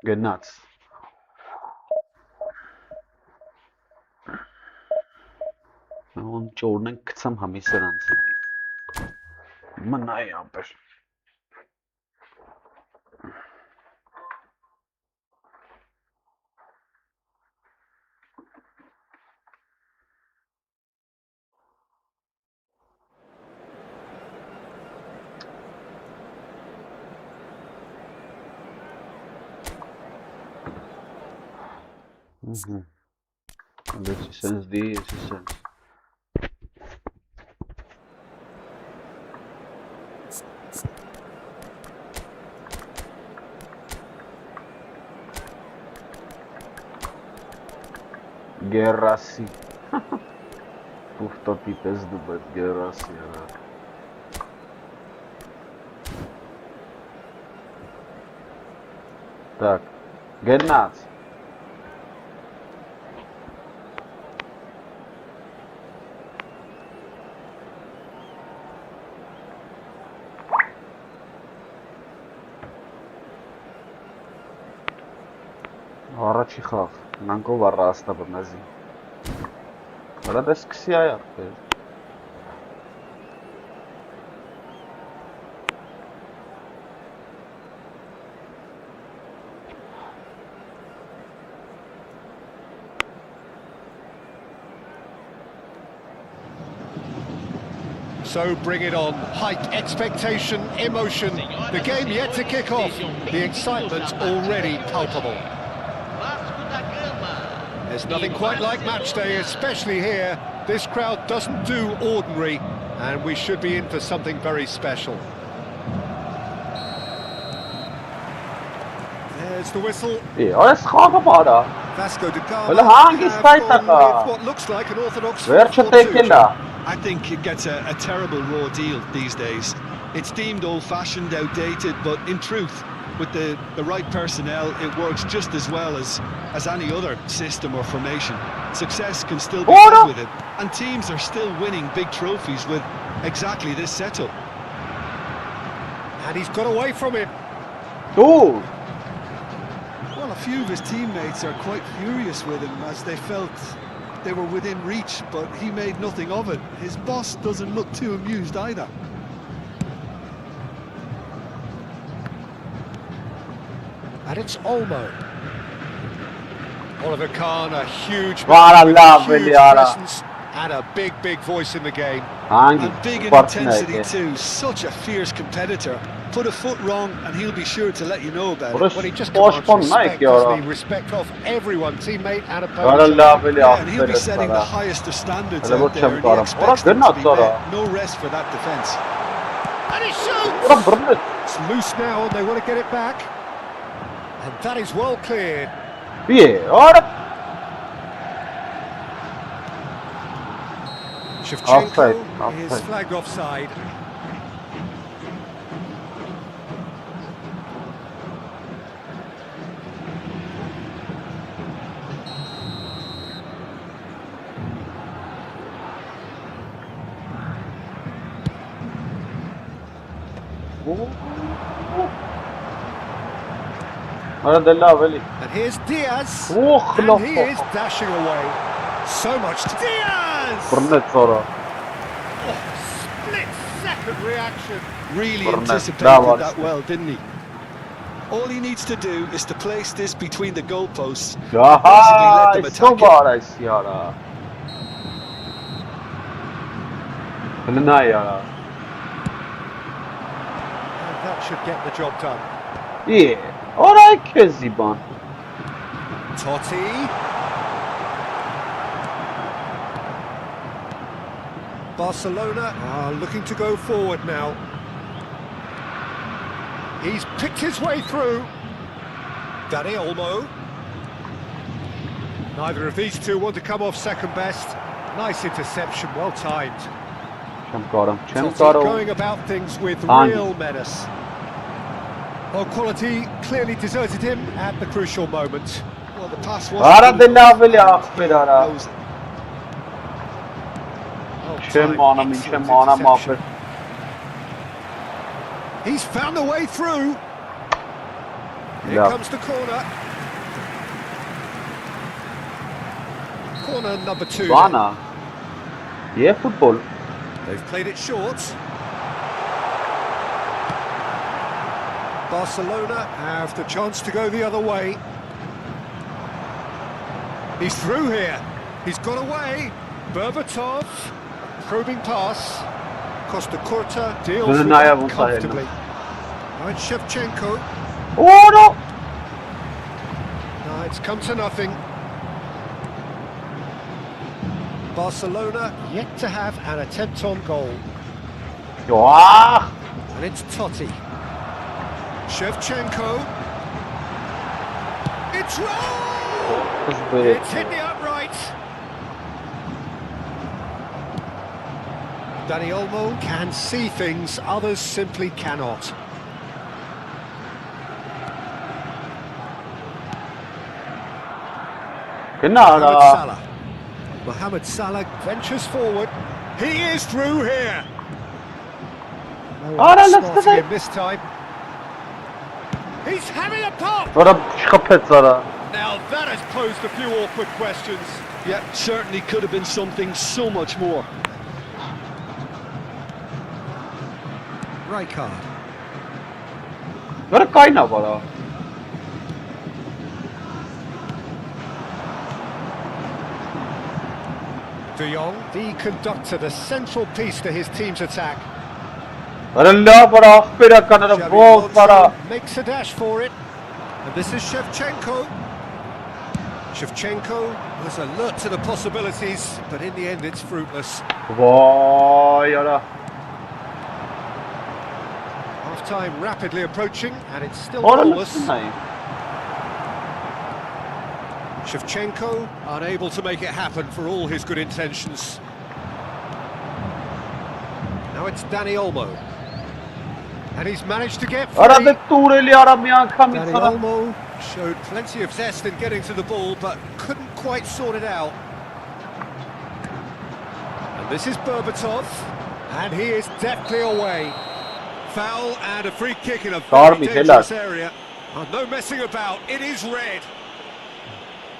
Good nuts. On Jordan some hamisaran tonight. Manai amper. Resistance D resistance. Gerasi. Pufto ti pezdu bet Gerasi. Так. Get nuts. Առաջի խաղ, նանկով առա աստաբնազի։ Հրա դես կսի այախ էր։ So bring it on, height, expectation, emotion, the game yet to kick off, the excitement already palpable. There's nothing quite like match day, especially here. This crowd doesn't do ordinary, and we should be in for something very special. There's the whistle. Vasco da Gama have what looks like an orthodox 4-4-2. I think it gets a terrible raw deal these days. It's deemed old-fashioned, outdated, but in truth, with the right personnel, it works just as well as any other system or formation. Success can still be had with it, and teams are still winning big trophies with exactly this setup. And he's got away from it. Ooh. Well, a few of his teammates are quite furious with him as they felt they were within reach, but he made nothing of it. His boss doesn't look too amused either. And it's Olmo. Oliver Kahn, a huge presence and a big voice in the game. And big in intensity too, such a fierce competitor. Put a foot wrong and he'll be sure to let you know about it. Well, he just commands respect, doesn't he? Respect of everyone, teammate and opponent. Yeah, and he'll be setting the highest of standards out there, and he expects them to be met. No rest for that defence. And he shoots! It's loose now and they want to get it back. And that is well cleared. Shevchenko is flagged offside. Ora della veli. And here's Diaz. No. And he is dashing away. So much to Diaz! Burnet sonra. Split-second reaction. Really Burnet, anticipated bravo. that well, didn't he? All he needs to do is to place this between the goalposts. Aha, Basically let them so attack it. bad I see yara. Fena yara. And that should get the job done. Yeah. Ora keziban. Totti. Barcelona are looking to go forward now. He's picked his way through. Dani Olmo. Neither of these two want to come off second best. Nice interception, well timed. Totti going about things with real menace. Well, quality clearly deserted him at the crucial moment. Well, the pass was. Ora della veli aspirara. Shemana mahvet. He's found a way through. Here Yeah. comes the corner. Corner number 2. Bana. Efootball. They've played it short. Barcelona have the chance to go the other way. He's through here. He's got away. Berbatov, probing pass. Costa Curta deals with that comfortably. Now it's Shevchenko. Oh no! Now it's come to nothing. Barcelona yet to have an attempt on goal. Ah! And it's Totti. Shevchenko. It's rolled! It's hit the upright. Dani Olmo can see things others simply cannot. Mohamed Salah. Mohamed Salah ventures forward. He is through here. No one spotting him this time. He's having a pop. Now that has posed a few awkward questions. Yeah, certainly could have been something so much more. Rijkaard. What a kind of ball. De Jong, the conductor, the central piece to his team's attack. Xavi Alonso makes a dash for it. And this is Shevchenko. Shevchenko was alert to the possibilities, but in the end it's fruitless. Half-time rapidly approaching, and it's still goalless. Shevchenko unable to make it happen for all his good intentions. Now it's Dani Olmo. And he's managed to get free. Dani Olmo showed plenty of zest in getting to the ball, but couldn't quite sort it out. And this is Berbatov, and he is deftly away. Foul and a free kick in a very dangerous area. And no messing about, it is red.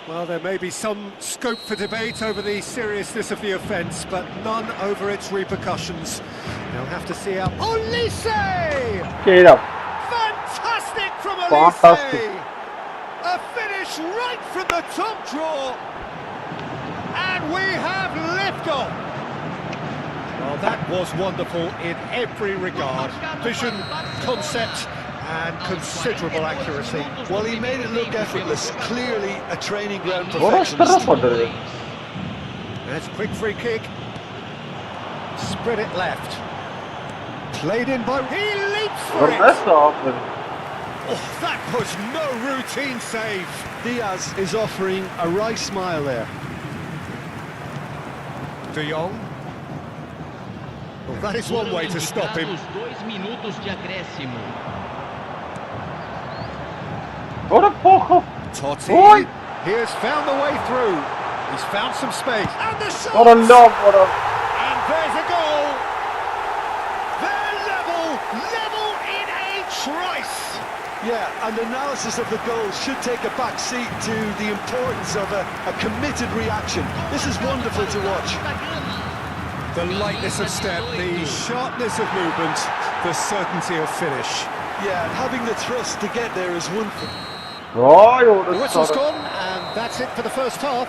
Well, there may be some scope for debate over the seriousness of the offence, but none over its repercussions. They'll have to see out. Olise! Fantastic from Olise! A finish right from the top draw. And we have liftoff. Well, that was wonderful in every regard. Vision, concept, and considerable accuracy. Well, he made it look effortless. Clearly a training ground perfectionist. That's a quick free kick. Spread it left. Played in by... He leaps for it! Oh, that was no routine save. Diaz is offering a wry smile there. De Jong. Well, that is one way to stop him. Totti. He has found the way through. He's found some space. And the shot! And there's a goal. They're level Yeah, and analysis of the goal should take a back seat to the importance of a committed reaction. This is wonderful to watch. The lightness of step, the sharpness of movement, the certainty of finish. Yeah, and having the thrust to get there is one thing. Vay The orası whistle's sarı. gone, and that's it for the first half.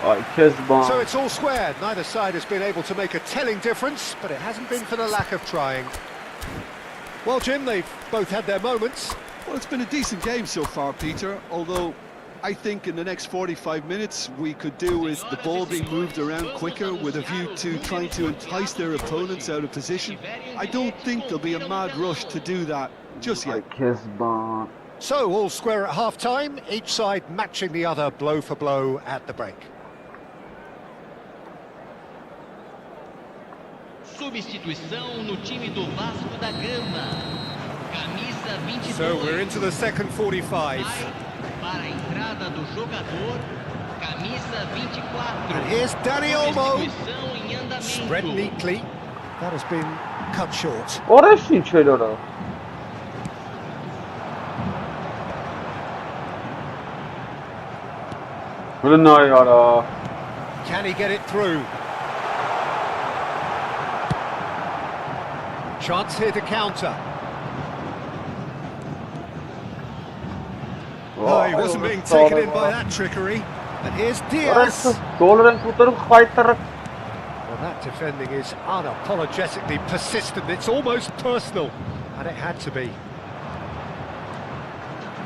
Ay Kezban. So it's all square. Neither side has been able to make a telling difference, but it hasn't been for the lack of trying. Well, Jim, they've both had their moments. Well, it's been a decent game so far, Peter, although I think in the next 45 minutes we could do with the ball being moved around quicker with a view to trying to entice their opponents out of position. I don't think there'll be a mad rush to do that just Ay yet. Kezban. So all square at half-time, each side matching the other blow for blow at the break. Substituição no time do Vasco da Gama. Camisa 22. So we're into the second 45. Vai para a entrada do jogador. Camisa 24. And here's Dani Olmo. Substituição em andamento. Spread neatly. That has been cut short. Orası için şöyle ora. Böyle ne yara. Can he get it through? Chance here to counter. No, he wasn't being taken in by that trickery. And here's Diaz. Orası golden kurtarıp kaytarak. Well, that defending is unapologetically persistent. It's almost personal. And it had to be.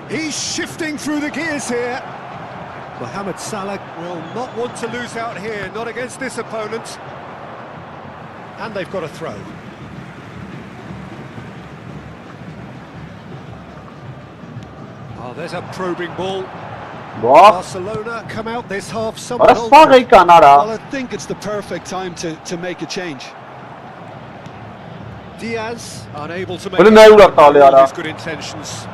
He's shifting through the gears here. Mohamed Salah will not want to lose out here, not against this opponent. And they've got a throw. Oh, there's a probing ball. Bak. Barcelona come out this half somewhat Orası altered. sağa kanara. Well, I think it's the perfect time to make a change. Diaz unable to make Böyle ne uğrattı with all ya? his good intentions.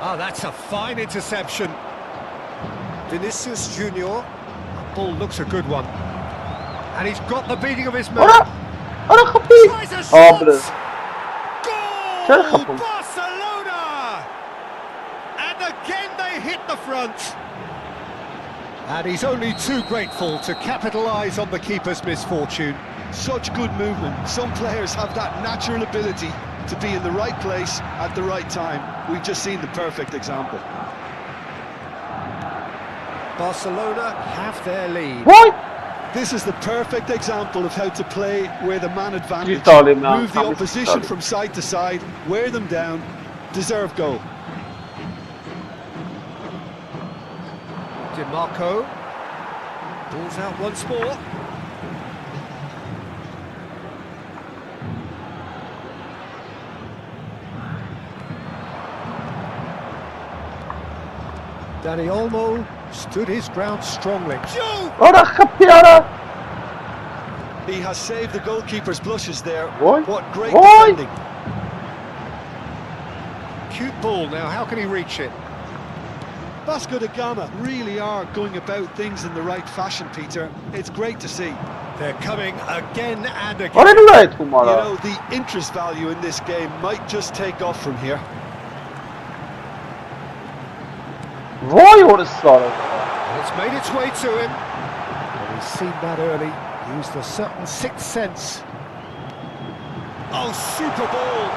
Ah, that's a fine interception. Vinicius Junior. Ball looks a good one. And he's got the beating of his man. Ora. Ora kapıyı. Tries a shot. Abi. Sen Goal! kapı. Barcelona! And again they hit the front. And he's only too grateful to capitalise on the keeper's misfortune. Such good movement. Some players have that natural ability to be in the right place at the right time. We've just seen the perfect example. Barcelona have their lead. Vay. This is the perfect example of how to play with a man advantage. Ciddi alayım ya. Move the Tam bir opposition ciddi from side to side, wear them down, deserve goal. DiMarco. Balls out once more. Dani Olmo stood his ground strongly. Ora kapıyı ora. He has saved the goalkeeper's blushes there. Why? What great Why? defending. Cute ball now, how can he reach it? Vasco da Gama really are going about things in the right fashion, Peter. It's great to see. They're coming again and again. Ora ne ait You kumara. know, the interest value in this game might just take off from here. Vay orası sarı. It's made its way to him. And he's seen that early. Used a certain sixth sense. Oh, super ball.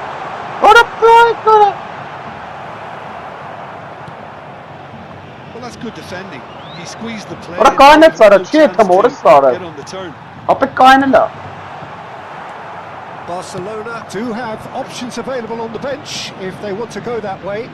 Ora vay ora. Well, that's good defending. He squeezed the play. Ora kaynet sarı. No Çiğ chance tam to orası sarı. get on the turn. Apık kaynala. Barcelona do have options available on the bench if they want to go that way.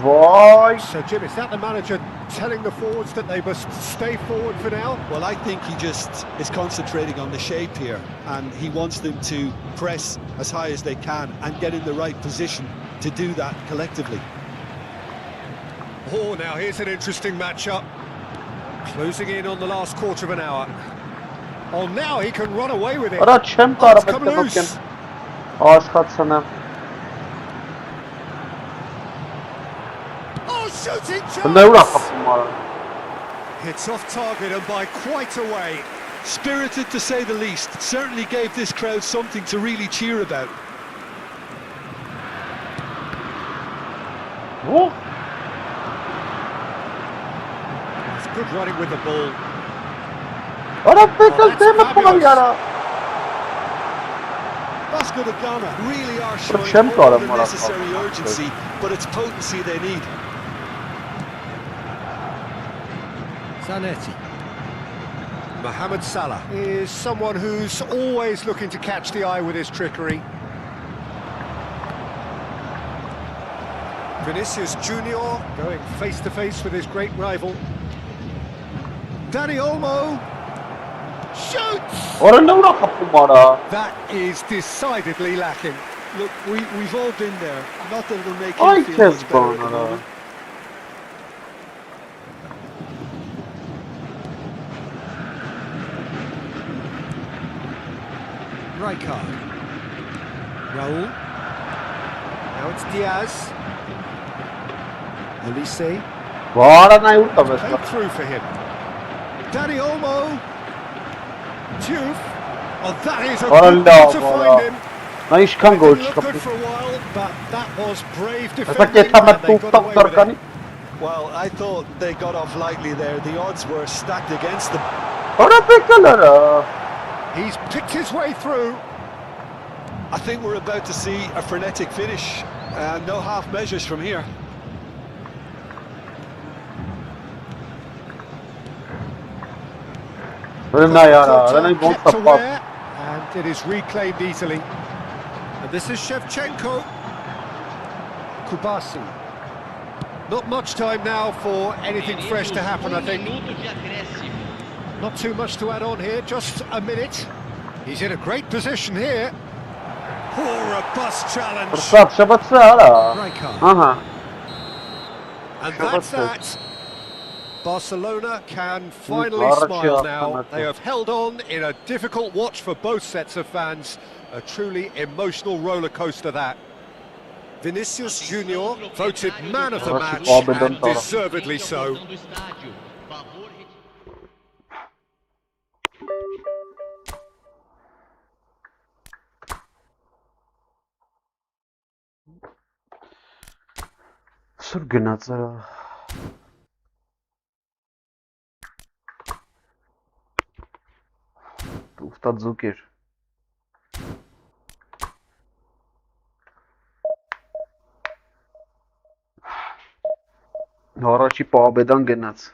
Vay. So, Jim, is that the manager telling the forwards that they must stay forward for now? Well, I think he just is concentrating on the shape here, and he wants them to press as high as they can and get in the right position to do that collectively. Oh, now here's an interesting matchup. Closing in on the last quarter of an hour. Oh, now he can run away with it. Ora çem Oh, it's tarafı come bakın. loose. Ağaç katsana. Oh, shooting Ne uğra chance! kapım var. It's off target and by quite a way. Spirited to say the least. Certainly gave this crowd something to really cheer about. Oh! It's good running with the ball. Ora pekal tema pal yara. Vasco da Gama really are showing Przemko, all ale the mora necessary faul. urgency, but it's potency they need. Zanetti. Mohamed Salah is someone who's always looking to catch the eye with his trickery. Vinicius Junior going face to face with his great rival. Dani Olmo shoots! Ora não na kapumara. That is decidedly lacking. Look, we've all been there. Not that it'll make Ay, him feel much kes better at the bana. moment. Rijkaard. Raul. Now it's Diaz. Elise. Ora na urta Played mesla. through for him. Dani Olmo. Diouf. Oh, that is a Ora good no, ball to ora. find him. Na iş kan gol Didn't look good for çıkaptı. a while, but that was brave Esa defending, que tama and they got tutak away with it. tarkani. Well, I thought they got off lightly there. The odds were stacked against them. Ora pekal ara. He's picked his way through. I think we're about to see a frenetic finish. No half measures from here. Ora na yara. Ora na Kept gol tapar. aware, and it is reclaimed easily. And this is Shevchenko. Kubasi. Not much time now for anything fresh to happen, I think. Minuto de acréscimo. Not too much to add on here, just a minute. He's in a great position here. Poor robust challenge. Fırsat şabatsa ara. Rijkaard. Aha. And Sure, that's that's that. Barcelona can finally Archie smile up now. on They have held on in a difficult watch for both sets of fans. A truly emotional roller coaster that. Vinicius Junior voted man of the Archie match, Bob and and Dantara. deservedly so. Do estádio. Favor Sırgınat ara. Uftat zukir. Առաջի պահաբեդան գնաց։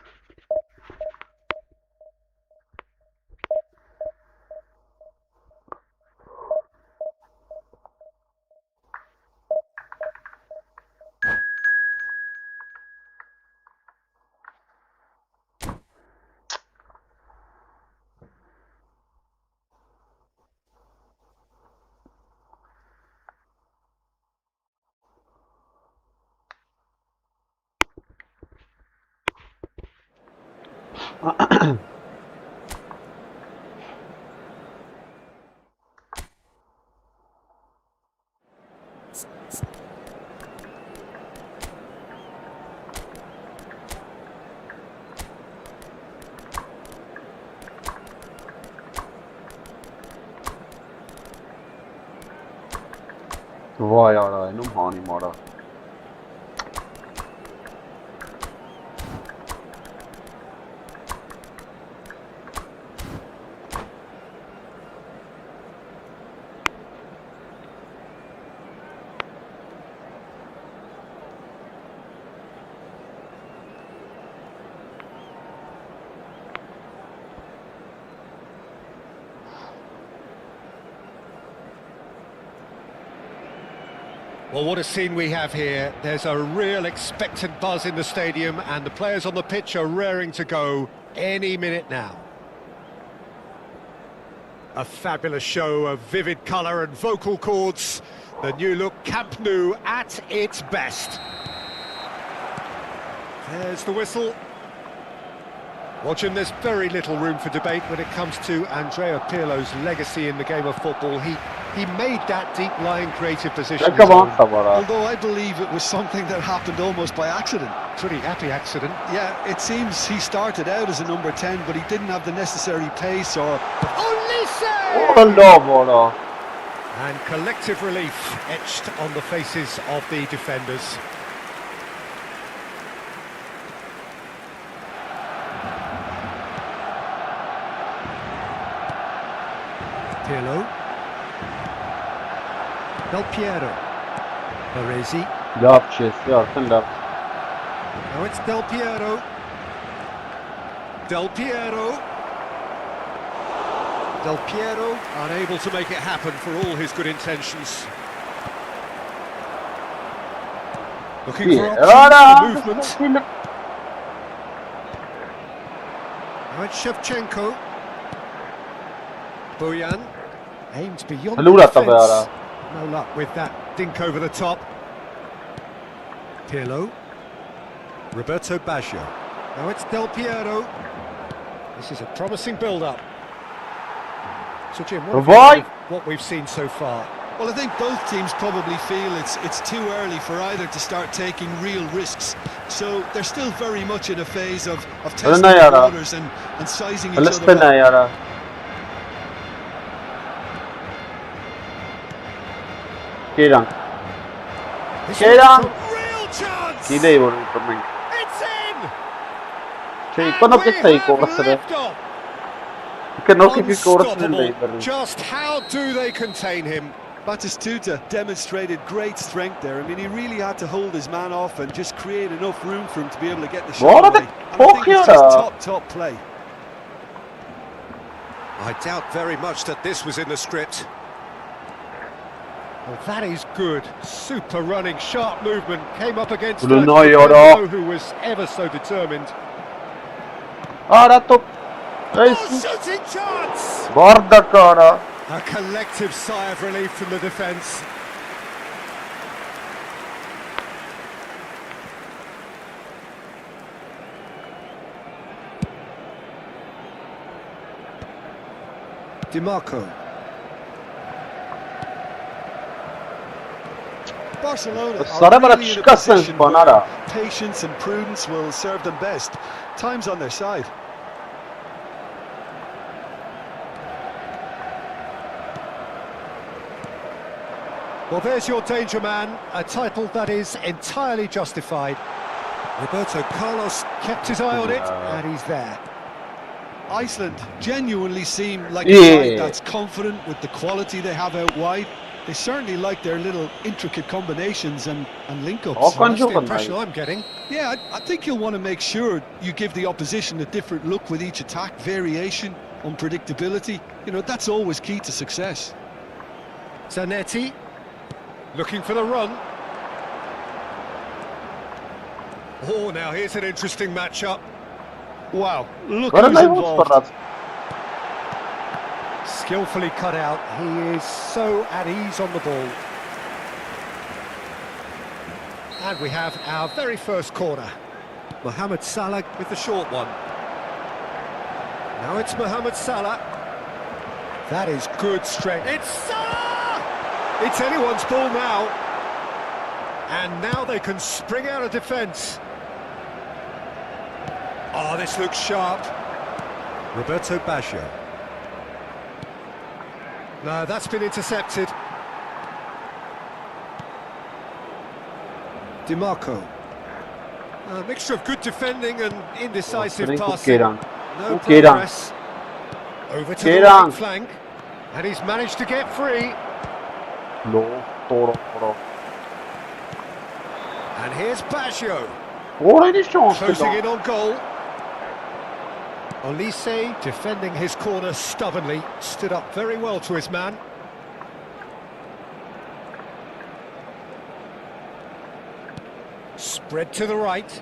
Vay ara, eնում հանի մարա։ Well, what a scene we have here. There's a real expectant buzz in the stadium, and the players on the pitch are raring to go any minute now. A fabulous show of vivid colour and vocal cords. The new look Camp Nou at its best. There's the whistle. Watching, there's very little room for debate when it comes to Andrea Pirlo's legacy in the game of football. He made that deep-lying creative position his own. Although I believe it was something that happened almost by accident. Pretty happy accident. Yeah, it seems he started out as a number 10, but he didn't have the necessary pace or... Ora. And collective relief etched on the faces of the defenders. Pirlo. Del Piero. Baresi. Lap chesti artın lap. Now it's Del Piero. Del Piero. Del Piero unable to make it happen for all his good intentions. Looking for options, movement. Now it's Shevchenko. Bojan aimed beyond the defence. No luck with that dink over the top. Pirlo. Roberto Baggio. Now it's Del Piero. This is a promising build-up. So Jim, what we've seen so far? Well, I think both teams probably feel it's too early for either to start taking real risks. So they're still very much in a phase of testing the waters and sizing each other up. Keelan. Real chance! It's in! Unstoppable. Just how do they contain him? Batistuta demonstrated great strength there. I mean, he really had to hold his man off and just create enough room for him to be able to get the shot away. And I think it's just top play. I doubt very much that this was in the script. Well, that is good. Super running, sharp movement. Came up against Pirlo, who was ever so determined. Shooting chance! A collective sigh of relief from the defence. DiMarco. Barcelona are really in a position where patience and prudence will serve them best. Time's on their side. Well, there's your danger man, a title that is entirely justified. Roberto Carlos kept his eye on it, and he's there. Iceland genuinely seem like a side that's confident with the quality they have out wide. They certainly like their little intricate combinations and link-ups. That's the impression I'm getting. Yeah, I think you'll want to make sure you give the opposition a different look with each attack, variation, unpredictability. You know, that's always key to success. Zanetti. Looking for the run. Oh, now here's an interesting matchup. Wow, look who's involved. Skillfully cut out. He is so at ease on the ball. And we have our very first corner. Mohamed Salah with the short one. Now it's Mohamed Salah. That is good strength. It's Salah! It's anyone's ball now. And now they can spring out of defence. Oh, this looks sharp. Roberto Baggio. No, that's been intercepted. DiMarco. A mixture of good defending and indecisive passing. No progress. Over to the right flank. And he's managed to get free. And here's Baggio. Closing in on goal. Olise defending his corner stubbornly, stood up very well to his man. Spread to the right.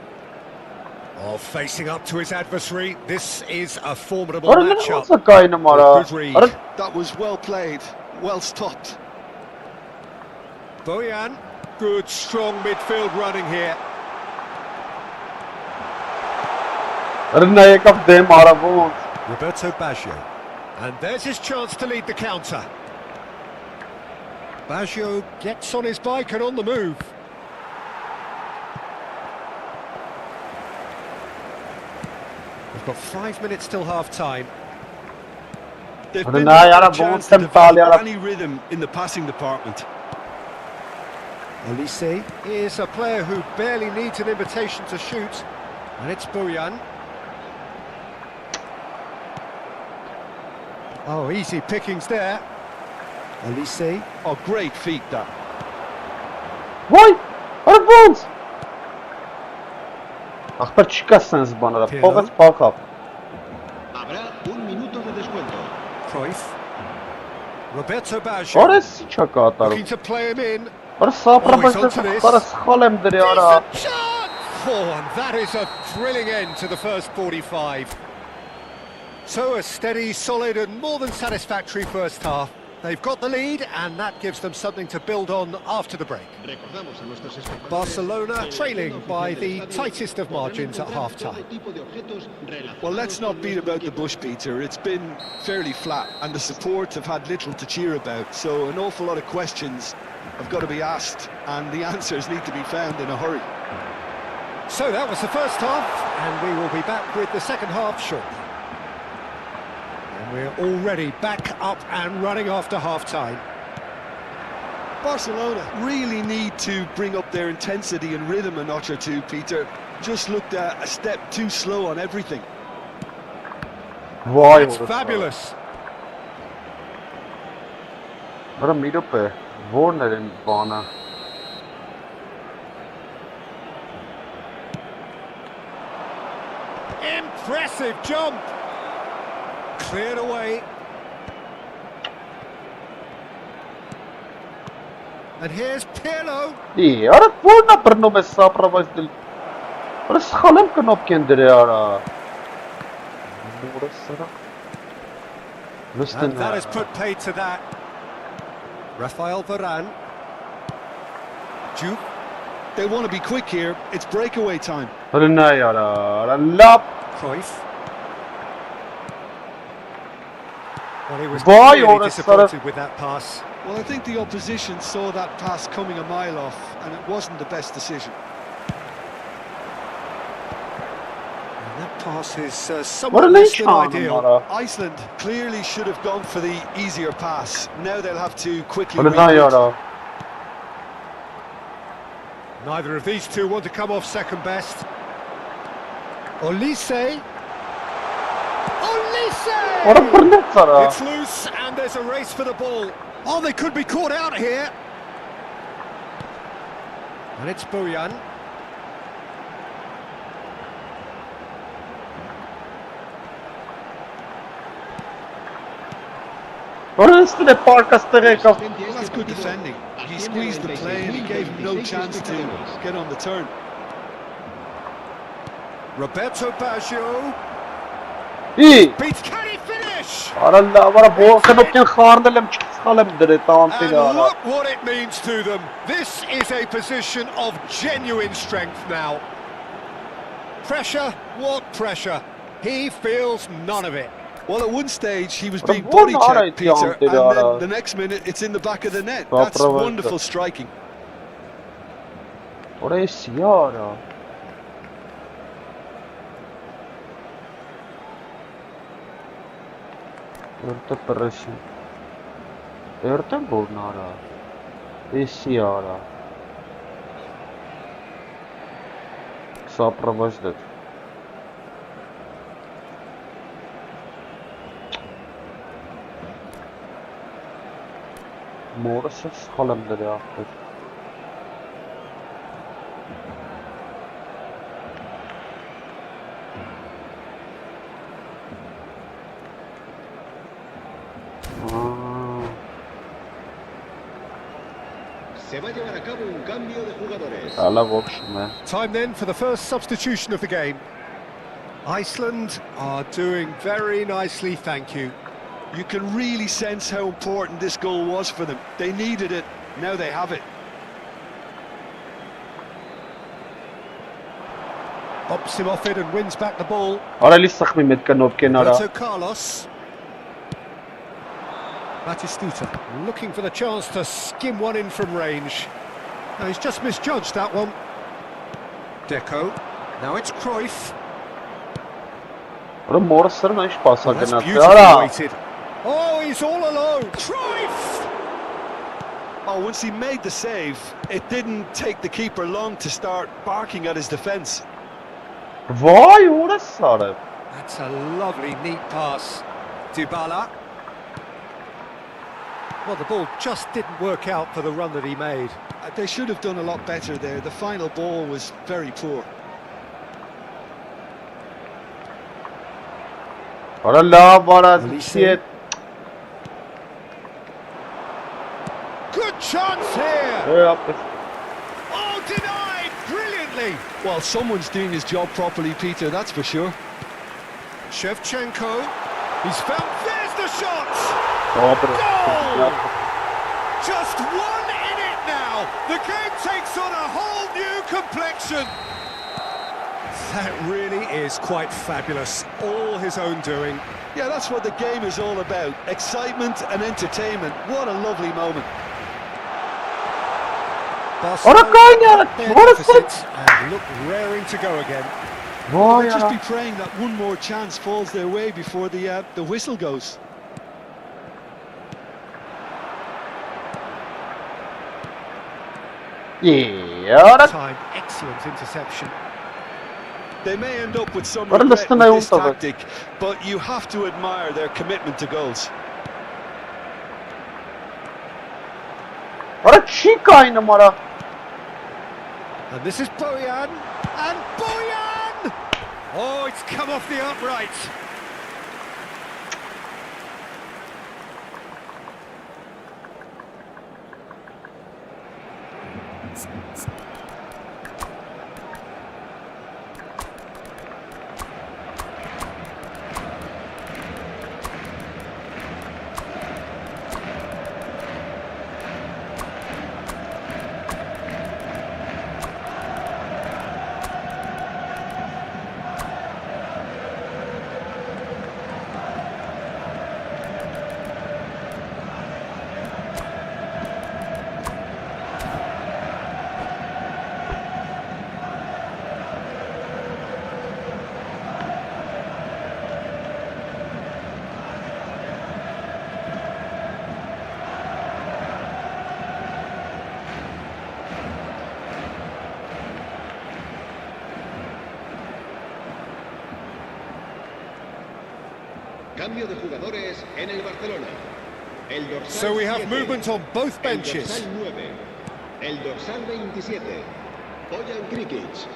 Oh, facing up to his adversary. This is a formidable matchup. Good read. That was well played, well stopped. Bojan, good strong midfield running here. Roberto Baggio. And there's his chance to lead the counter. Baggio gets on his bike and on the move. We've got 5 minutes till half-time. They've been a chance to develop any rhythm in the passing department. Olise is a player who barely needs an invitation to shoot. And it's Bojan. Oh, easy pickings there. Elise. Oh, great feat that. Why? Arabons! Ախպեր չկա սենց բաները, փողած փախավ։ Habrá un minuto de descuento. Cruyff. Roberto Baggio. Արես ինչա կատարում։ Looking to play him in. Արա սապրաբաշտը կարա սխալ եմ դրի արա։ Decent chance! Oh, and that is a thrilling end to the first 45. So a steady, solid and more than satisfactory first half. They've got the lead and that gives them something to build on after the break. Barcelona trailing by the tightest of margins at half-time. Well, let's not beat about the bush, Peter. It's been fairly flat and the support have had little to cheer about. So an awful lot of questions have got to be asked and the answers need to be found in a hurry. So that was the first half and we will be back with the second half shortly. And we're already back up and running after half-time. Barcelona really need to bring up their intensity and rhythm a notch or two, Peter. Just looked a step too slow on everything. Vay That's fabulous. Արա միրոպ է, որն էր են բանը։ Impressive jump. Cleared away. And here's Pirlo. Արա որն է բռնում է սապրաբաշտը։ Արա սխալ եմ կնոպք են դրի արա։ And that has put paid to that. Rafael Varane. Juke. They want to be quick here. It's breakaway time. Հրնայ արա, արա լապ։ Cruyff. Well, he was Boy, really or a disappointed with that pass. Well, I think the opposition saw that pass coming a mile off and it wasn't the best decision. And that pass is What somewhat a less than chance, ideal. Mara. Iceland clearly should have gone for the easier pass. Now they'll have to quickly Հրնայ reboot. արա։ Neither of these two want to come off second best. Olise. Արա բռնեց արա։ It's loose and there's a race for the ball. Oh, they could be caught out here. And it's Bojan. Արա ստել է պարկաստեղ եկավ։ Well, that's good defending. He squeezed the play and he gave him no chance to get on the turn. Roberto Baggio. Ի, Beats, can he finish? արա լավ, արա որ կնոպք են խառնել եմ, չսխալ եմ դրի տանտին And արա։ look what it means to them. This is a position of genuine strength now. Pressure, what pressure? He feels none of it. Well, at one stage he was But being what body are checked, they Peter, doing, and Dara? then the next minute it's in the back of the net. Well, That's probably. wonderful striking. Արա էսի արա։ Երտը պրեսին։ Երտը որն արա։ Էսի արա։ Սապրաբաշտը։ Մորս սխալ եմ դրի ախպեր։ Se va a llevar a cabo un cambio de jugadores. Ալա ողջում է։ Time then for the first substitution of the game. Iceland are doing very nicely, thank you. You can really sense how important this goal was for them. They needed it, now they have it. Bops him off it and wins back the ball. Արա լի սխմի մետ կնոպք են արա։ Roberto Carlos. Batistuta looking for the chance to skim one in from range. No, he's just misjudged that one. Deco. Now it's Cruyff. Արա մորս սրն ինչ պասա That's գնաց։ beautifully Արա։ weighted. Oh, he's all alone. Cruyff! Oh, once he made the save, it didn't take the keeper long to start barking at his defence. Վայ, ուր է սարը։ That's a lovely, neat pass. Dybala. Well, the ball just didn't work out for the run that he made. They should have done a lot better there. The final ball was very poor. Ora la bara shit. Good chance here! Oh, denied brilliantly! Well, someone's doing his job properly, Peter, that's for sure. Shevchenko, he's found, there's the shot! Goal! Just one in it now! The game takes on a whole new complexion! That really is quite fabulous, all his own doing. Yeah, that's what the game is all about. Excitement and entertainment. What a lovely moment. And look raring to go again. They'll just be praying that one more chance falls their way before the whistle goes. Yeah, time, excellent interception. They may end up with some regret with this tactic, but you have to admire their commitment to goals. And this is Bojan, and Bojan! Oh, it's come off the upright. Cambio de jugadores en el Barcelona. El dorsal So we have 7, movement on both benches. El dorsal 9, el dorsal 27, Bojan Krikic.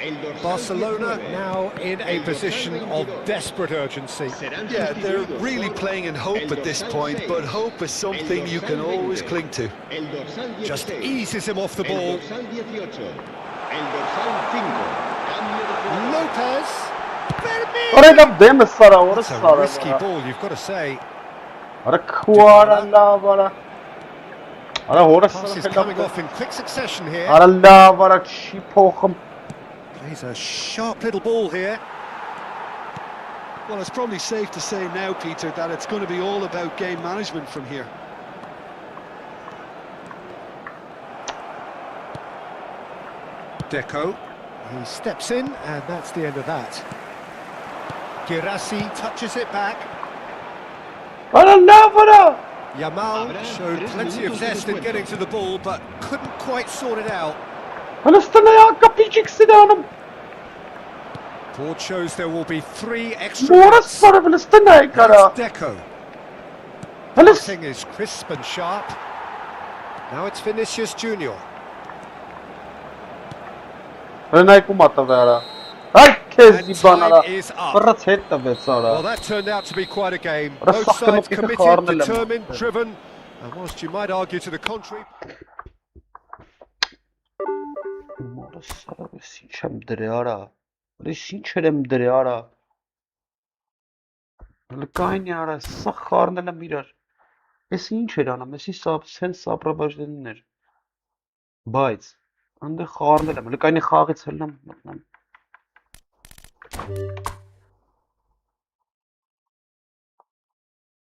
El dorsal Barcelona 19, now in a position of desperate urgency. Yeah, they're really playing in hope at this point, but hope is something you can always cling to. El dorsal 16, Just eases him off the El ball. dorsal 18, el dorsal 5, cambio de jugadores. Lopez. That's a risky ball, you've got to say. Pass is coming off in quick succession here. Plays a sharp little ball here. Well, it's probably safe to say now, Peter, that it's going to be all about game management from here. Deco. He steps in, and that's the end of that. Girassi touches it back. Yamal showed plenty of zest in getting to the ball, but couldn't quite sort it out. Board shows there will be 3 extra minutes. That's Deco. Passing is crisp and sharp. Now it's Vinicius Junior. And time is up. Well, that turned out to be quite a game. Both sides committed, determined, driven, and whilst you might argue to the contrary...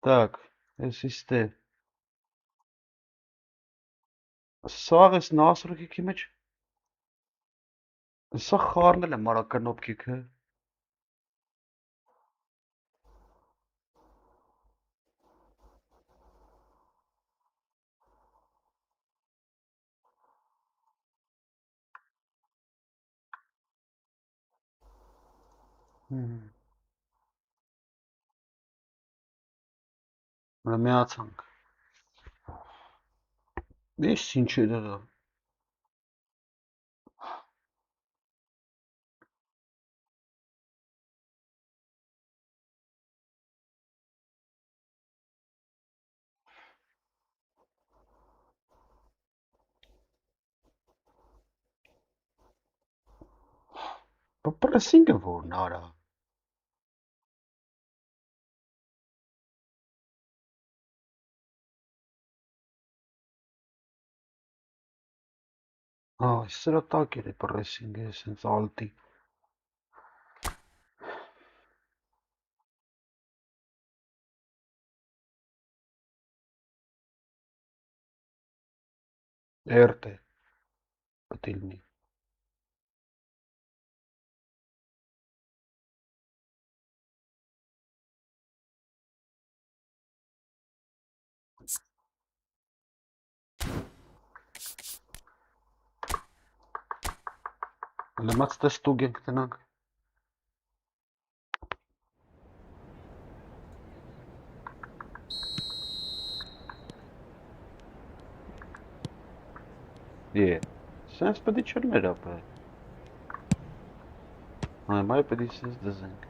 Так, este. Sağ es nasrık kimeç? Sağ xarnele marakanop kike. Meatsang. Ես ինչ է դա։ Պրեսինգը որն արա։ Սրա տակ էր պրեսինգը, սենց ալտի։ Էրտ է, պտիլնի։ Լմաց տստուգ ենք տնանք։ Սենց պդի չլներ ապը։ Մայ պդի սենց դզենք։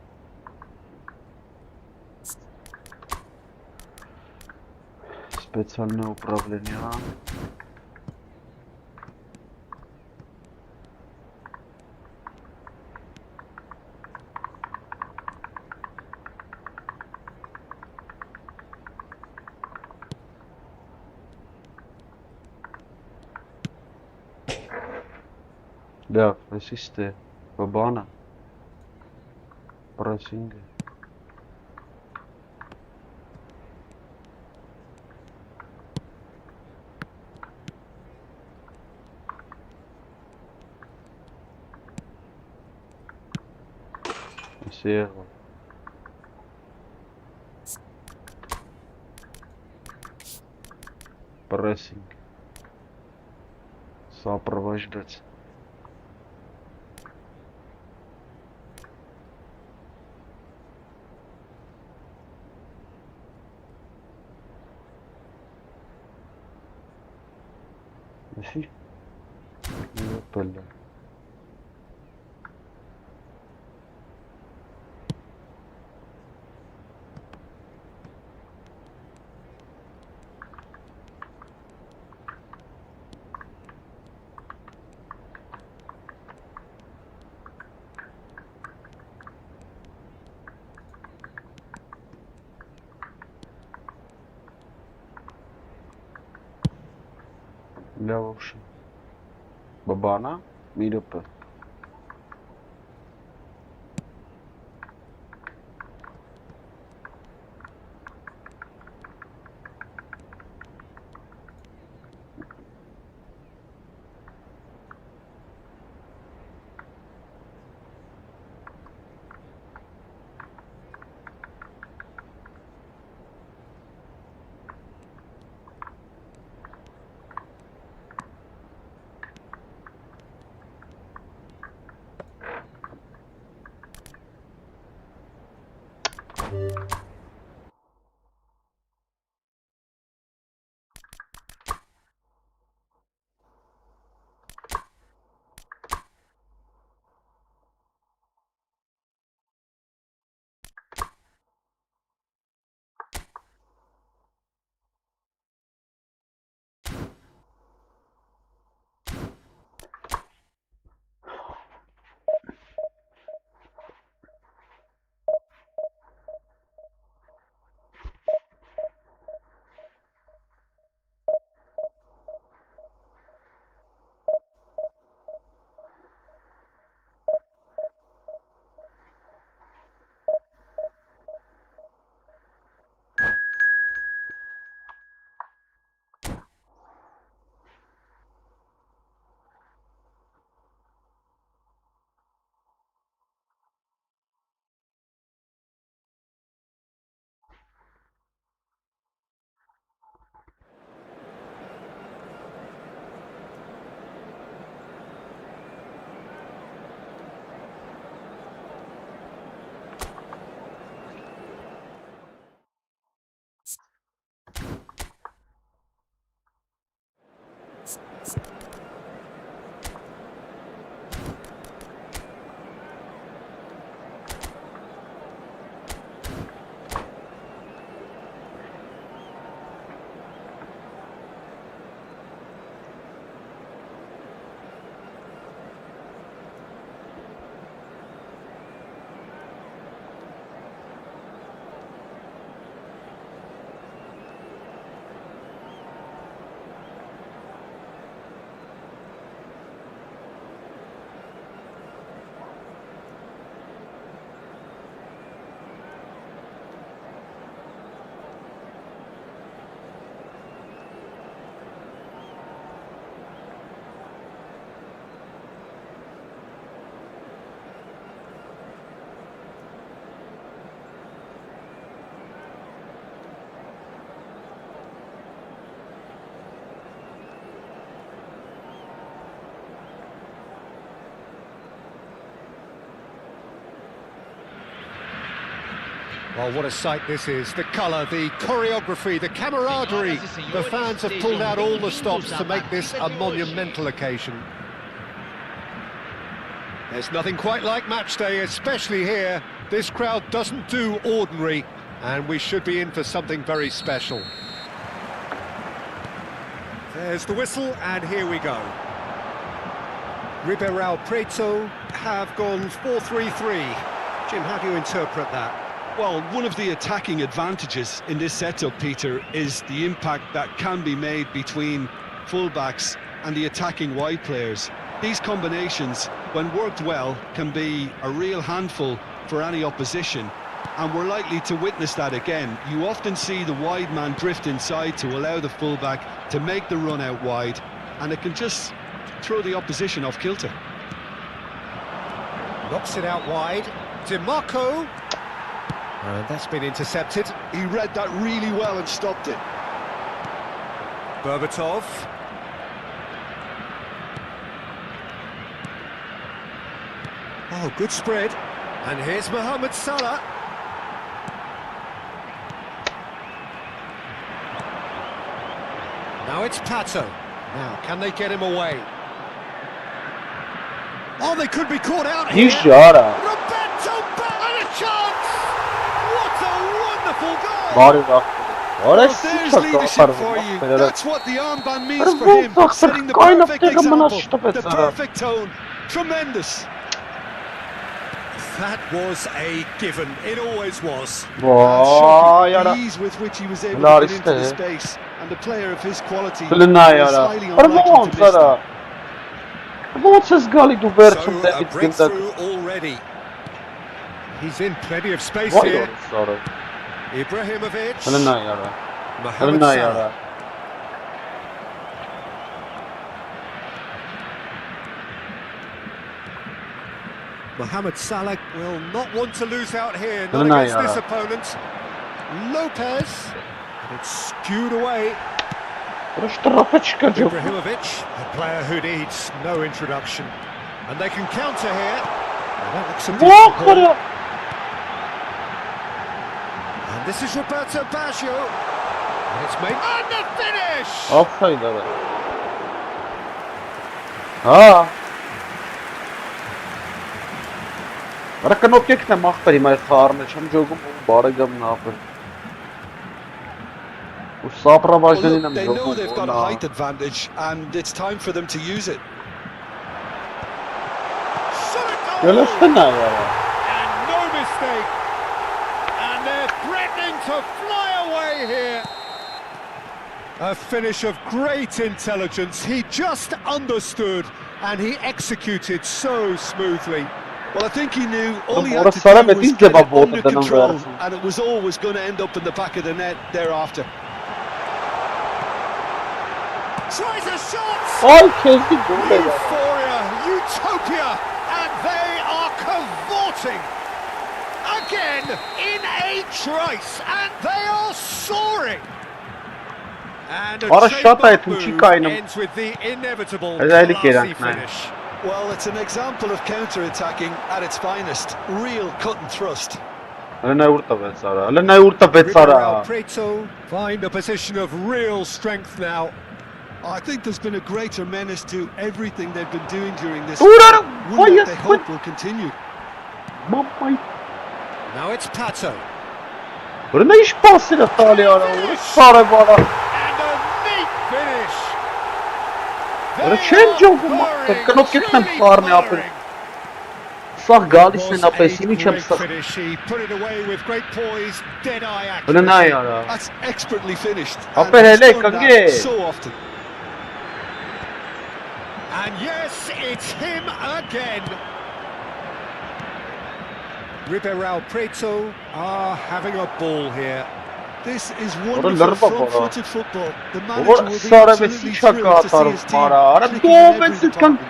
Специальное управление. Да, ассисты. Бабана. Прессинг. Серво. Прессинг. Сопровождать. Sì. Quello. Да, в общем. Бабана, Мирапа. Well, what a sight this is. The colour, the choreography, the camaraderie. The fans have pulled out all the stops to make this a monumental occasion. There's nothing quite like match day, especially here. This crowd doesn't do ordinary, and we should be in for something very special. There's the whistle, and here we go. Ribeirão Preto have gone 4-3-3. Jim, how do you interpret that? Well, one of the attacking advantages in this setup, Peter, is the impact that can be made between fullbacks and the attacking wide players. These combinations, when worked well, can be a real handful for any opposition, and we're likely to witness that again. You often see the wide man drift inside to allow the fullback to make the run out wide, and it can just throw the opposition off kilter. Knocks it out wide. DiMarco. And that's been intercepted. He read that really well and stopped it. Berbatov. Oh, good spread. And here's Mohamed Salah. Now it's Pato. Now, can they get him away? Oh, they could be caught out here. He's shot at. Roberto and a chance! What a wonderful goal! Bari bak. Well, Orası there's çok leadership atar for you. bu. That's what the armband means But for bu him. bak, Setting the kind of perfect thing, I'm not example, stupid, the sir. perfect tone. Tremendous. That was a given. It always was. Vay The yara. ease with which he was able Bunlar to get into the işte. space, and a player of his quality Klina is yara. highly Pero unlikely bu to miss sara. them. Bu ses gali du ver So çok a da gittim. breakthrough already. He's in plenty of space Vay here. sara. Ibrahimovic. Klina yara. Mohamed Klina Salah. yara. Mohamed Salah will not want to lose out here, not Klina against this yara. opponent. Lopez. And it's skewed away. Proszę trafę çıkacak. Ibrahimovic, a player who needs no introduction. And they can counter here. Well, that looks a decent Vay ball. kara. And this is Roberto Baggio. And it's made. And the finish! Offside abi. Ha. Ora kanopje que mag per my farm, cham jogo baragam na per. O sapra Well, vajdan look, nam they know jogo. they've got a height advantage, and it's time for them to use it. Gelestina ya. And no mistake. And they're threatening to fly away here. A finish of great intelligence. He just understood and he executed so smoothly. Well, I think he knew all he Ora had to Sara do me was diz get de it babota under da não control, verso. and it was always going to end up in the back of the net thereafter. Tries a shot! Ay kendi gol ya. Euphoria, utopia, and they are cavorting again in a trice, and they are soaring. And a Ora shot chamber ayetun move çıkaydım. ends with the inevitable Özellik classy yeren, finish. Well, it's an example of counter-attacking at its finest. Real cut and thrust. Lena urta bet Sara. Lena urta bet Sara. Ribeirão Preto find a position of real strength now. I think there's been a greater menace to everything they've been doing during this. One One that they hope will continue. Now it's Pato. Burada ne iş pasıyla Talyan'a? Sarı bana. And a neat finish. Burada change oldu mu? Kanok gitmem farm yapın. Sağ Galis'in apesini çapsa. He put it away with great poise, dead-eye action. Burada ne ya? That's expertly finished. Ape and he's hele, done kange. that so often. And yes, it's him again. Ribeirão Preto are having a ball here. This is Orada wonderful larva var ha. front-footed football. The manager Orada will be sarı ve absolutely şaka thrilled to see atar his team bana. Ara clicking in every doğmensiz kan. department.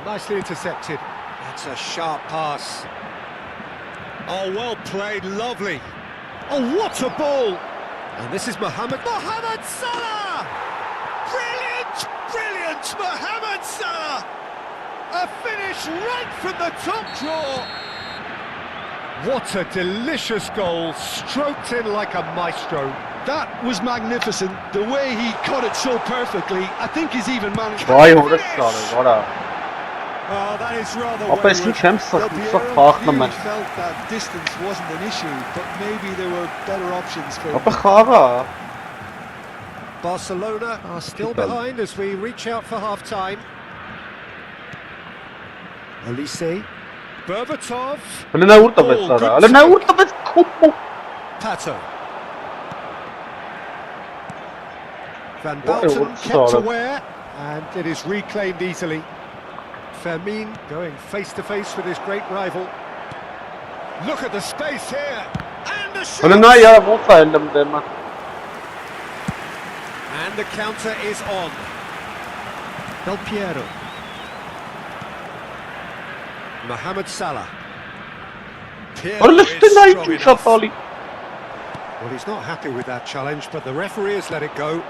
Oh, nicely intercepted. That's a sharp pass. Oh, well played, lovely. Oh, what a ball! And this is Mohamed Salah! Brilliant, brilliant, Mohamed Salah! A finish right from the top draw. What a delicious goal, stroked in like a maestro. That was magnificent. The way he cut it so perfectly. I think he's even managed. Vay orada sarı bana. Oh, that is rather Apesini wayward. çem Del sıkmışsa Piero farklı clearly ben. felt that distance wasn't an issue, but maybe there were better options for him. Apa khara. Barcelona are still Süper. behind as we reach out for half-time. Olise. Berbatov. Hele ne vurdu be sarı? Hele ne vurdu be kupu? Pato. Van Vay, Belten what kept sort of- aware, and it is reclaimed easily. Fermin going face-to-face with his great rival. Look at the space here. And the shot! Hele ne ya volta elimde hemen. And the counter is on. Del Piero. Mohamed Salah. Piero Hele is üstüne strong için enough. çatali. Well, he's not happy with that challenge, but the referee has let it go.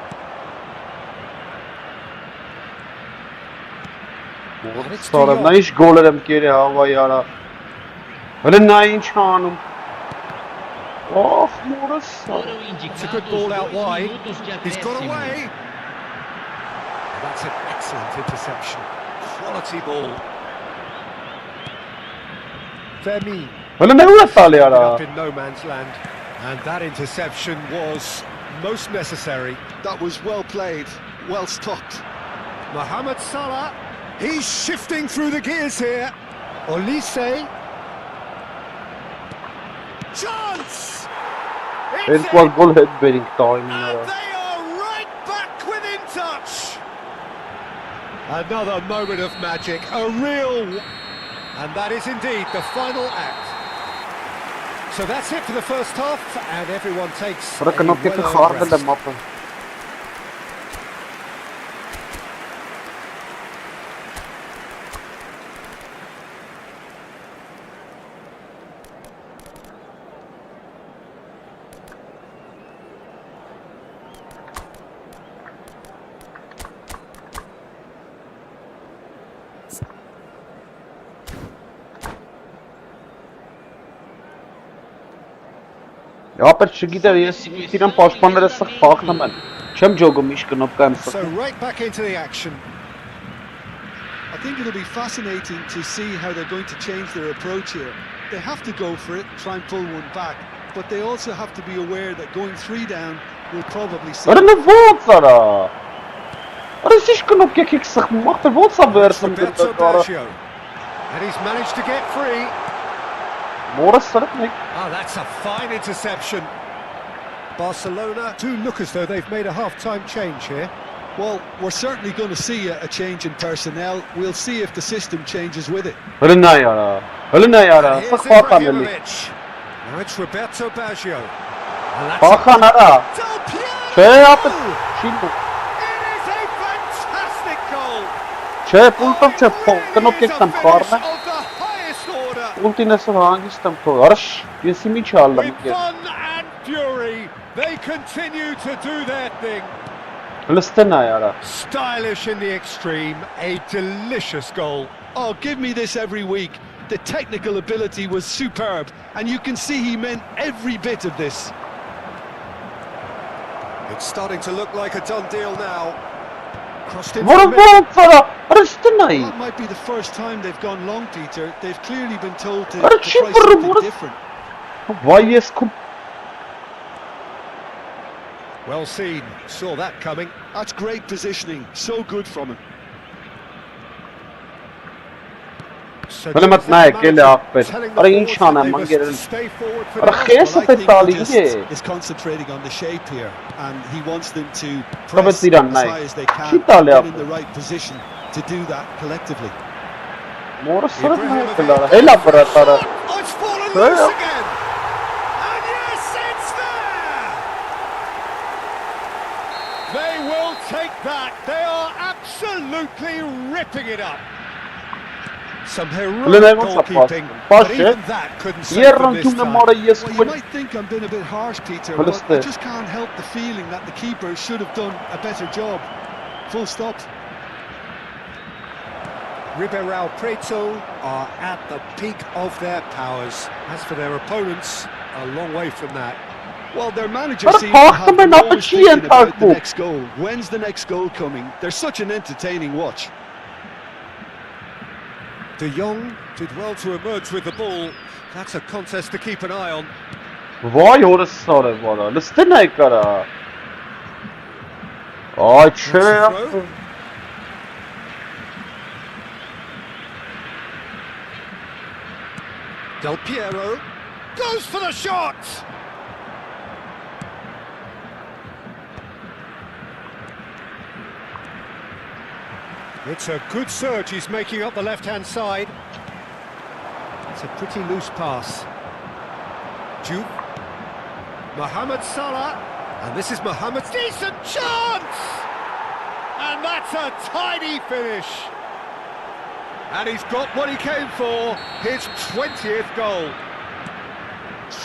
Sarı ne iş golerim geri hava yara. Hele ne inç hanım. Of Morris. Foram It's a indicados good ball out 2 wide. minutos de He's got acréscimo. away. That's an excellent interception. Quality ball. Fermin. Hele ne vurdu Talyan'a? Up in no man's land. And that interception was most necessary. That was well played, well stopped. Mohamed Salah, he's shifting through the gears here. Olise. Chance! It's It was in, goal headbutting time. and they are right back within touch. Another moment of magic, a real... And that is indeed the final act. So that's it for the first half, and everyone takes a Burada kanok getir well-earned harbi de rest. mapı. Ya per çigide yes tiran paşpanlara sık farklı ben. Çem jogum iş knop kan sık. So right back into the action. I think it'll be fascinating to see how they're going to change their approach here. They have to go for it, try and pull one back, but they also have to be aware that going 3 down will probably save. Ara ne volt sara? Ara siz knop ke kick sık mahtır volt sa versin Roberto de kara. Baggio. And he's managed to get free. Morris sarık ne? Ah, that's a fine interception. Barcelona do look as though they've made a half-time change here. Well, we're certainly going to see a change in personnel. We'll see if the system changes with it. Hele ne yara? Hele ne yara? Here's Sık farkan eli. Ibrahimovic. Now it's Roberto Baggio. And that's Farkan ara. Del Piero! Şey yapın. Şimdi. It is a fantastic goal. Şey pultam çe knop Really ke is a tam finish karna. of the highest order. Ultine sık hangisi tam ko. Arş. Yesimi çaldım With ki. fun and fury, they continue to do their thing. Hele ste ne yara? Stylish in the extreme, a delicious goal. Oh, give me this every week. The technical ability was superb, and you can see he meant every bit of this. It's starting to look like a done deal now. Crossed in What a ball sana. Arashtınay. That might be the first time they've gone long, Peter. They've clearly been told to What a try cheaper something ball. different. Vay yes kup. Well seen, saw that coming. That's great positioning. So good from him. So Böyle mat naik gele affet. Ara insan ama gelin. Ara khesa Well, I think fetali he ye. is concentrating on the shape here, and he wants them to Tabii press Tiran as naik. high as they can, Çitale get in yaptı. the right position to do that collectively. Mora sırf ne yaptılar? Hela bıraktılar. Oh, it's fallen Hey. loose again. And yes, it's there. They will take that. They are absolutely ripping it up. Some Ulan heroic hayvan goalkeeping, sapası. but Başı. even that couldn't save them Yerran this tümle time. mora yes Well, you kup. might think I'm being a bit harsh, Peter, Well, but it's I the- just can't help the feeling that the keeper should have done a better job. Full stop. Ribeirão Preto are at the peak of their powers. As for their opponents, a long way from that. Well, their manager But seems to apart have from been an always opportunity thinking about the Tarkov. next goal. When's the next goal coming? They're such an entertaining watch. De Jong did well to emerge with the ball. That's a contest to keep an eye on. Vay orası sonra bana. Liste ne kara? Ay çe yaptı. Del Piero goes for the shot! It's a good surge he's making up the left-hand side. It's a pretty loose pass. Jude. Mohamed Salah. And this is Mohamed's decent chance! And that's a tidy finish. And he's got what he came for, his 20th goal.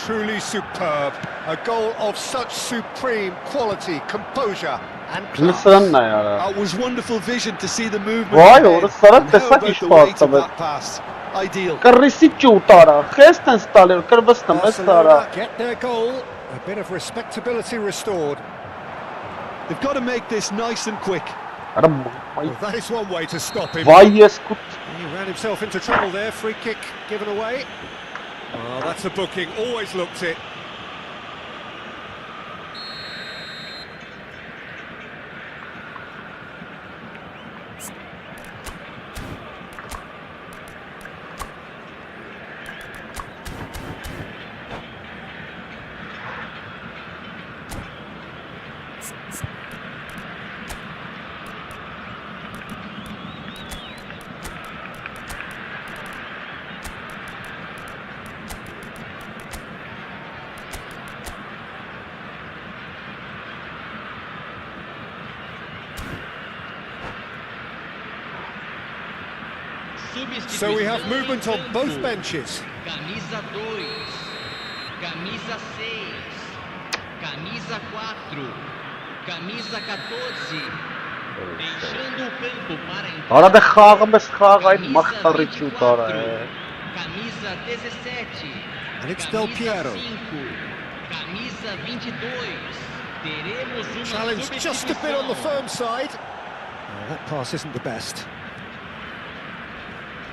Truly superb. A goal of such supreme quality, composure and class. Liste ne ya? That was wonderful vision to see the movement. Vay ahead. orası sana And how tesak about iş the var weight of tabii. that pass? Ideal. Karısı çutara. Hesten stalir. Kırbıstan Barcelona mesela. get their goal. A bit of respectability restored. They've got to make this nice and quick. Aram. Well, that is one way to stop him. Vay yes kup. He ran himself into trouble there. Free kick given away. Oh, that's a booking. Always looked it. So we have movement on both benches. Camisa 2, camisa 6, camisa 4, camisa 14. Deixando o campo para entrar. Arada khağımız khağayın maktarı çutara. Camisa 17. And it's Del Camisa Piero. 5, camisa 22. Teremos uma Challenge just a bit on the substituição. firm side. Oh, that pass isn't the best.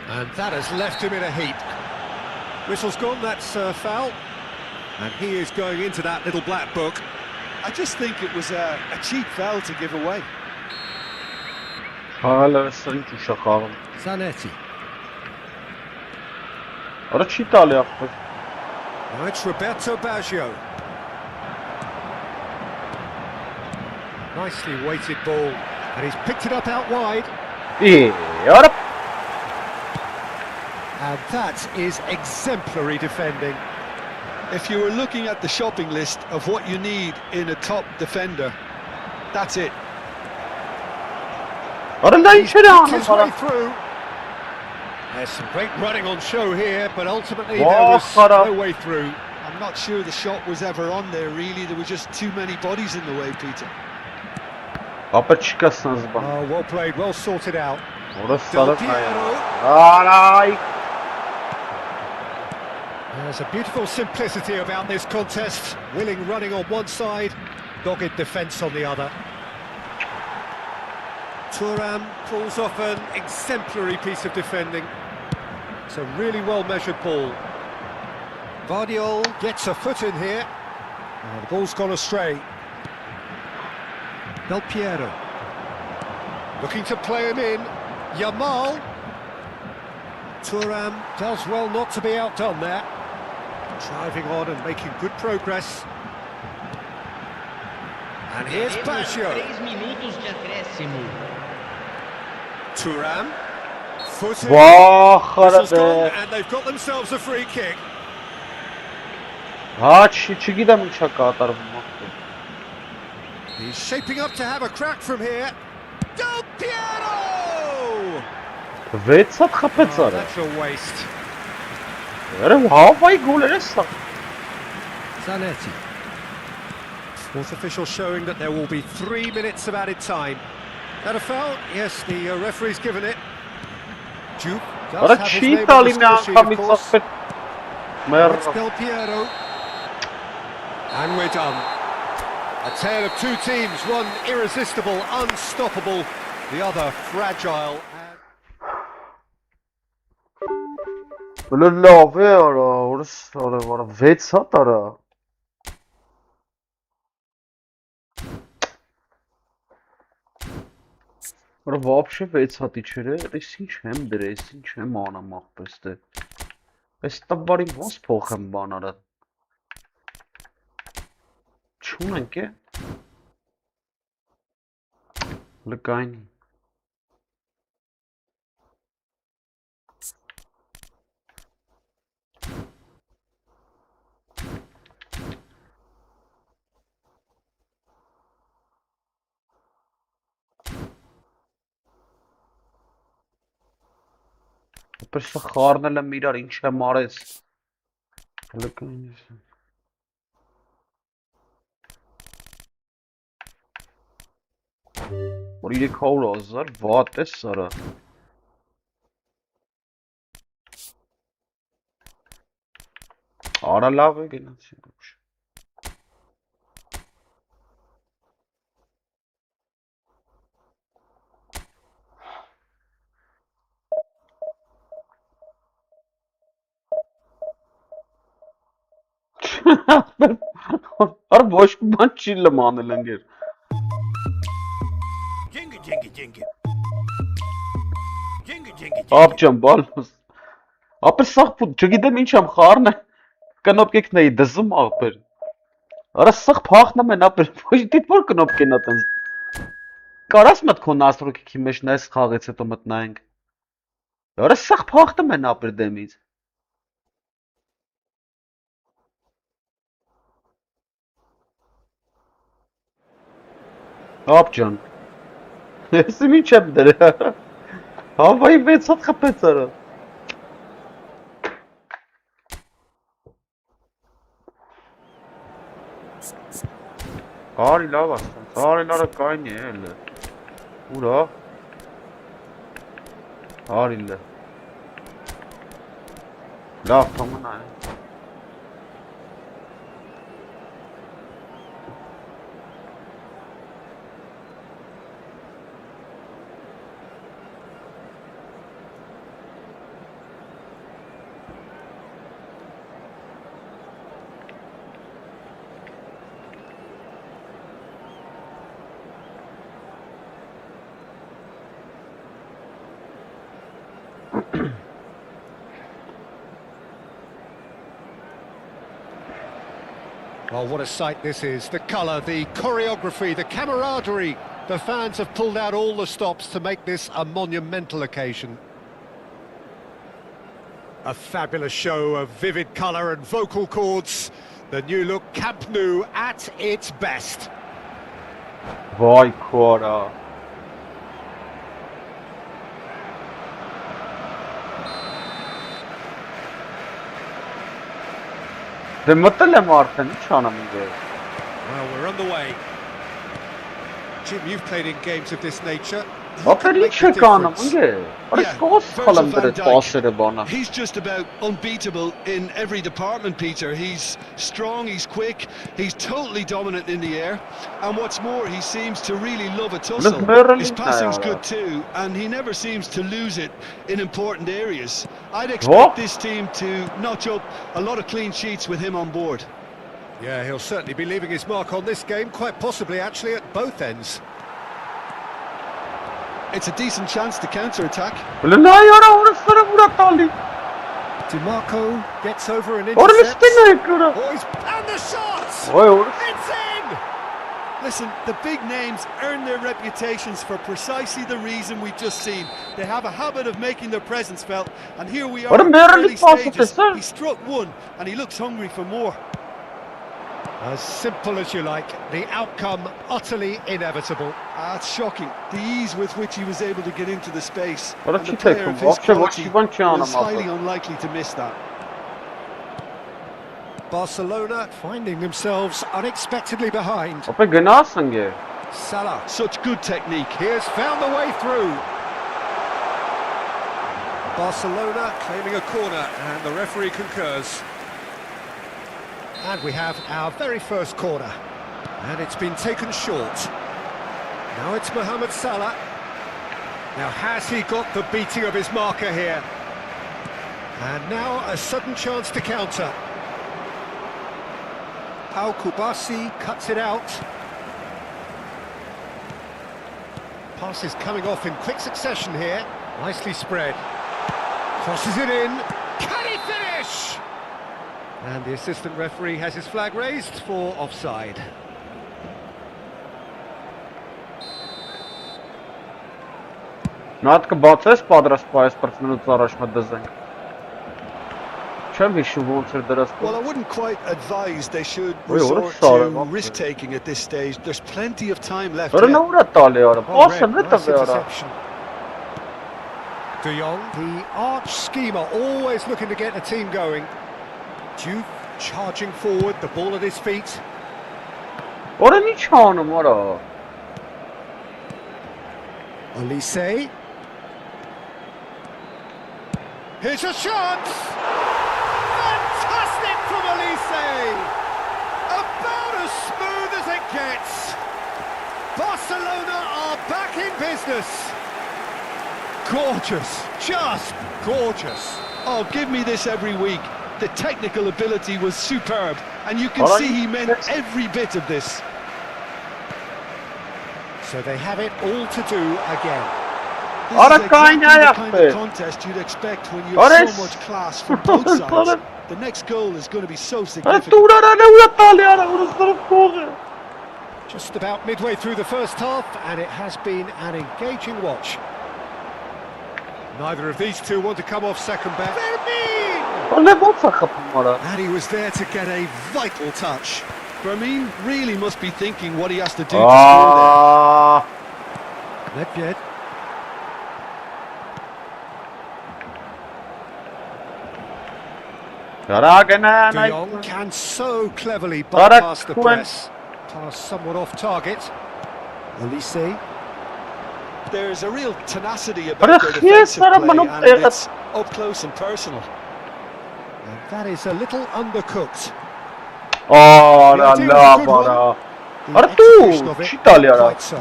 And that has left him in a heap. Whistle's gone, that's a foul. And he is going into that little black book. I just think it was a cheap foul to give away. Hala sırın çuşa khağım. Zanetti. Ara çitale yaptı. Now it's Roberto Baggio. Nicely weighted ball. And he's picked it up out wide. İyi. Ara. And that is exemplary defending. If you were looking at the shopping list of what you need in a top defender, that's it. Ara ne He's içeri picked anı his way para. through. There's some great running on show here, but ultimately Wow, there was Farah. no way through. I'm not sure the shot was ever on there, really. There were just too many bodies in the way, Peter. Kapı çıkasınız bana. Oh, well played, well sorted out. Orası Del sarı ne Piero. ya? Aray. There's a beautiful simplicity about this contest. Willing running on one side, dogged defence on the other. Thuram pulls off an exemplary piece of defending. It's a really well-measured ball. Vardiol gets a foot in here. Oh, the ball's gone astray. Del Piero. Looking to play him in. Yamal. Thuram does well not to be outdone there. Driving on and making good progress. And here's Basio. 3 minutos de acréscimo. Thuram. Footing. Whistle's gone, and they've got themselves a free kick. He's shaping up to have a crack from here. Del Piero! That's a waste. Zanetti. Fourth official showing that there will be 3 minutes of added time. That a foul? Yes, the referee's given it. Duke does have his name on the score sheet, of course. It's Del Piero. And we're done. A tale of two teams, one irresistible, unstoppable, the other fragile. Вообще վեցատի չէ, ես ինչ եմ դրես, ինչ եմ անամ ախպես դե։ Այս տաբարի ոնց փոխեմ բանարը։ Չունենք է։ Լկային։ Պրսը խառնել եմ իրար, ինչ եմ արես։ Լկային ես։ Որ 300,000 վատ է սարը։ Արա լավ է գնացի ոչ։ Ar boş bir çille manılanger. Abcam balmız. Ապր սաղ չգիտեմ ինչ եմ խառն է կնոպկեք նեի դզում ապր արա սաղ փախնում են ապր ոչ դիտ որ կնոպկեն ատեն կարաս մտ քո նաստրոկի մեջ նայես խաղից հետո մտնայինք արա սաղ փախնում են ապր դեմից Abcan. Esim hiç hemdir. Havayı ben sat kapetsarı. Ari la bastım. Ari la kaynıyor öyle. Ura. Ari la. La tamam ay. Well, what a sight this is. The colour, the choreography, the camaraderie. The fans have pulled out all the stops to make this a monumental occasion. A fabulous show of vivid colour and vocal cords. The new look Camp Nou at its best. Vay kora. Well, we're on the way. Jim, you've played in games of this nature. Ապեր ինչ է կանում, ընգե։ Արես կողոս խալեմ դրեց պասերը բանը։ He's just about unbeatable in every department, Peter. He's strong, he's quick, he's totally dominant in the air. And what's more, he seems to really love a tussle. His passing's good too, and he never seems to lose it in important areas. I'd expect this team to notch up a lot of clean sheets with him on board. Yeah, he'll certainly be leaving his mark on this game, quite possibly actually at both ends. It's a decent chance to counter-attack. DiMarco gets over and intercepts. And the shot! It's in! Listen, the big names earn their reputations for precisely the reason we've just seen. They have a habit of making their presence felt, and here we are in the early stages. He struck one, and he looks hungry for more. As simple as you like, the outcome utterly inevitable. That's shocking. The ease with which he was able to get into the space. What And did the you take player from of his Walker? What quality you want to was highly unlikely to miss that. Barcelona finding themselves unexpectedly behind. Ապեր գնաս ընգե։ Salah. Such good technique. He has found the way through. Barcelona claiming a corner, and the referee concurs. And we have our very first corner. And it's been taken short. Now it's Mohamed Salah. Now has he got the beating of his marker here? And now a sudden chance to counter. Al Kubasi cuts it out. Pass is coming off in quick succession here. Nicely spread. Crosses it in. Can he finish? And the assistant referee has his flag raised for offside. Նատ կբացես պատրաստ պայես պրծնելուց առաջ մտդզենք։ Չեմ հիշում ոնց էր դրած։ Well, I wouldn't quite advise they should Oi, what a resort shot, to man. risk-taking at this stage. There's plenty of time left. Որը yet. նա ուրա տալի արա։ Oh, Պասը Red, նետը nice վե արա։ interception. De Jong, the arch schemer, always looking to get the team going. Juve charging forward, the ball at his feet. Որը ինչ անում արա։ Olise. Here's a shot! Fantastic from Olise! About as smooth as it gets. Barcelona are back in business. Gorgeous, just gorgeous. Oh, give me this every week. The technical ability was superb, and you can All right. see he meant every bit of this. So they have it all to do again. This Ora is exactly the kaynağı kind yaptı. of contest you'd expect when you Ora have so much class from both sides. Ora- The next goal is going to be so Արա significant. դու ուրա նա ուրա տալի արա, ուրս դրով կողը։ Just about midway through the first half, and it has been an engaging watch. Neither of these two want to come off second best. Ոնց ոնց է խփում արա։ And he was there to get a vital touch. Firmine really must be thinking what he has to do to score there. Nedved. Արա գնա De Jong can so cleverly Ora bypass the Kuen. press. Pass somewhat off target. Olise. There's a real tenacity Ora about their yes, defensive ora play, manu and it's up close and personal. And that is a little undercooked. Արա լավ արա։ The Ora execution դու of it, չի տալի not արա։ quite so.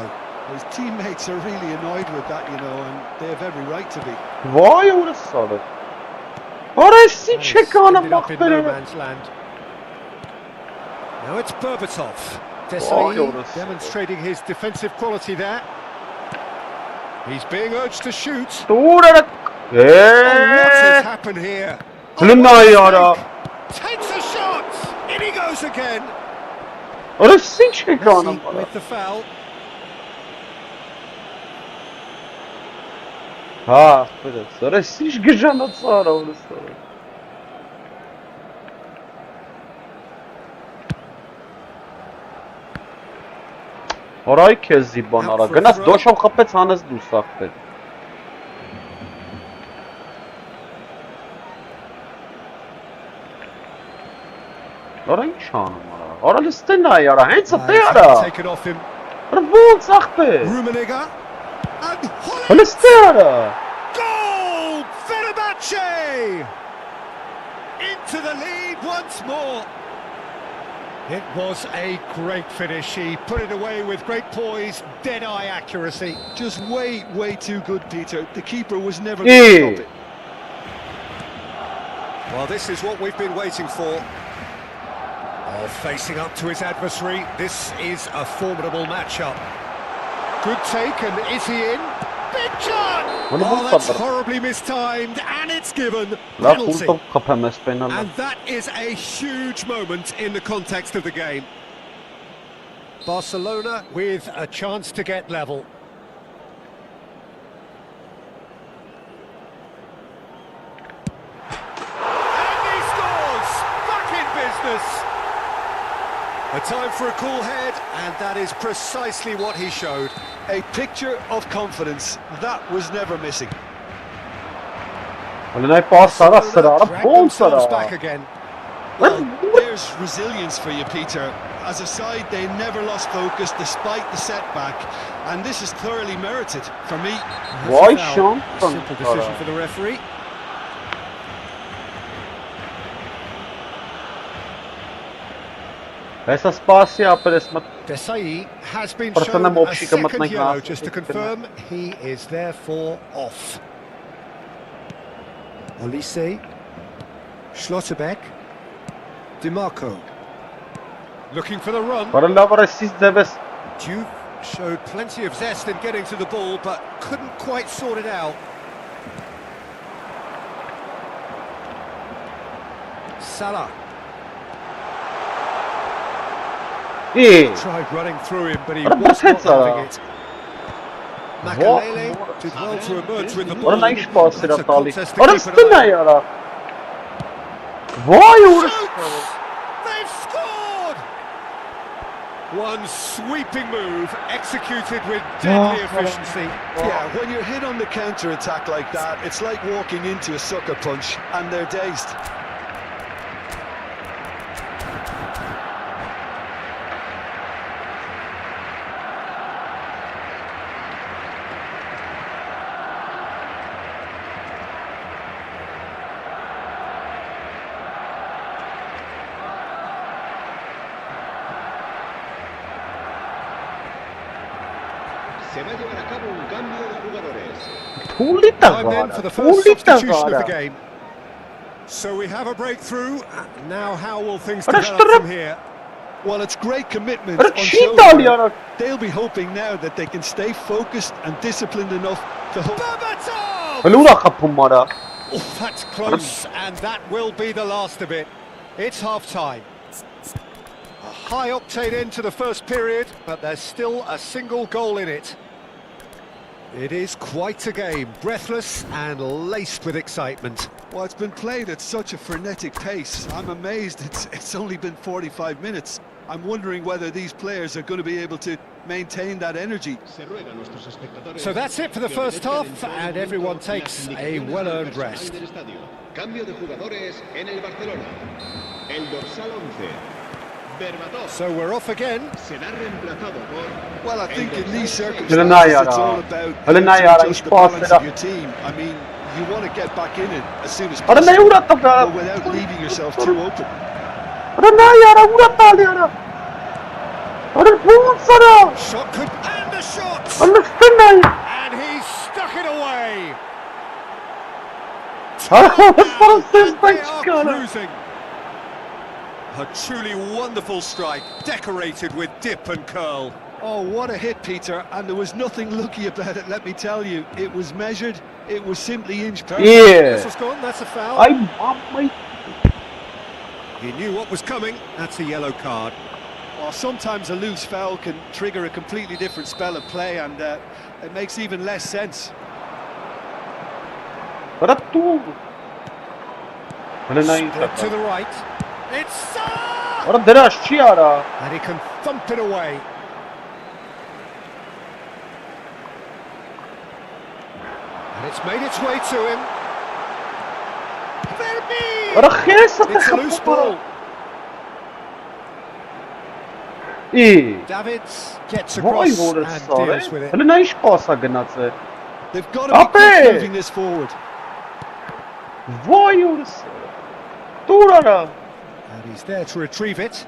His teammates are really annoyed with that, you know, and they have every right to be. Վայ ուրս սարը։ Արա էսի And չէ it's կանը ended up in no մախբերը։ man's land. Now it's Berbatov. Oh, Desailly goodness. demonstrating his defensive quality there. He's being urged to shoot. Դու ուրա։ Oh, what has Է։ happened here? Լնայ what a արա։ mistake. Takes a shot. In he goes again. Արա էսի չէ կանը Messi արա։ with the foul. Հա, ֆերես։ Արա էսի ինչ գժանոց արա ուրս սարը։ Արայ քեզի բան արա։ Գնաս դոշով խփեց հանես դու սախտել։ Արա ինչ անում արա։ Արա լստենա արա, հենց է He's արա։ taken off him. Արա ոնց ախպե։ Rummenigge. And Հլստեարա։ Goal! Fenerbahce! Into the lead once more. It was a great finish. He put it away with great poise, dead-eye accuracy. Just way too good, Peter. The keeper was never going to stop it. Well, this is what we've been waiting for. Oh, facing up to his adversary. This is a formidable matchup. Good take, and is he in? Big chance! Oh, that's horribly mistimed, and it's given. Penalty. And that is a huge moment in the context of the game. Barcelona with a chance to get level. And he scores! Back in business! A time for a cool head, and that is precisely what he showed. A picture of confidence. That was never missing. Back again. Well, there's resilience for you, Peter. As a side, they never lost focus despite the setback, and this is thoroughly merited for me. Why, Sean? Simple decision for the referee. Desai has been shown a second yellow, just to confirm he is therefore off. Olise, Schlotterbeck, DiMarco, looking for the run. Duke showed plenty of zest in getting to the ball, but couldn't quite sort it out. Salah. Tried running through him, but he was not having it. Makalele did well to emerge with the ball. That's a contest to keep an eye on. Shoots! They've scored! One sweeping move, executed with deadly efficiency. Yeah, when you're hit on the counter-attack like that, it's like walking into a sucker punch, and they're dazed. Se va a llevar a cabo un cambio de jugadores. Time then for the first substitution of the game. So we have a breakthrough. Now how will things develop from here? Well, it's great commitment on show. They'll be hoping now that they can stay focused and disciplined enough to hold. Oh, that's close, and that will be the last of it. It's half-time. A high-octane end to the first period, but there's still a single goal in it. It is quite a game, breathless and laced with excitement. Well, it's been played at such a frenetic pace. I'm amazed it's only been 45 minutes. I'm wondering whether these players are going to be able to maintain that energy. So that's it for the first half, and everyone takes a well-earned rest. Cambio de jugadores en el Barcelona. El dorsal 11. So we're off again. Well, I think in these circumstances it's all about just the balance of your team. I mean, you want to get back in it as soon as possible, but without leaving yourself too open. Shot could, and the shot! And he stuck it away! They are cruising. A truly wonderful strike, decorated with dip and curl. Oh, what a hit, Peter, and there was nothing lucky about it, let me tell you. It was measured, it was simply inch perfect. This was gone, that's a foul. He knew what was coming, that's a yellow card. Well, sometimes a loose foul can trigger a completely different spell of play, and it makes even less sense. Split to the right. It's Salah! And he can thump it away. And it's made its way to him. It's a loose ball. Davids gets across and deals with it. They've got to be quick moving this forward. Vay orası. Dur ara. And he's there to retrieve it.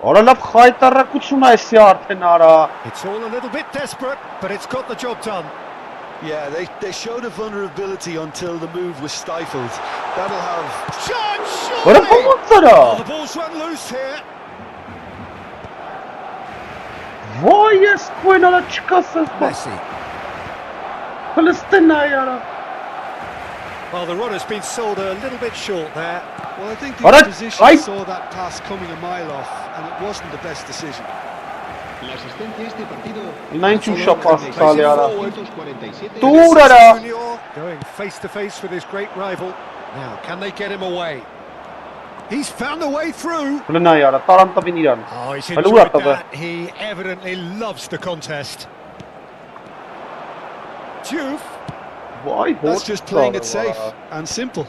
Ora laf xaytarrakություն է էսի արդեն արա. It's all a little bit desperate, but it's got the job done. Yeah, they showed a vulnerability until the move was stifled. That'll have... Ora ո՞նց արա. Oh, the ball's run loose here. Vay ես քույն արա չկասես։ Messi. Փլստենա արա. Well, the run has been sold a little bit short there. Well, I think the Alright, opposition right. saw that pass coming a mile off, and it wasn't the best decision. La asistencia a este partido. Նա ինչ ուշ է պասցալի արա։ 247. Դուր արա։ Junior going face to face with his great rival. Now, can they get him away? He's found a way through. Լնա արա, տարանտավին իրան։ Oh, he's Հələ enjoyed ուր ատը։ that. He evidently loves the contest. Juve. Vay That's հոտ։ just playing it safe and simple.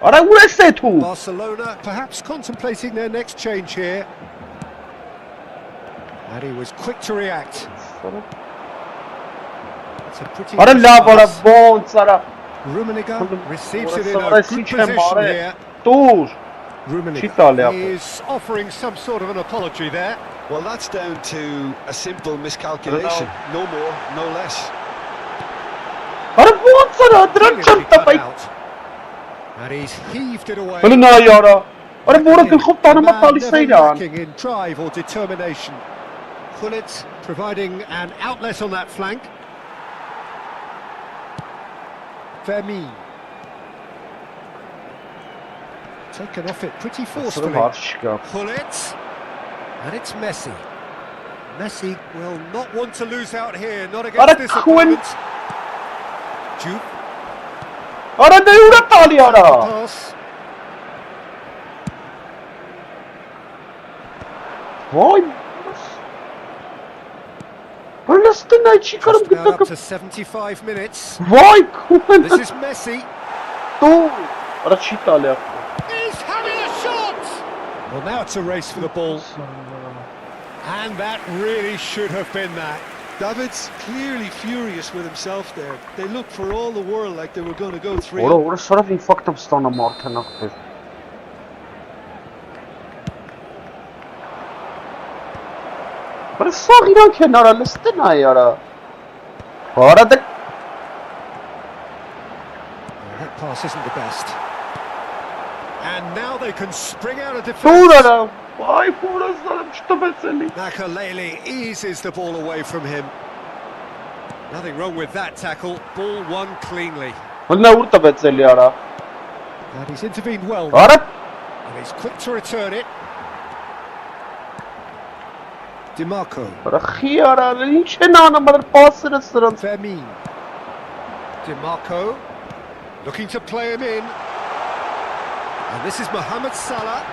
Արա ուր ես է դու։ Barcelona perhaps contemplating their next change here. And he was quick to react. It's a pretty Արա nice լավ արա pass. ոնց արա։ Rummenigge receives it in Ora a sara good si c'è position mare. here. Դուր։ Rummenigge is offering some sort of an apology there. Well, that's down to a simple miscalculation. No more, no less. Արա ոնց արա, դրան չեմ Brilliantly cut տպայ։ out. And he's heaved it away. Լնա արա։ Արա որը գլխով A տանում է man տալիս է never իրան։ lacking in drive or determination. Gullit providing an outlet on that flank. Vermeer. Taken off it pretty forcefully. Gullit. And it's Messi. Messi will not want to lose out here, not against this opponent. Juve. Արա դե ուրա տալի արա։ Pass. Vay. Palestina չի կարում Just about up գտակը։ to 75 minutes. Vay քույն։ This is Messi. Դու։ Արա չի տալի։ He's having a shot! Well, now it's a race for the ball. And that really should have been that. David's clearly furious with himself there. They looked for all the world like they were going to go 3. Ora շարավ ինֆակտ եմ ստանամ արդեն ախպեր։ Բայց սաղ իրանք են արա, լստենա արա։ Արա դե That pass isn't the best. And now they can spring out of դուր defence. արա։ Vay փորազարım չտվեցելի։ Makalele eases the ball away from him. Nothing wrong with that tackle. Ball won cleanly. Նա ուր տվեցելի արա։ And he's intervened well. Արա And he's quick to return it. DiMarco. Արա խի արա, ինչ են անում այդ պասերը սրանց։ Vermeer. DiMarco. Looking to play him in. And this is Mohamed Salah.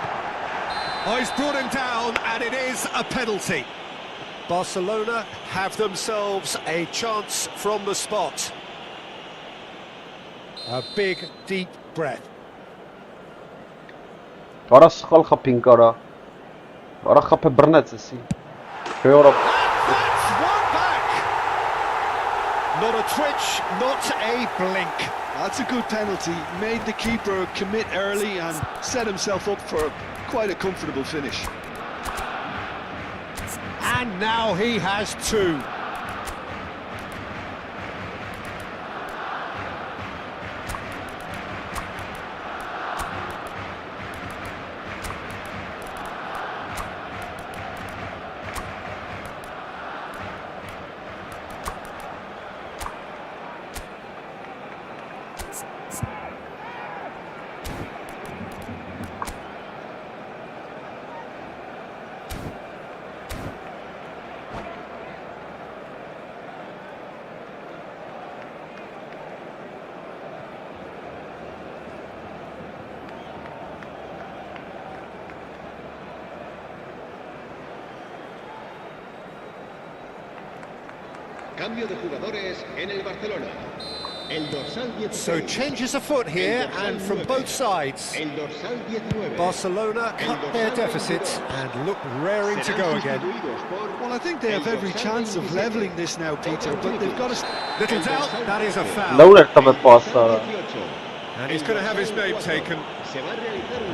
Oh, he's brought him down, and it is a penalty. Barcelona have themselves a chance from the spot. A big, deep breath. Արա սխալ խփինք արա։ Արա խփը բռնեց էսի։ Ֆեորա That's one back. Not a twitch, not a blink. That's a good penalty. Made the keeper commit early and set himself up for quite a comfortable finish. And now he has two. Cambio de jugadores en el Barcelona. El dorsal 16. So changes afoot here and from both sides. El dorsal 19. Barcelona cut their deficit and look raring to go again. Well, I think they have every chance of levelling this now, Peter, but they've got to... Little doubt, that is a foul. لو ارتبط باص And he's going to have his name taken.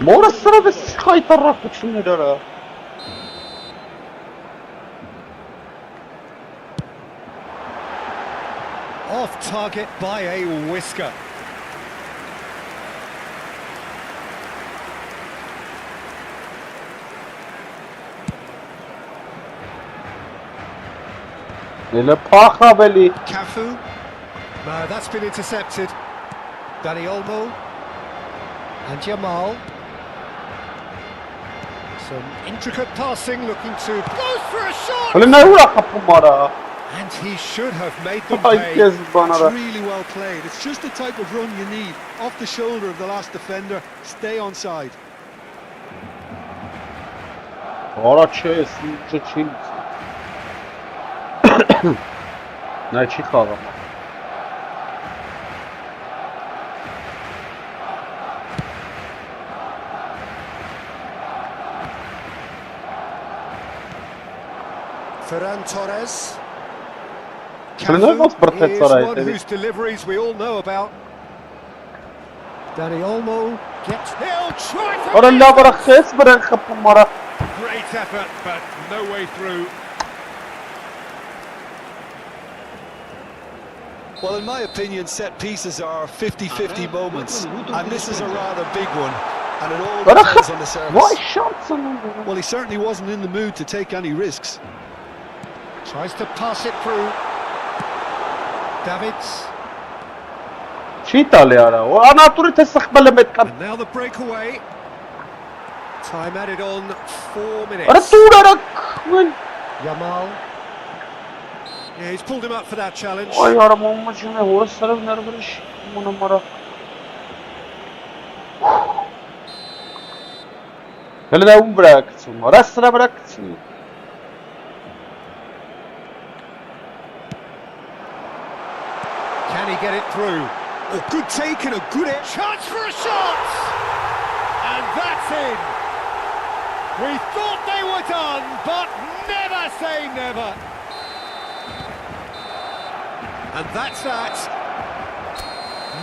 مو السبب بس يطرق شنو داره Off target by a whisker. ele paha veli Cafu. No, that's been intercepted. Dani Olmo. And Jamal. Some intricate passing, looking to goes for a shot. ele não ura kapumara And he should have made them ay pay. kez That's banara really well played. It's just the type of run you need. Off the shoulder of the last defender, stay on side. ora çes çil ne çıkar ama Ferran Torres. Ferran Torres Cafu is Torres, one maybe. whose deliveries we all know about. Dani Olmo gets. He'll try for ora the la bırak ses bırak kapumara great effort, but no way through. Well, in my opinion, set pieces are 50-50 moments, and this is a rather big one, and it all bırak depends on the vay service. şansın Well, he certainly wasn't in the mood to take any risks. Tries to pass it through. Davids. شيطان يا را وانا طول تستقبل متكم And now the breakaway. Time added on 4 ora minutes. tuğlarak Yamal. Yeah, he's pulled him up for that challenge. ay yaram olmuş ne horus sarı nerviriş bu numara hele de bıraksın ora sıra bıraksın Can he get it through? Oh, good take and a good chance for a shot! And that's in! We thought they were done, but never say never! And that's that.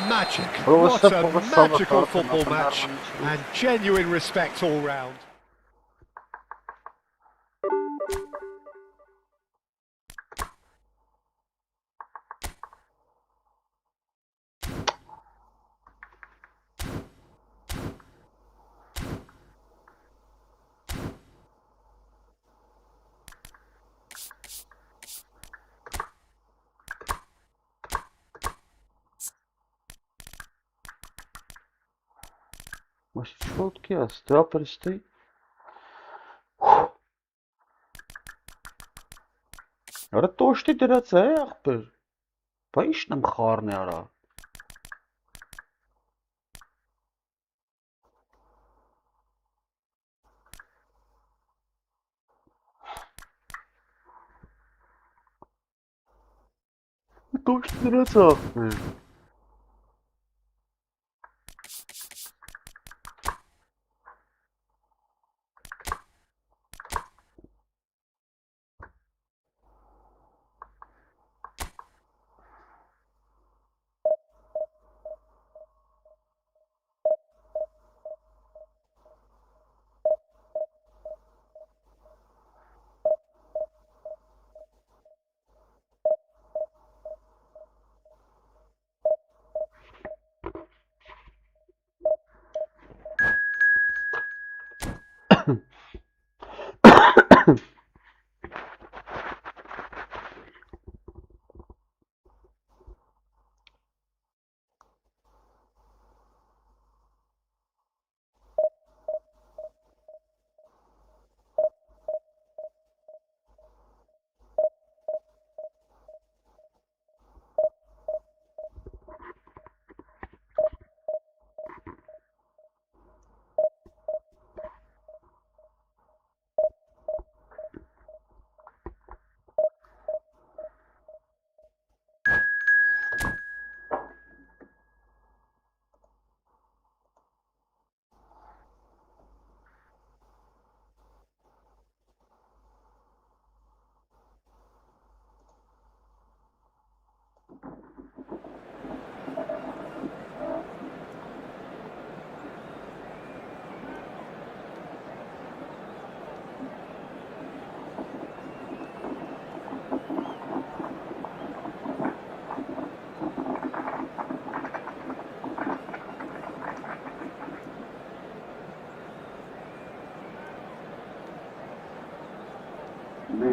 Magic. What a magical football match. And genuine respect all round. Mas четки а стопер стоит ora то что ты рацех пер поишнам харне ара то что ты рацех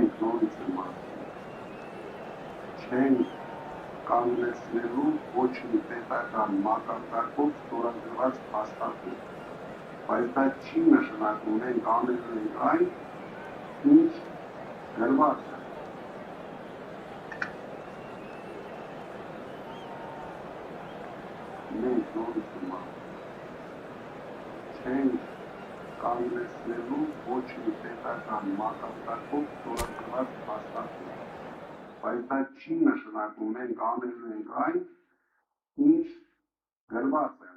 Մենք նորից եմ ասում, չենք կանգնեցնելու ոչ մի պետական մակարդակով ստորագրված հաստատում, բայց դա չի նշանակում մենք անելու ենք այն, ինչ գրված է։ Մենք նորից եմ ասում, չենք կանգնեցնելու ոչ մի պետական մակարդակով ստորագրված հաստատում, բայց դա չի նշանակում մենք անելու ենք այն, ինչ գրված է։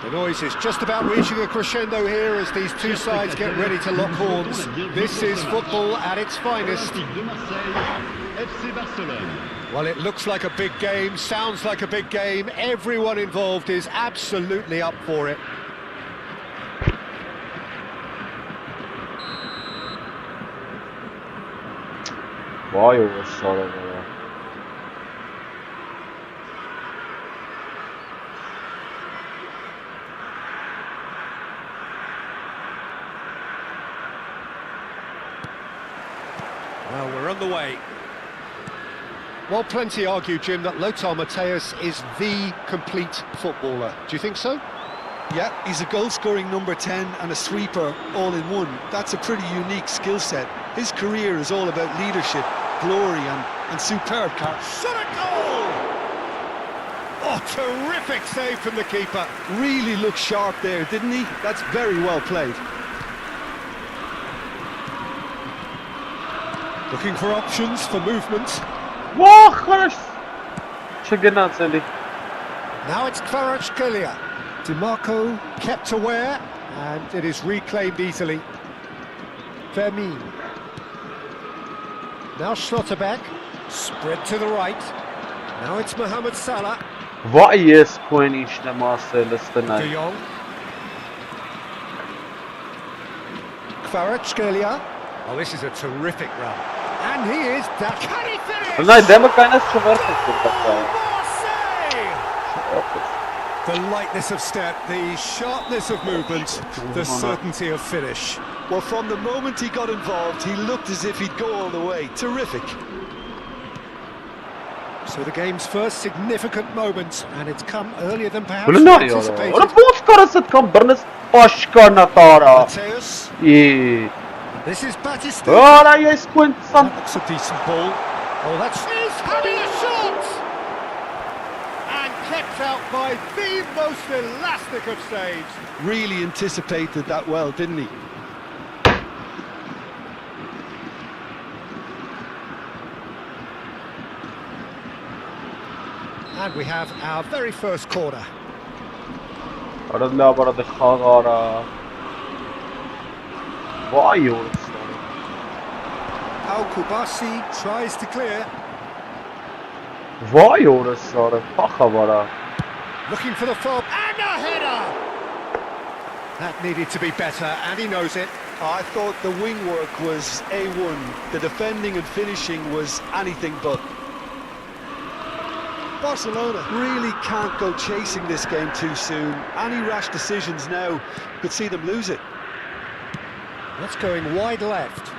The noise is just about reaching a crescendo here as these two sides get ready to lock horns. This is football at its finest. Well, it looks like a big game, sounds like a big game. Everyone involved is absolutely up for it. Vay o sarı be. Well, we're on the way. Well, plenty argue, Jim, that Lothar Matthäus is the complete footballer. Do you think so? Yeah, he's a goal-scoring number 10 and a sweeper all in one. That's a pretty unique skill set. His career is all about leadership, glory and superb character. Shot a goal! Oh, terrific save from the keeper. Really looked sharp there, didn't he? That's very well played. Looking for options for movement. Vah хорош. Չգնացելի։ Now it's Kvaratskhelia. DiMarco kept aware, and it is reclaimed easily. Vermin. Now Schlotterbeck, spread to the right. Now it's Mohamed Salah. Vay ես քույն ինչն եմ ասել ստենա։ De Jong. Kvaratskhelia. Oh, this is a terrific run. And he is that. Can he finish? Նայ դեմը կայնած չվերթեց The lightness of step, the sharpness of movement, the certainty of finish. Well, from the moment he got involved, he looked as if he'd go all the way. Terrific. So the game's first significant moment, and it's come earlier than perhaps Նայ օր։ anticipated. Ո՞ր ո՞ց կարաս այդքան բռնես պաշկանա տարա։ Matthäus. Ի։ This is Batista. Արա ես քույն սամ։ That's a decent ball. Oh, that's he's having a shot! And kept out by the most elastic of saves. Really anticipated that well, didn't he? And we have our very first corner. Արա լավ արա դե խաղարա։ Vay o. Al-Kubasi tries to clear. Vay orası ara. Paxa var ha. Looking for the fob and a header. That needed to be better, and he knows it. I thought the wing work was A1. The defending and finishing was anything but. Barcelona really can't go chasing this game too soon. Any rash decisions now could see them lose it. That's going wide left.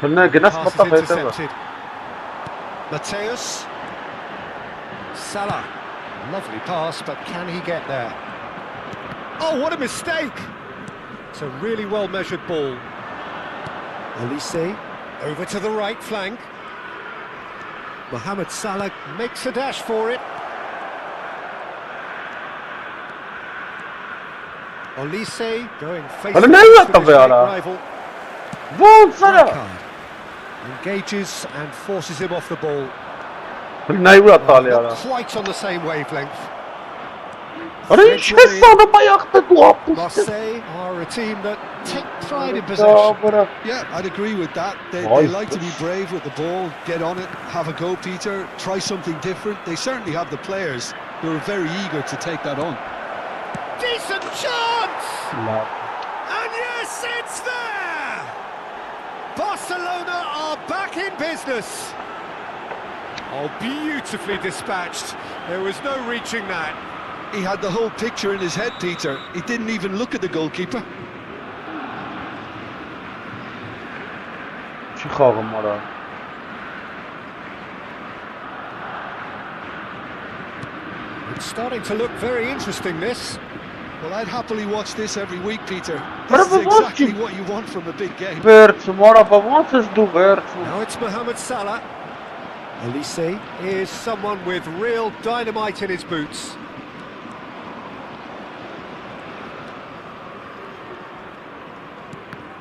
Գնաց Pass is մտավ հետևը։ intercepted. Mateus. Salah. Lovely pass, but can he get there? Oh, what a mistake! It's a really well-measured ball. Olise, over to the right flank. Mohamed Salah makes a dash for it. Olise going face to Allora, face non with his è great vero. rival. Vou, Red Sara! card. Engages and forces him off the ball. Não é o Not quite on the same wavelength. Ora ինչ է սանը բայախտը դու ապուս։ Marseille are a team that take pride in possession. Yeah, I'd agree with that. They like to be brave with the ball, get on it, have a go, Peter, try something different. They certainly have the players who are very eager to take that on. Decent chance! And yes, it's there! Barcelona are back in business. Oh, beautifully dispatched. There was no reaching that. He had the whole picture in his head, Peter. He didn't even look at the goalkeeper. Չի խաղում արա։ It's starting to look very interesting, this. Well, I'd happily watch this every week, Peter. But This is if we watch exactly it- what you want from a big game. Վերցում արա, բա ոնց ես դու վերցում։ Now it's Mohamed Salah. Olise is someone with real dynamite in his boots.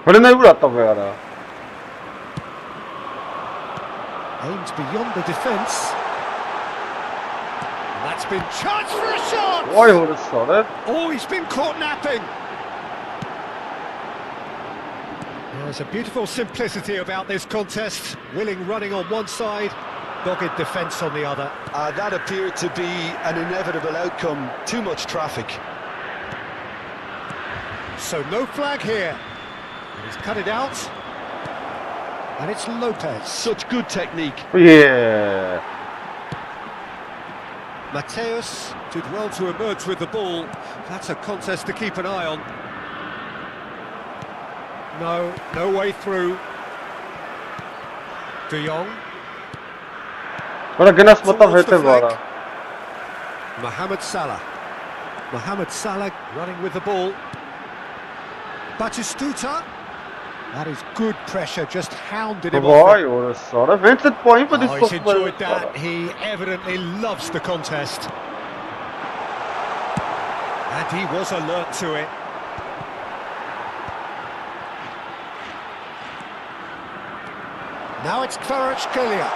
Հələ նա ուր ատավ է արա։ Aims beyond the defence. And that's been charged for a shot! Վայ հորս սար է։ Oh, he's been caught napping! There's a beautiful simplicity about this contest. Willing running on one side, dogged defence on the other. That appeared to be an inevitable outcome. Too much traffic. So no flag here. And he's cut it out. And it's Lopez. Such good technique. Yeah. Mateus did well to emerge with the ball. That's a contest to keep an eye on. No way through. De Jong. Ora գնաց մտավ Towards the հետև արա։ flank. Mohamed Salah. Mohamed Salah running with the ball. Batistuta. That is good pressure, just hounded him off. Վայ հորս սար է։ Վենց այդ պահին պետք Oh, է he's enjoyed that. He evidently loves the contest. And he was alert to it. Now it's Kvaratskhelia.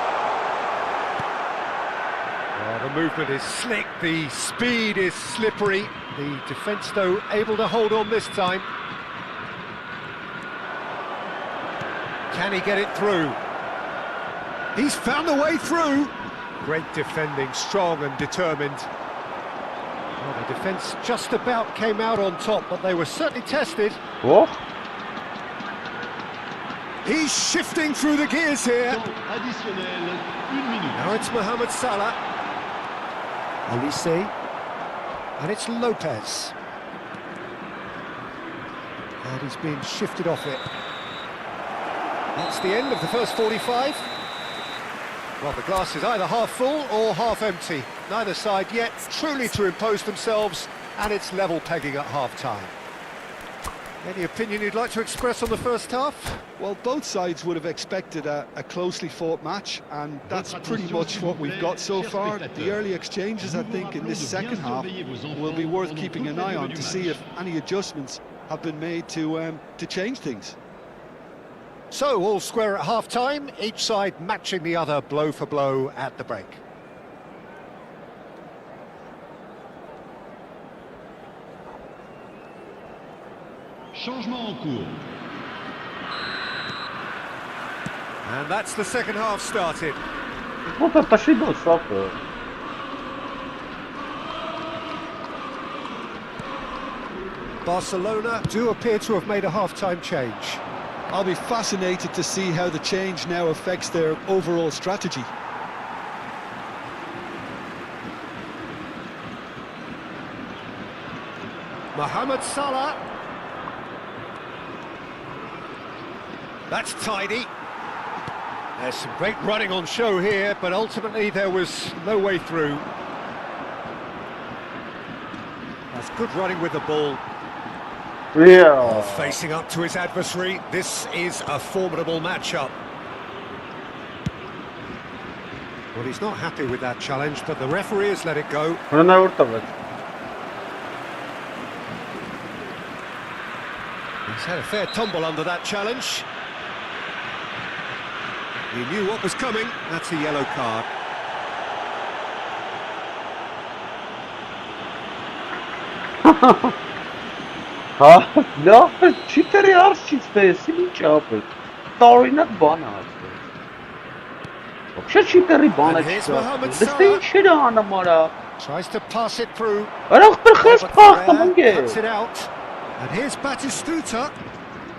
Oh, the movement is slick, the speed is slippery. The defence, though, able to hold on this time. Can he get it through? He's found a way through. Great defending, strong and determined. Well, the defence just about came out on top, but they were certainly tested. Ո՞։ He's shifting through the gears here. Additionnel, 1 minute. Now it's Mohamed Salah. Olise. And it's Lopez. And he's been shifted off it. That's the end of the first 45. Well, the glass is either half full or half empty. Neither side yet truly to impose themselves, and it's level pegging at half-time. Any opinion you'd like to express on the first half? Well, both sides would have expected a closely fought match, and that's pretty much what we've got so far. The early exchanges, I think, in this second half will be worth keeping an eye on to see if any adjustments have been made to change things. So, all square at half-time, each side matching the other blow for blow at the break. Changement en cours. And that's the second half started. Ո՞նց է տաշի դու սափը։ Barcelona do appear to have made a half-time change. I'll be fascinated to see how the change now affects their overall strategy. Mohamed Salah. That's tidy. There's some great running on show here, but ultimately there was no way through. That's good running with the ball. Yeah. Facing up to his adversary, this is a formidable matchup. Well, he's not happy with that challenge, but the referee has let it go. Ona ortavet. He's had a fair tumble under that challenge. He knew what was coming. That's a yellow card. Ha, no, cheater yarışçısı seni çarpır. Tarihine bana açtı. Вообще cheater bana çıktı. Desteğin şöyle anlamara. Tries to pass it through. Arak bir kız pahtımın gel. Cuts it out. And here's Batistuta.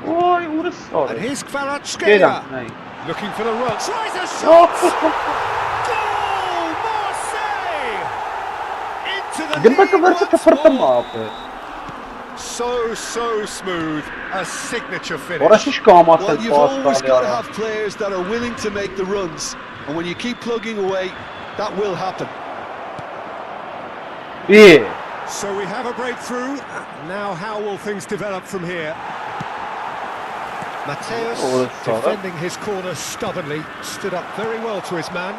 Vay orası And sarı. here's Kvaratskhelia. Gelen. Looking for the run. Tries a shot. Goal, Marseille! Into the Gdybym lead kawałek once czwarta more. mapy. So smooth. A signature finish. Orası hiç kalmazsa Well, you've always got to ya. have players that are willing to make the runs, and when you keep plugging away, that will happen. İyi. So we have a breakthrough. Now how will things develop from here? Mateus defending his corner stubbornly, stood up very well to his man.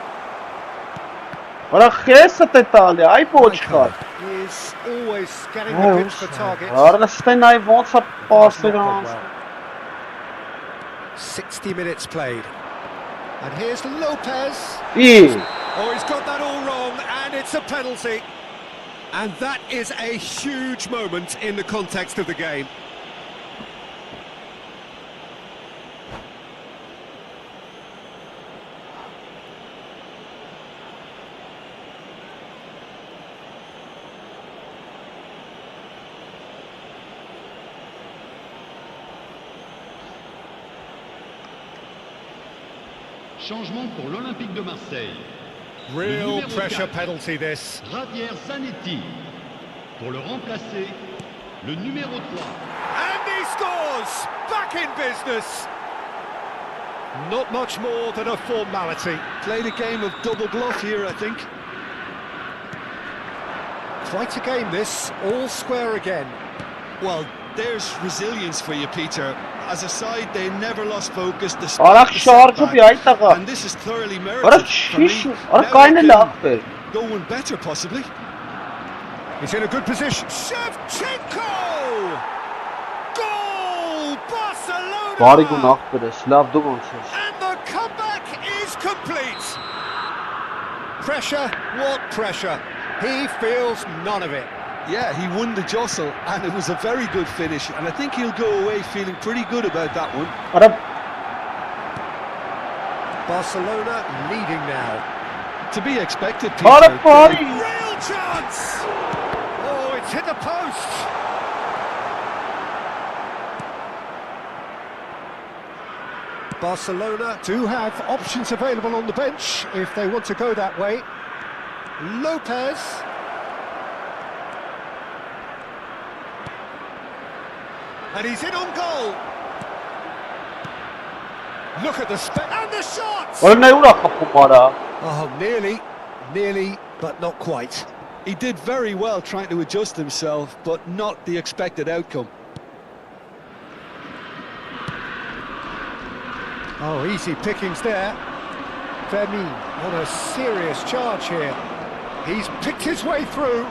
Arak hesa Itália, ai počkat. He is always scanning the pitch for targets. Arada ste najvonca pasirans. 60 minutes played. And here's Lopez. İyi. Oh, he's got that all wrong, and it's a penalty. And that is a huge moment in the context of the game. Changement pour l'Olympique de Marseille. Real pressure penalty this. Javier Zanetti. Pour le remplacer, le numéro 3. And he scores! Back in business! Not much more than a formality. Played a game of double bluff here, I think. Quite a game this, all square again. Well, there's resilience for you, Peter. As a side, they never lost focus. Arak şarkı bir ay taka. And this is thoroughly merited. Arak for me. şiş. Now Arak they aynı can laktır. go one better, possibly. He's in a good position. Shevchenko! Goal! Barcelona! Bari günahtır. Slav dumansız. And the comeback is complete. Pressure, what pressure? He feels none of it. Yeah, he won the jostle, and it was a very good finish. And I think he'll go away feeling pretty good about that one. Arak Barcelona leading now. To be expected, Peter. Arak bari. Real chance! Oh, it's hit the post. Barcelona do have options available on the bench if they want to go that way. Lopez. And he's in on goal. Look at the and the shot! Oğlum ne uğrak kapı para? Oh, nearly, but not quite. He did very well trying to adjust himself, but not the expected outcome. Oh, easy pickings there. Fermin on a serious charge here. He's picked his way through.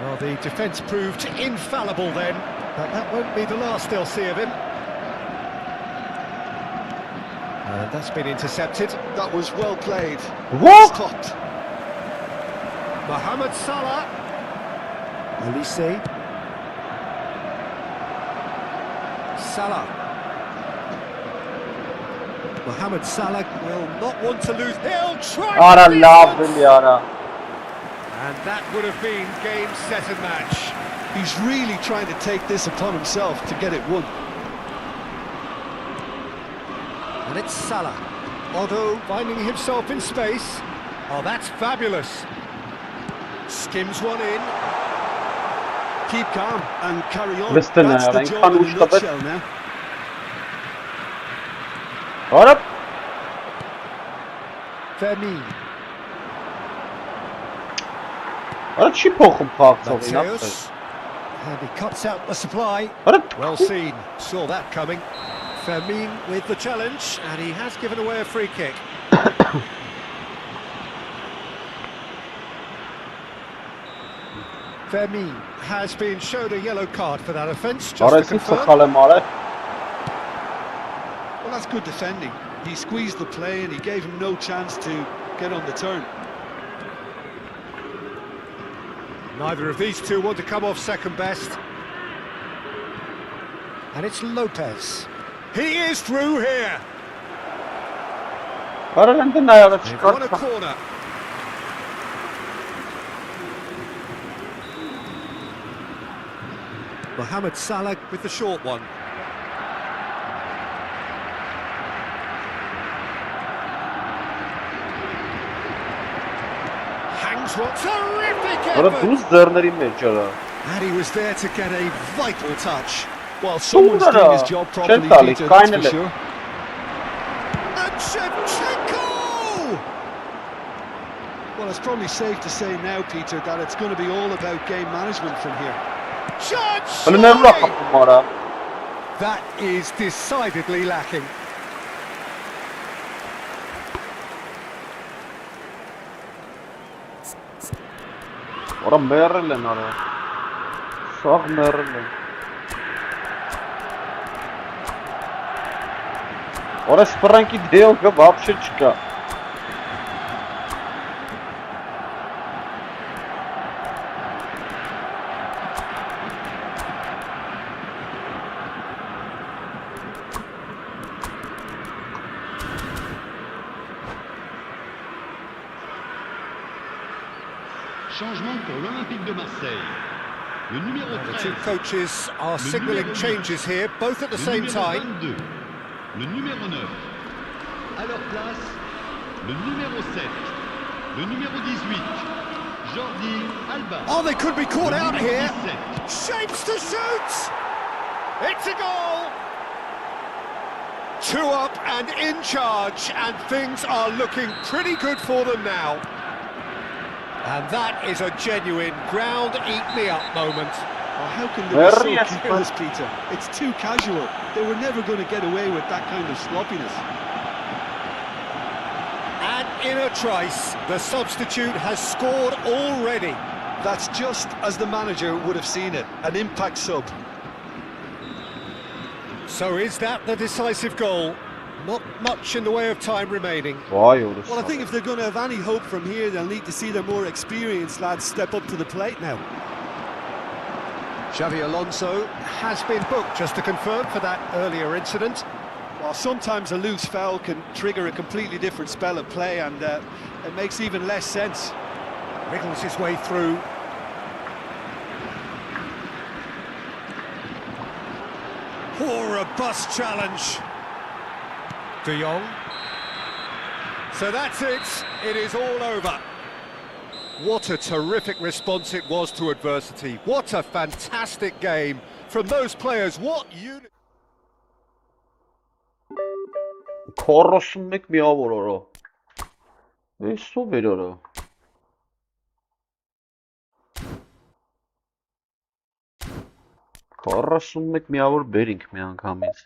Well, the defence proved infallible then, but that won't be the last they'll see of him. And that's been intercepted. That was well played. What? Stopped. Mohamed Salah. Olise. Salah. Mohamed Salah will not want to lose. He'll try. Ara for lavdım distance. bir ara. And that would have been game, set and match. He's really trying to take this upon himself to get it won. And it's Salah. Otto finding himself in space. Oh, that's fabulous. Skims one in. Keep calm and carry on. That's the Listen, I job in a can't nutshell now. What? And that's been intercepted. That was well played. Well, that's fabulous. Skims one in. Keep calm and carry on. That's the job in a nutshell now. Now, Ora Fermin. Ora չի փոխում փախցողին, Mateus. And he cuts out the supply. Ora Well seen. Saw that coming. Fermin with the challenge, and he has given away a free kick. Fermin has been showed a yellow card for that offence, just Ora to սի confirm. սխալ եմ արել։ Well, that's good defending. He squeezed the play and he gave him no chance to get on the turn. Neither of these two want to come off second best. And it's Lopez. He is through here. Ora ընդ նայ ora They've won a չկա։ corner. Mohamed Salah with the short one. Hangs one. Terrific Ora effort. դուս ձեռների մեջ ora։ And he was there to get a vital touch. Well, someone's Sure. doing his job properly, Centrally, Peter, that's for finally. sure. And Shevchenko! Well, it's probably safe to say now, Peter, that it's going to be all about game management from here. Chance! Ora ներուրա խփում ora։ That is decidedly lacking. Ora մերել են ora։ Սաղ մերել են։ Ora սպրանքի դեոնքը вообще չկա։ Changement pour l'Olympique de Marseille. Le numéro The 13. two coaches are Le signalling numéro changes here, both at the Le same numéro time. 22. Le numéro 9. À leur place, le numéro 7. Le numéro 18. Jordi Alba. Oh, they could be caught Le out numéro here. 17. Shapes to shoot! It's a goal! 2 up and in charge, and things are looking pretty good for them now. And that is a genuine ground-eat-me-up moment. Oh, how can they be Very so careless, Peter? It's too casual. They were never going to get away with that kind of sloppiness. And in a trice, the substitute has scored already. That's just as the manager would have seen it, an impact sub. So is that the decisive goal? Not much in the way of time remaining. Վայ ora։ Well, I think if they're going to have any hope from here, they'll need to see their more experienced lads step up to the plate now. Xavi Alonso has been booked, just to confirm, for that earlier incident. While sometimes a loose foul can trigger a completely different spell of play, and it makes even less sense. Wriggles his way through. Poor robust challenge. De Jong. So that's it. It is all over. What a terrific response it was to adversity. What a fantastic game from those players. What unit. 41 միավոր ora։ Էս ով էր ora։ Քառասուն մեկ միավոր բերինք մի անգամից։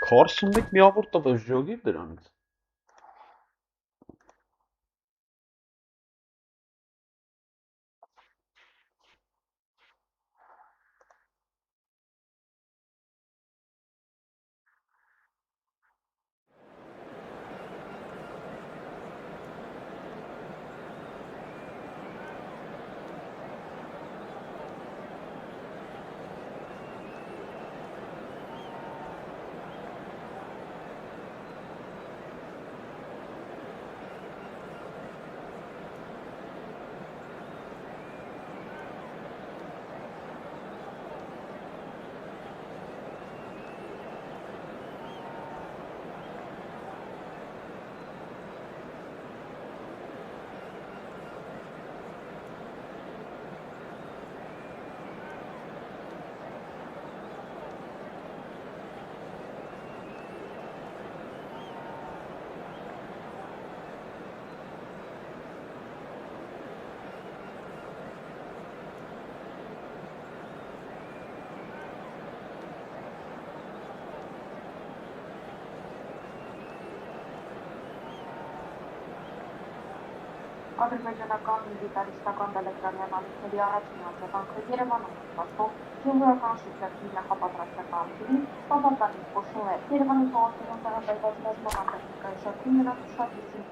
Քառասուն մեկ միավոր տվեց ժոգի դրանից։ Ադրբեջանական միլիտարիստական բելեգրամյան ալիքների առաջին արձագանքը Երևանում պատասխանող գյուղական շուտերի նախապատրաստական ալիքերի բավականին խոշոր է։ Երևանի քաղաքներում տեղակայված ռազմական տեխնիկայի շարքում նրանց ուշադրություն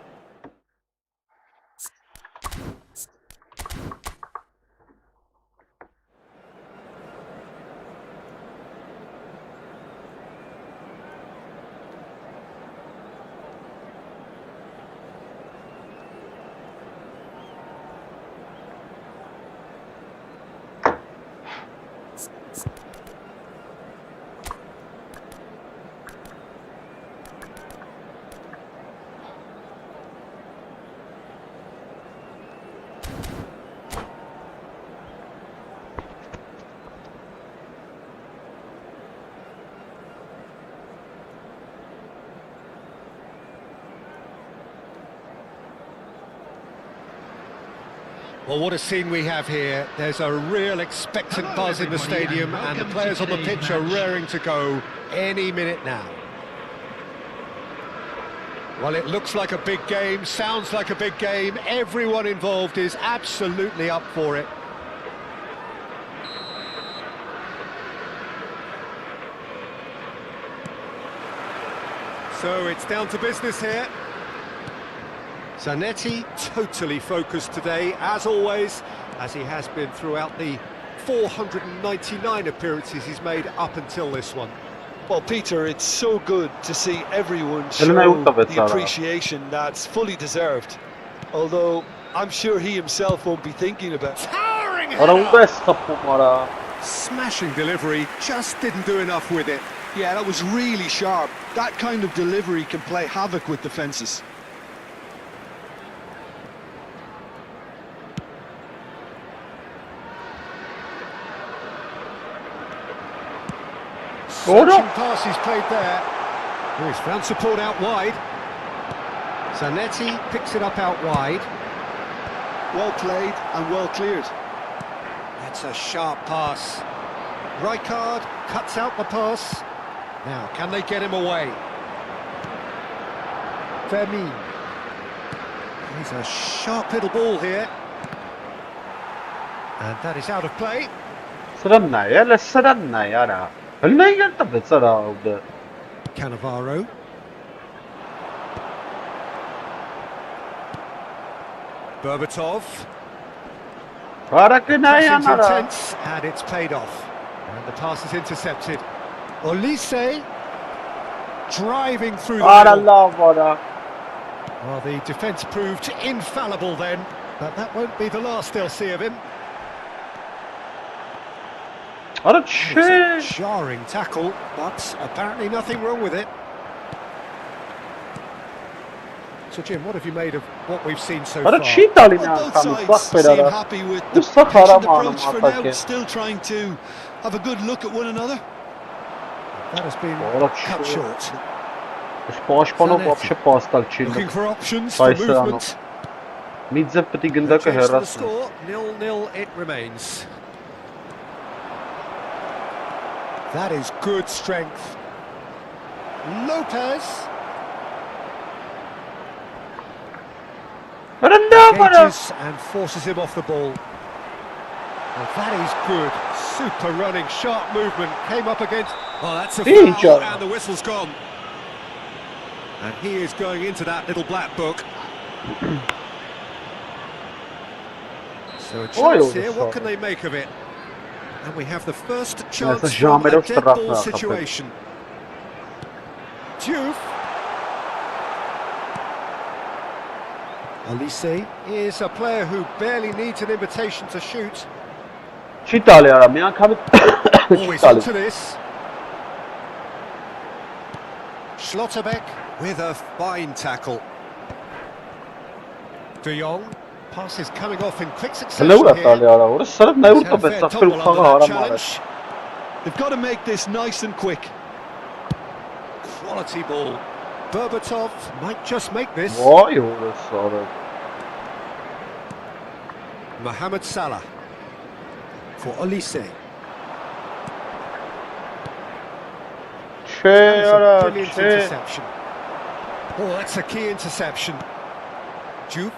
Well, what a scene we have here. There's a real expectant buzz in the stadium, and the players on the pitch are raring to go any minute now. Well, it looks like a big game, sounds like a big game. Everyone involved is absolutely up for it. So it's down to business here. Zanetti totally focused today, as always, as he has been throughout the 499 appearances he's made up until this one. Well, Peter, it's so good to see everyone show the appreciation that's fully deserved. Although, I'm sure he himself won't be thinking about it. Towering header! Smashing delivery, just didn't do enough with it. Yeah, that was really sharp. That kind of delivery can play havoc with defences. Searching pass he's played there. Oh, he's found support out wide. Zanetti picks it up out wide. Well played and well cleared. That's a sharp pass. Rijkaard cuts out the pass. Now, can they get him away? Vermeer. He's a sharp little ball here. And that is out of play. Cannavaro. Berbatov. Pressing to intense, and it's paid off. And the pass is intercepted. Olise driving through the middle. Well, the defence proved infallible then, but that won't be the last they'll see of him. It's a jarring tackle, but apparently nothing wrong with it. So, Jim, what have you made of what we've seen so far? Well, both sides seem happy with the patient approach for now, still trying to have a good look at one another. That has been cut short. Looking for options for movement. The score, 0-0 it remains. That is good strength. Lopez. Engages and forces him off the ball. Well, that is good. Super running, sharp movement. Came up against... Oh, that's a foul, and the whistle's gone. And he is going into that little black book. So a chance here, what can they make of it? And we have the first chance from a dead ball situation. Diouf. Olise is a player who barely needs an invitation to shoot. Always onto this. Schlotterbeck with a fine tackle. De Jong. Passes coming off in quick succession here. They've got to make this nice and quick. Quality ball. Berbatov might just make this. Mohamed Salah for Olise. Brilliant interception. Oh, that's a key interception. Diouf.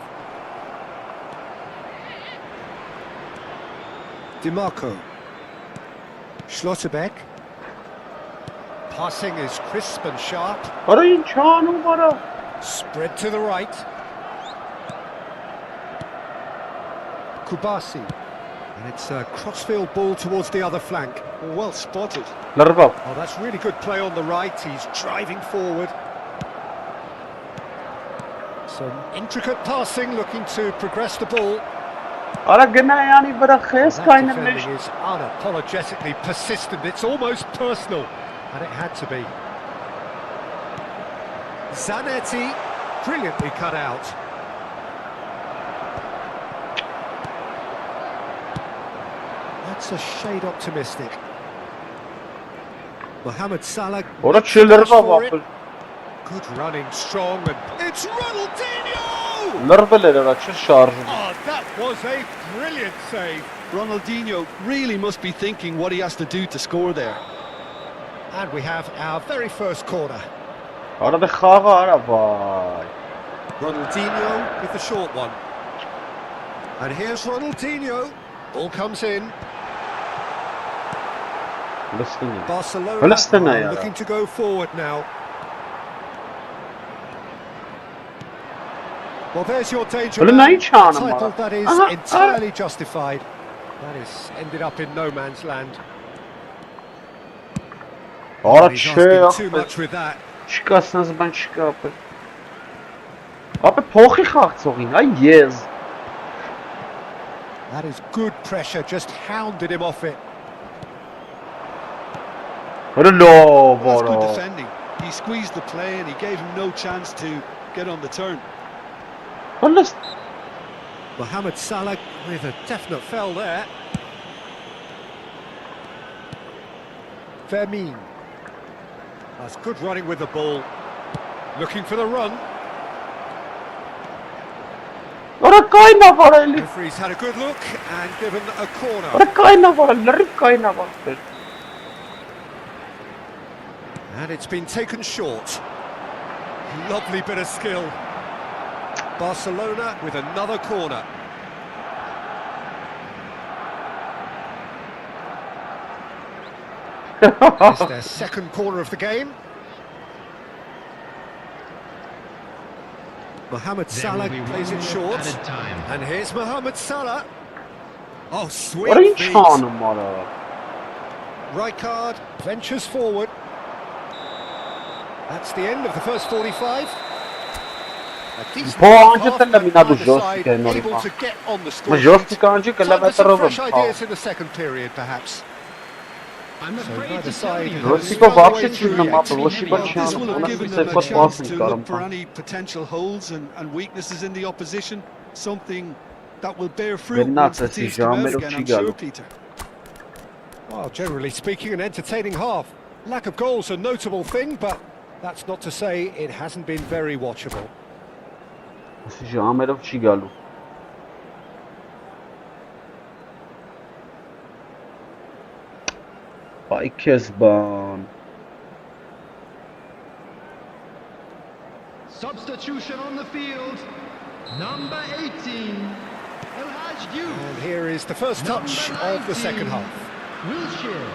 DiMarco. Schlotterbeck. Passing is crisp and sharp. Արա ինչ անում արա։ Spread to the right. Kubasi. And it's a crossfield ball towards the other flank. Well spotted. Լրվավ։ Oh, that's really good play on the right. He's driving forward. Some intricate passing, looking to progress the ball. Արա գնայանի վրա խես That կայնը մեջ։ defending is unapologetically persistent. It's almost personal, and it had to be. Zanetti, brilliantly cut out. That's a shade optimistic. Mohamed Salah. Որա makes the dash չլրվավ for it. ապր։ Good running, strong, and it's Ronaldinho! Լրվել էր արա չշարժում։ Oh, that was a brilliant save. Ronaldinho really must be thinking what he has to do to score there. And we have our very first corner. Արա դե խաղը արա վայ։ Ronaldinho with the short one. And here's Ronaldinho. Ball comes in. Լստին։ Barcelona Palestine, are yeah. looking to go forward now. Well, there's your danger Well, man. no, it's on, Title man. that is Uh-huh, entirely justified. That is ended up in no man's land. Արա He's չէ, asking too much with that. չկա սնազ բան չկա ապը։ Ապը փոխի խաղցողին, այ ես։ That is good pressure, just hounded him off it. Արա լավ Well, that's good արա։ defending. He squeezed the play and he gave him no chance to get on the turn. Հլս Mohamed Salah with a definite fell there. Fermin. That's good running with the ball. Looking for the run. Արա կայնավ արա էլի։ Referee's had a good look and given a corner. Արա կայնավ արա, լրիվ կայնավ ապեր։ And it's been taken short. Lovely bit of skill. Barcelona with another corner. It's their second corner of the game. Mohamed Salah plays it short. And here's Mohamed Salah. Oh, Արա sweet ինչ feet. անում արա։ Rijkaard ventures forward. That's the end of the first 45. A decent Բո half, անջը տելը մինադու either side ժոստիկ է նորի able մա։ to get on the Մա score sheet. ժոստիկ անջը Time for some կլավետրով fresh եմ։ ideas in the second period, perhaps. I'm So afraid neither to tell side you. has Ռոսիկո found a way վաբշե through չինում yet. ապը, ոչի բան չի This will անում։ have Ունա given them a սեփոտ chance պասին to կարում։ look for any potential holes and weaknesses in the opposition. Something that will bear fruit once the Գնացեցի teams come out ժամերով again, չի I'm sure, գալու։ Peter. Well, generally speaking, an entertaining half. Lack of goals a notable thing, but that's not to say it hasn't been very watchable. Ասի ժամերով չի գալու։ Այ քեզ բան։ Substitution on the field. Number 18. El Hadj Diouf. And here is the first touch of the second half. Wilshere.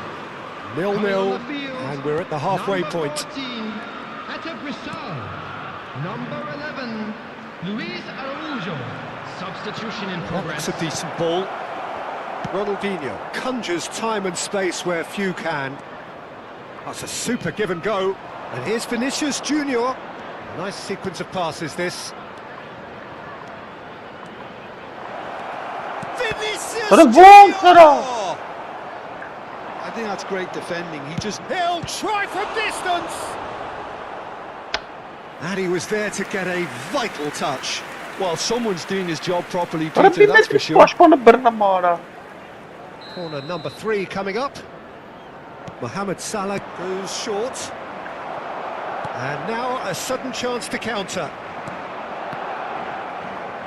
0-0, and we're at the halfway point. 14. Atebrisal. Number 11. Luis Araujo. Substitution in That's progress. a decent ball. Ronaldinho conjures time and space where few can. That's a super give and go. And here's Vinicius Junior. A nice sequence of passes, this. Vinicius What a ball, Junior! Sarah! I think that's great defending. He just He'll try from distance. And he was there to get a vital touch. well, someone's doing his job properly, Արա Peter, that's պիտես for sure. պաշտպանը բռնամ արա։ Corner number 3 coming up. Mohamed Salah goes short. And now a sudden chance to counter.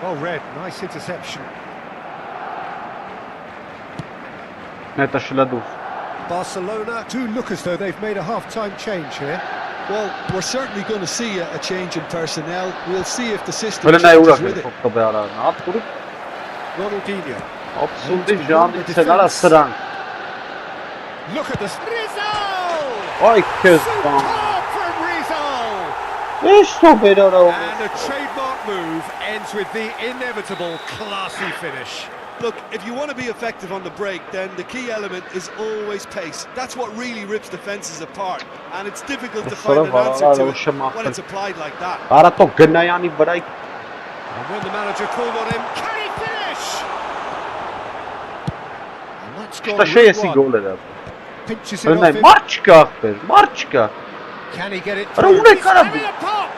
Well read, nice interception. Նետա շլադուս։ Barcelona do look as though they've made a half-time change here. Well, we're certainly going to see a change in personnel. We'll see if the system Վելը նայ ուրա changes with it. կողքով արա։ Ատուրի։ Ronaldinho Absolutely Jean Senara Sarang. Look at this. Rizzo! Ay kız Superb from Rizzo! İşte böyle olmuş. And a trademark move ends with the inevitable classy finish. Look, if you want to be effective on the break, then the key element is always pace. That's what really rips defenses apart, and it's difficult to find an answer to it when it's applied like that. Արա տո գնայանի վրա And when the manager called on him, can he finish? And that's gone Šta še jesi 1-1. gol era. Pinches it off Önay him. Marçka afer, Marçka. Can he get it Ara through? bu ne He's kara bu? having a pop!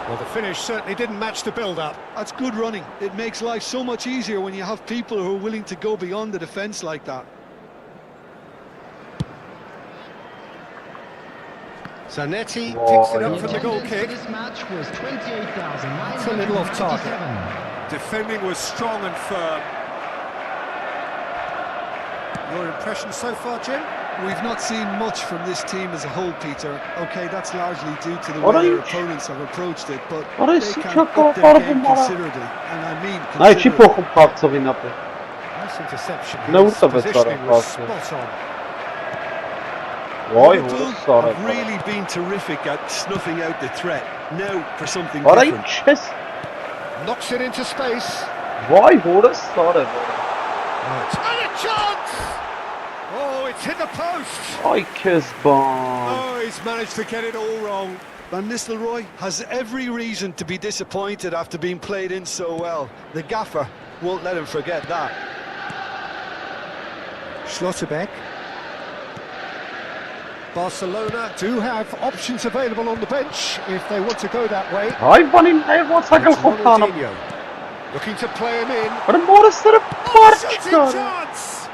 Well, the finish certainly didn't match the build-up. That's good running. It makes life so much easier when you have people who are willing to go beyond the defence like that. Zanetti picks it up from the goal kick. This match was 28,957. It's a little off target. Defending was strong and firm. Your impression so far, Jim? We've not seen much from this team as a whole, Peter. Okay, that's largely due to the What way are their you- opponents have approached it, but What they is can he up talking their about, game Mara? considerably, and I mean Ay չի considerably. փոխում փակցողին ապե։ Nice interception. No, His it's a bit positioning sorry, was Pastor. spot on. Vay Liverpool hore sarı. have really been terrific at snuffing out the threat. Now for something Արա different. ինչ ես։ Knocks it into space. Vay hore sarı. And a chance! Oh, it's hit the post. Ay kız ban. Oh, he's managed to get it all wrong. Van Nistelrooy has every reason to be disappointed after being played in so well. The gaffer won't let him forget that. Schlotterbeck. Barcelona do have options available on the bench if they want to go that way. Ay banın ay ոնց ակլ It's խոթանım։ Ronaldinho looking to play him in. Արա մորը սրը Oh, մարդ shooting չկար։ chance!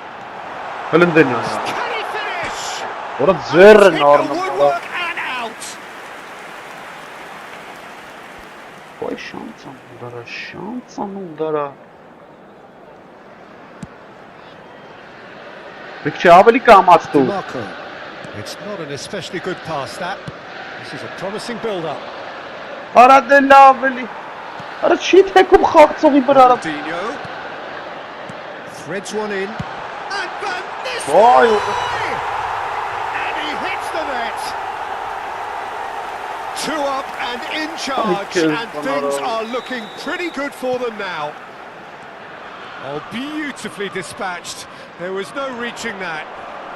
Հլնդեն է։ Can he finish? Որը ձեռը Hit the նորմալ։ woodwork and out. Vay şansan dara, şansan dara. Peki ավելի կամացտու։ Marco. It's not an especially good pass, that. This is a promising build-up. Արա դե լավ էլի։ Արա չի թեքում խաղցողի վրա արա։ Ronaldinho threads one in. And Van Vay Nistelrooy! And he hits the net. 2 up and in charge, killed and one things already. are looking pretty good for them now. Oh, beautifully dispatched. There was no reaching that.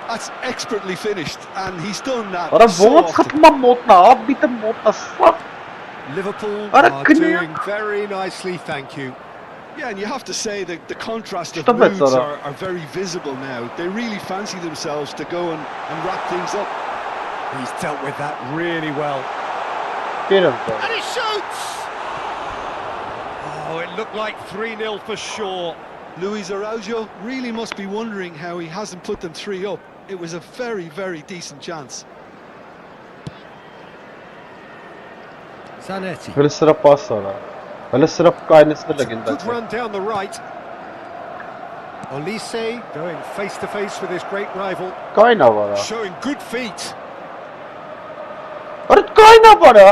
That's expertly finished, and he's done that Արա so ոնց often. խփմա մոտնա, աբիտը մոտնա սա։ Liverpool Ara are kınıyor. doing very nicely, thank you. Yeah, and you have to say that the contrast of Stop it, moods Sarah. are very visible now. They really fancy themselves to go and wrap things up. He's dealt with that really well. Գերեմ դա։ And he shoots! Oh, it looked like 3-0 for sure. Luis Araujo really must be wondering how he hasn't put them 3 up. It was a very, very decent chance. Zanetti. Հələ սրա պաս արա։ Հələ սրա կայնեցնել է Good գնդակ։ run down the right. Olise going face to face with his great rival, Կայնա վարա։ showing good feet. Արա կայնա վարա։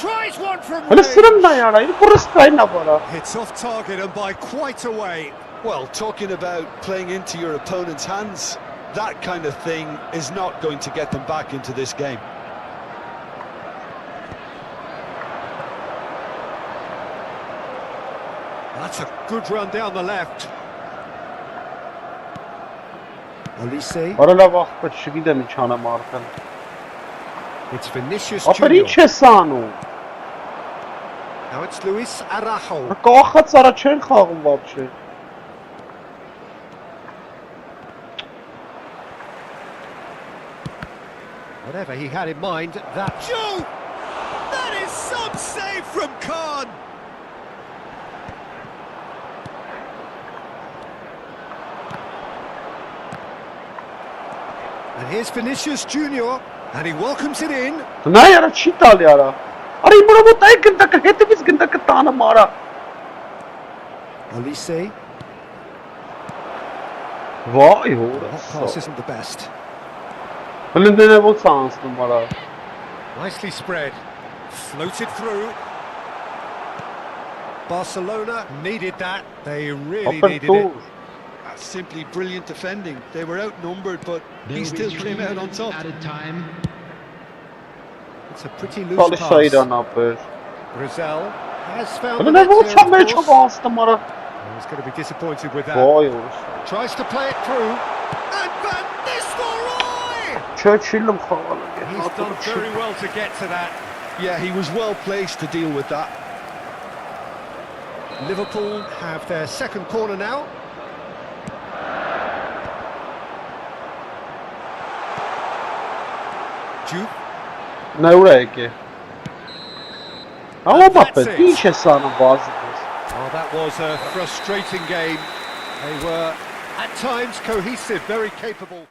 Tries one from Հələ սրան range. նա яра, իր փորս կայնա վարա։ Hits off target and by quite a way. Well, talking about playing into your opponent's hands, that kind of thing is not going to get them back into this game. That's a good run down the left. Olise. Արա լավ աղբետ չգիտեմ ինչ անեմ արդեն։ It's Vinicius Ապեր ինչ Junior. ես անում։ Now it's Luis Araujo. Կախած արա չեն խաղում вообще։ Whatever he had in mind, that... Joe! That is some save from Khan! And here's Vinicius Junior, and he welcomes it in. Նա яրա չի տալի արա։ Արա իմ վրա մոտ այ գնդակը հետևից գնդակը տանը մարա։ Olise. Վայ հորը։ That pass isn't the best. Հլնդեն է ոնց է անցնում արա։ Nicely spread. Floated through. Barcelona needed that. They really needed it. That's simply brilliant defending. They were outnumbered, but he still came out on top. Added time. It's a pretty loose Kali pass. sayıdan yapır. Brazil has found the Ben net ne bu here, çamaya of çok course. bastım ara. He's going to be disappointed with that. Vay olur. Tries to play it through. And Van Nistelrooy! Churchill'im havalı. He's done very well to get to that. Yeah, he was well placed to deal with that. Liverpool have their second corner now. Jude. Ne oraya ki? Ama bak be, bir işe sahne bazı. Oh, that was a frustrating game. They were, at times, cohesive, very capable.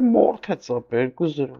Mortec abi, güzel.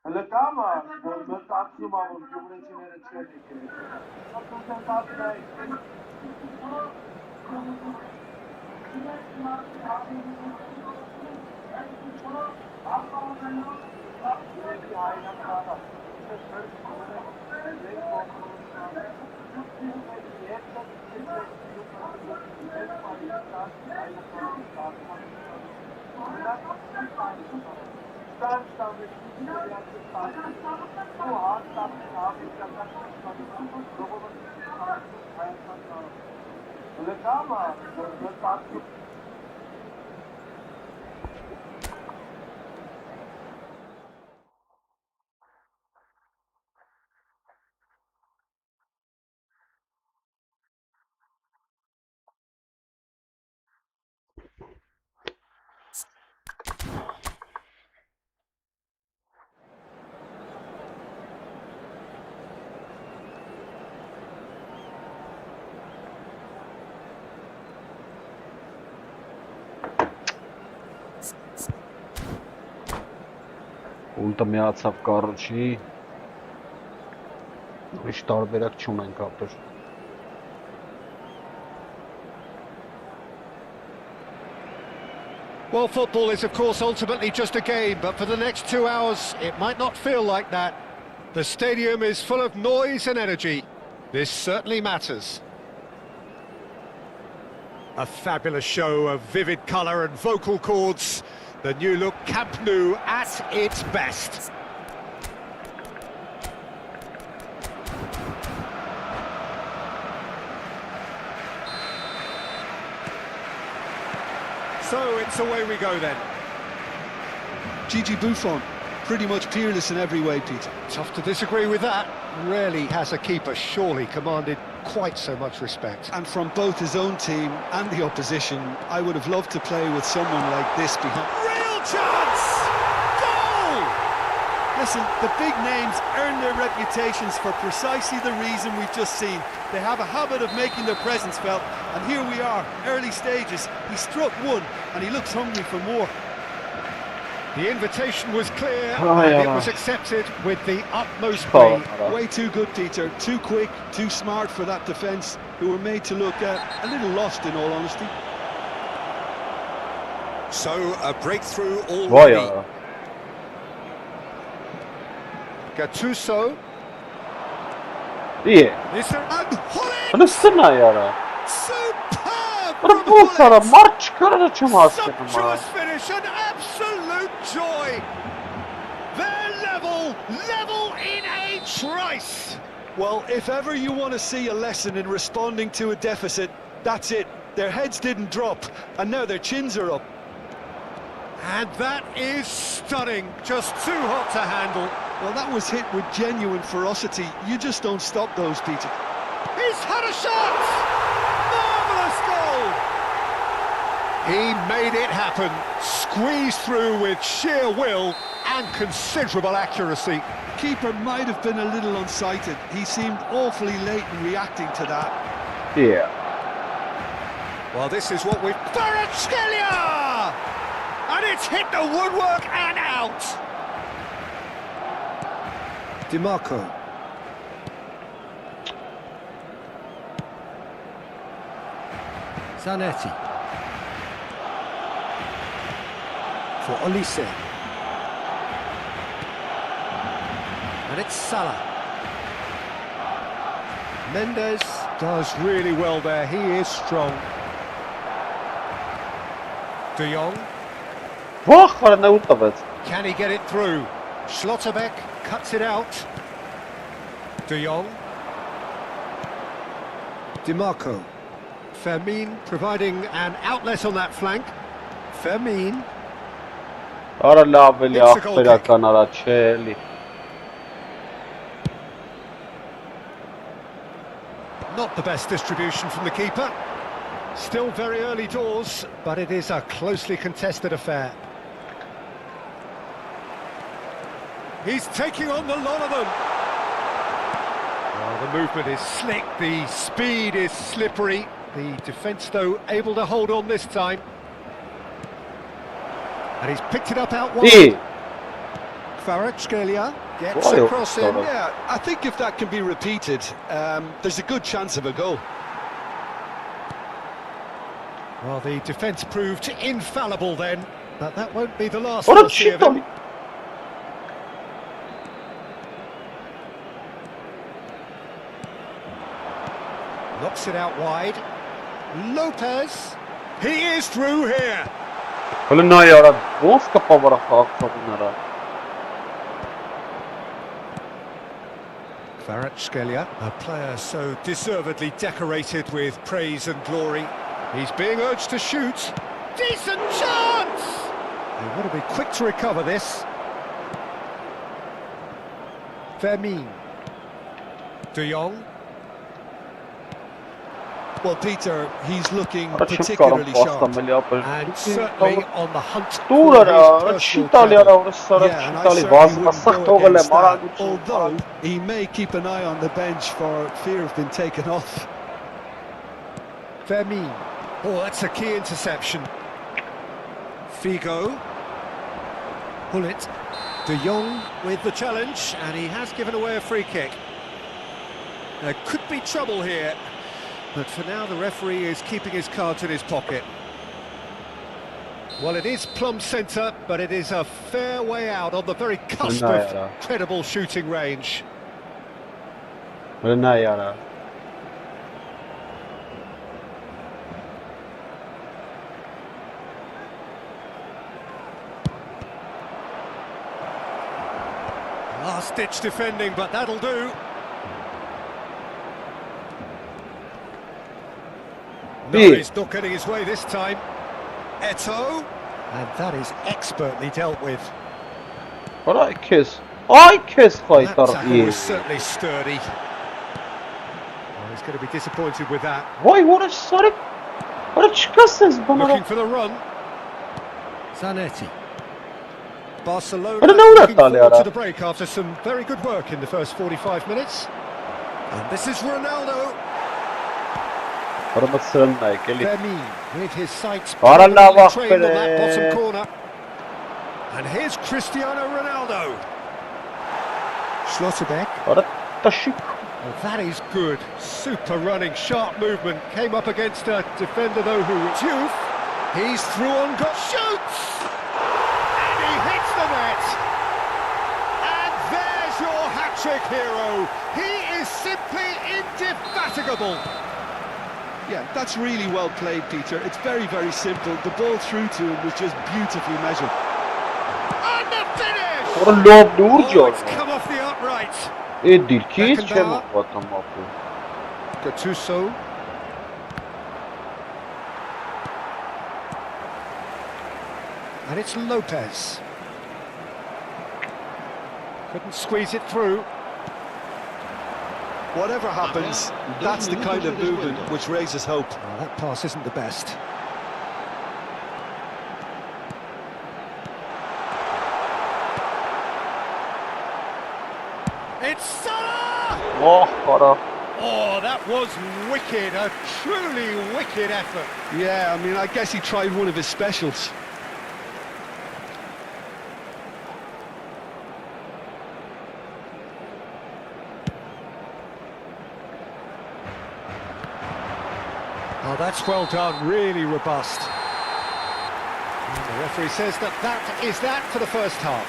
Alik-GAMING, ben tatlım abi, Cumhuriyet'in içerisinde. Çok tatlı. Ուլտը միացավ կառաջի, ուրիշ տարբերակ չունենք ապր։ Well, football is, of course, ultimately just a game, but for the next 2 hours, it might not feel like that. The stadium is full of noise and energy. This certainly matters. A fabulous show of vivid colour and vocal cords. The new look Camp Nou at its best. So it's away we go then. Gigi Buffon, pretty much peerless in every way, Peter. Tough to disagree with that. Rarely has a keeper surely commanded quite so much respect. And from both his own team and the opposition, I would have loved to play with someone like this behind. Real chance! Goal! Listen, the big names earn their reputations for precisely the reason we've just seen. They have a habit of making their presence felt, and here we are, early stages. He struck one, and he looks hungry for more. The invitation was clear, and it was accepted with the utmost glee. Way too good, Peter. Too quick, too smart for that defence, who were made to look a little lost, in all honesty. So, a breakthrough already. Gattuso. İyi. Anasını yara. Superb! Bu sana maç çıkaracağım aslında. Sumptuous finish, an absolute joy. They're level in a Trice! Well, if ever you want to see a lesson in responding to a deficit, that's it. Their heads didn't drop, and now their chins are up. And that is stunning, just too hot to handle. Well, that was hit with genuine ferocity. You just don't stop those, Peter. He's had a shot! Marvellous goal! He made it happen, squeezed through with sheer will and considerable accuracy. Keeper might have been a little unsighted. He seemed awfully late in reacting to that. Yeah. Well, this is what we've... Kvaratskhelia! And it's hit the woodwork and out! DiMarco. Zanetti. For Olise. And it's Salah. Mendes does really well there, he is strong. De Jong. Can he get it through? Schlotterbeck cuts it out. De Jong. DiMarco. Fermin providing an outlet on that flank. Fermin. Արա լավ էլի ախպերական արա չէ էլի Not the best distribution from the keeper. Still very early doors, but it is a closely contested affair. He's taking on the lot of them. Well, the movement is slick, the speed is slippery. The defence, though, able to hold on this time. And he's picked it up out wide. Kvaratskhelia gets across him. Yeah, I think if that can be repeated, there's a good chance of a goal. Well, the defence proved infallible then, but that won't be the last we'll see of him. Knocks it out wide. Lopez. He is through here. Kvaratskhelia, a player so deservedly decorated with praise and glory. He's being urged to shoot. Decent chance! They want to be quick to recover this. Fermin. De Jong. Well, Peter, he's looking particularly sharp. And certainly on the hunt for his personal cover. Yeah, and I certainly wouldn't go against that, although he may keep an eye on the bench for fear of being taken off. Fermin. Oh, that's a key interception. Figo. Hullet. De Jong with the challenge, and he has given away a free kick. There could be trouble here, but for now the referee is keeping his cards in his pocket. Well, it is plumb centre, but it is a fair way out on the very cusp of credible shooting range. Last-ditch defending, but that'll do. No, he's not getting his way this time. Eto'o, and that is expertly dealt with. What I kiss? I kiss That tackle was certainly sturdy. Well, he's going to be disappointed with that. Why? What a sorry! What a chikasses, Looking for the run. Zanetti. Barcelona looking forward to the break after some very good work in the first 45 minutes. And this is Ronaldo. Fermin with his sights trained on that bottom corner. And here's Cristiano Ronaldo. Schlotterbeck. Well, that is good. Super running, sharp movement. Came up against a defender though who was youth. He's through on goal. Shoots! And he hits the net. And there's your hat-trick hero. He is simply indefatigable. Yeah, that's really well played, Peter. It's very, very simple. The ball through to him was just beautifully measured. And the finish! What a lob, oh, it's come off the upright. դիրքից չեմ ուղղատամ ապրում։ Gattuso. And it's Lopez. Couldn't squeeze it through. Whatever happens, that's the kind of movement which raises hope. Oh, that pass isn't the best. It's Salah! Oh, that was wicked, a truly wicked effort. Yeah, I mean, I guess he tried one of his specials. Oh, that's well done, really robust. And the referee says that is that for the first half.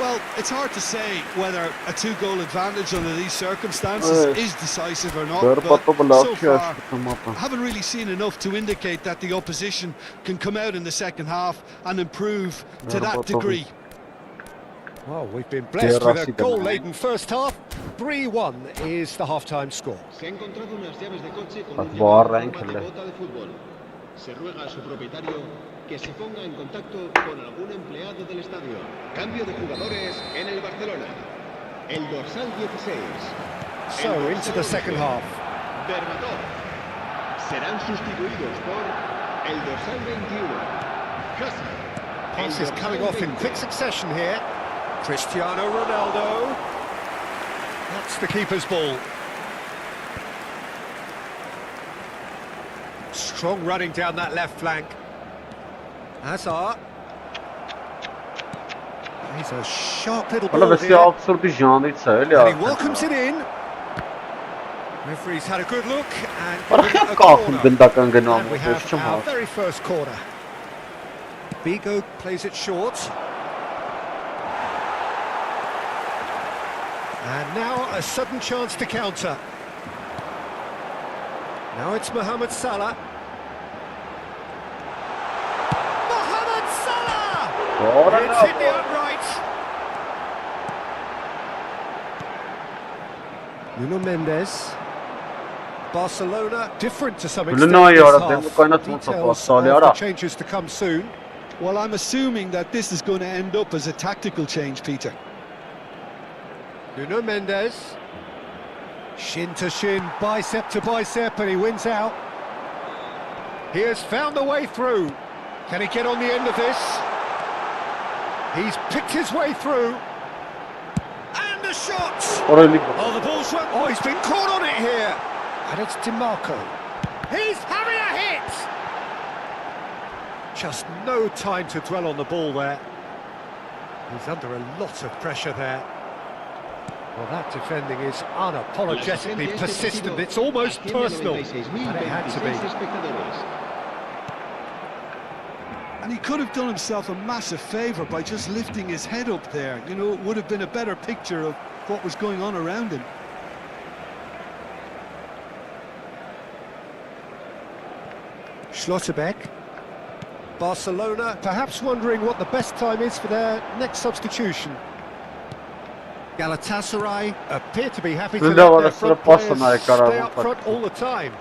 Well, it's hard to say whether a two-goal advantage under these circumstances is decisive or not, but so far, I haven't really seen enough to indicate that the opposition can come out in the second half and improve to that degree. Well, we've been blessed with a goal-laden first half. 3-1 is the half-time score. Se ha encontrado unas llaves de coche con un llamado de bota de fútbol. Se ruega a su propietario que se ponga en contacto con algún empleado del estadio. Cambio de jugadores en el Barcelona. El dorsal 16. So, into the second half. Berbatov. Serán sustituidos por el dorsal 21. Casa. Pass is coming off in quick succession here. Cristiano Ronaldo. That's the keeper's ball. Strong running down that left flank. Hazard. He's a sharp little ball here. And he welcomes it in. Referee's had a good look and a corner. And we have our very first corner. Bigo plays it short. And now a sudden chance to counter. Now it's Mohamed Salah. Mohamed Salah! It's hit the upright. Nuno Mendes. Barcelona, different to some extent this half. Details of the changes to come soon. Well, I'm assuming that this is going to end up as a tactical change, Peter. Nuno Mendes. Shin to shin, bicep to bicep, and he wins out. He has found the way through. Can he get on the end of this? He's picked his way through. And the shot! Oh, the ball's run. Oh, he's been caught on it here. And it's DiMarco. He's having a hit! Just no time to dwell on the ball there. He's under a lot of pressure there. Well, that defending is unapologetically persistent. It's almost personal, and it had to be. And he could have done himself a massive favour by just lifting his head up there. You know, it would have been a better picture of what was going on around him. Schlotterbeck. Barcelona perhaps wondering what the best time is for their next substitution. Galatasaray appear to be happy to let their front players stay up front all the time.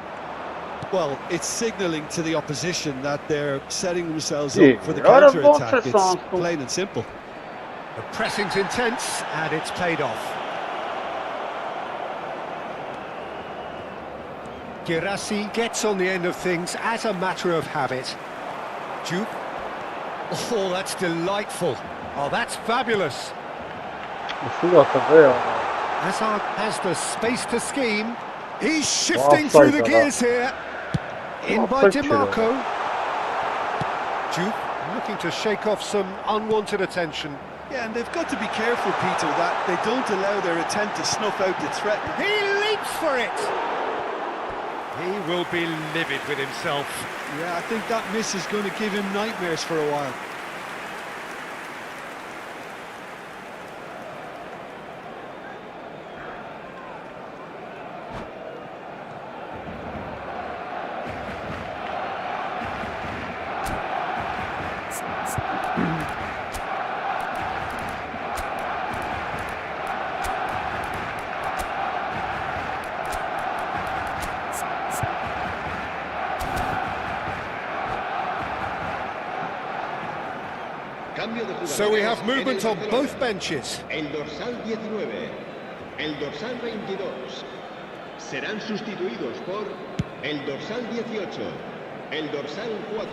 Well, it's signalling to the opposition that they're setting themselves up for the counter-attack. It's plain and simple. The pressing's intense, and it's paid off. Girassi gets on the end of things as a matter of habit. Juke. Oh, that's delightful. Oh, that's fabulous. Hazard has the space to scheme. He's shifting through the gears here. In by DiMarco. Duke looking to shake off some unwanted attention. Yeah, and they've got to be careful, Peter, that they don't allow their attempt to snuff out the threat. He leaps for it. He will be livid with himself. Yeah, I think that miss is going to give him nightmares for a while. Cambio de jugadores. So we have movement en el on Barcelona. both benches. El dorsal 19, el dorsal 22 serán sustituidos por el dorsal 18, el dorsal 4.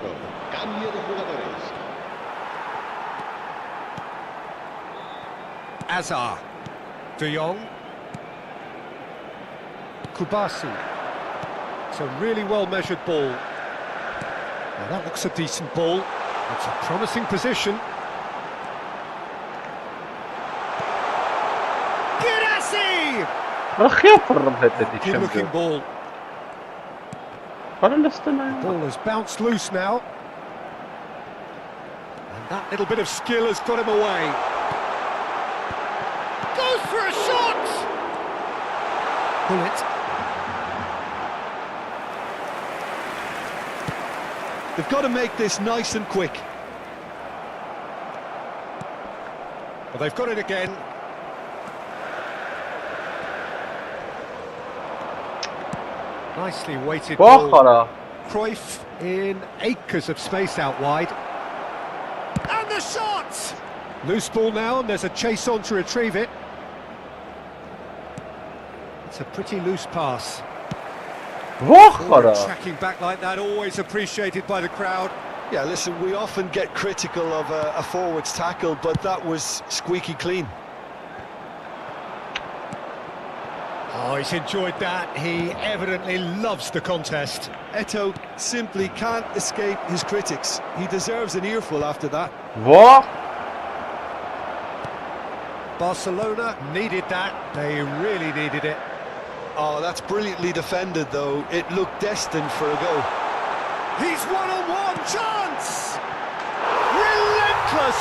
Cambio de jugadores. Azar. De Jong. Kubasi. It's a really well-measured ball. Now that looks a decent ball. It's a promising position. Girassi! اخ يفرم هذا Good-looking ball. الشمس Ball has bounced loose now. And that little bit of skill has got him away. Goes for a shot! Bullet. They've got to make this nice and quick. Well, they've got it again. Nicely weighted ball. باخرة Cruyff in acres of space out wide. And the shot! Loose ball now, and there's a chase on to retrieve it. It's a pretty loose pass. باخرة Tracking back like that, always appreciated by the crowd. Yeah, listen, we often get critical of a forward's tackle, but that was squeaky clean. Oh, he's enjoyed that. He evidently loves the contest. Eto simply can't escape his critics. He deserves an earful after that. وا Barcelona needed that. They really needed it. Oh, that's brilliantly defended, though. It looked destined for a goal. He's one-on-one chance! Relentless!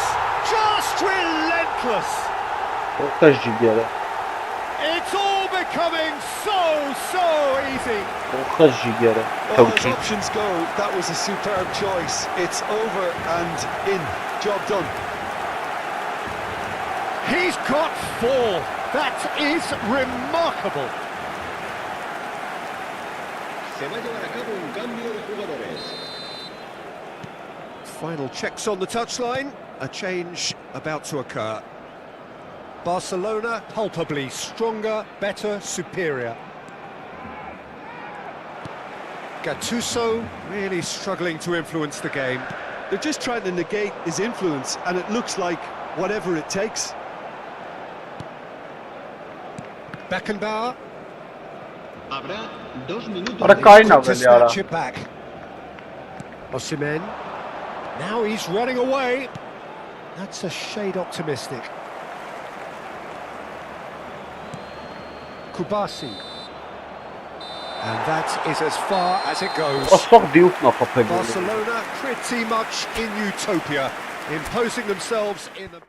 Just relentless! وخش جيجارة It's all becoming so easy. وخش جيجارة Well, as توجيه options go, that was a superb choice. It's over and in. Job done. He's got 4. That is remarkable. Se va a llevar a cabo un cambio de jugadores. Final checks on the touchline. A change about to occur. Barcelona palpably stronger, better, superior. Gattuso really struggling to influence the game. They're just trying to negate his influence, and it looks like whatever it takes. Beckenbauer. Habrá 2 minutos Ahora de caen a To pelear. snatch it back. Osimhen. Now he's running away. That's a shade optimistic. Kubasi. And that is as far as it goes. أصفق ضيوفنا فقط Barcelona pretty much in utopia, imposing themselves in the...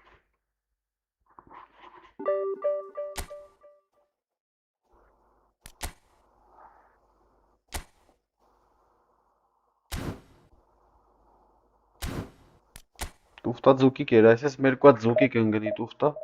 Տուֆտա ձուկի կեր, այսպես մեր կա ձուկի կընկնի տուֆտա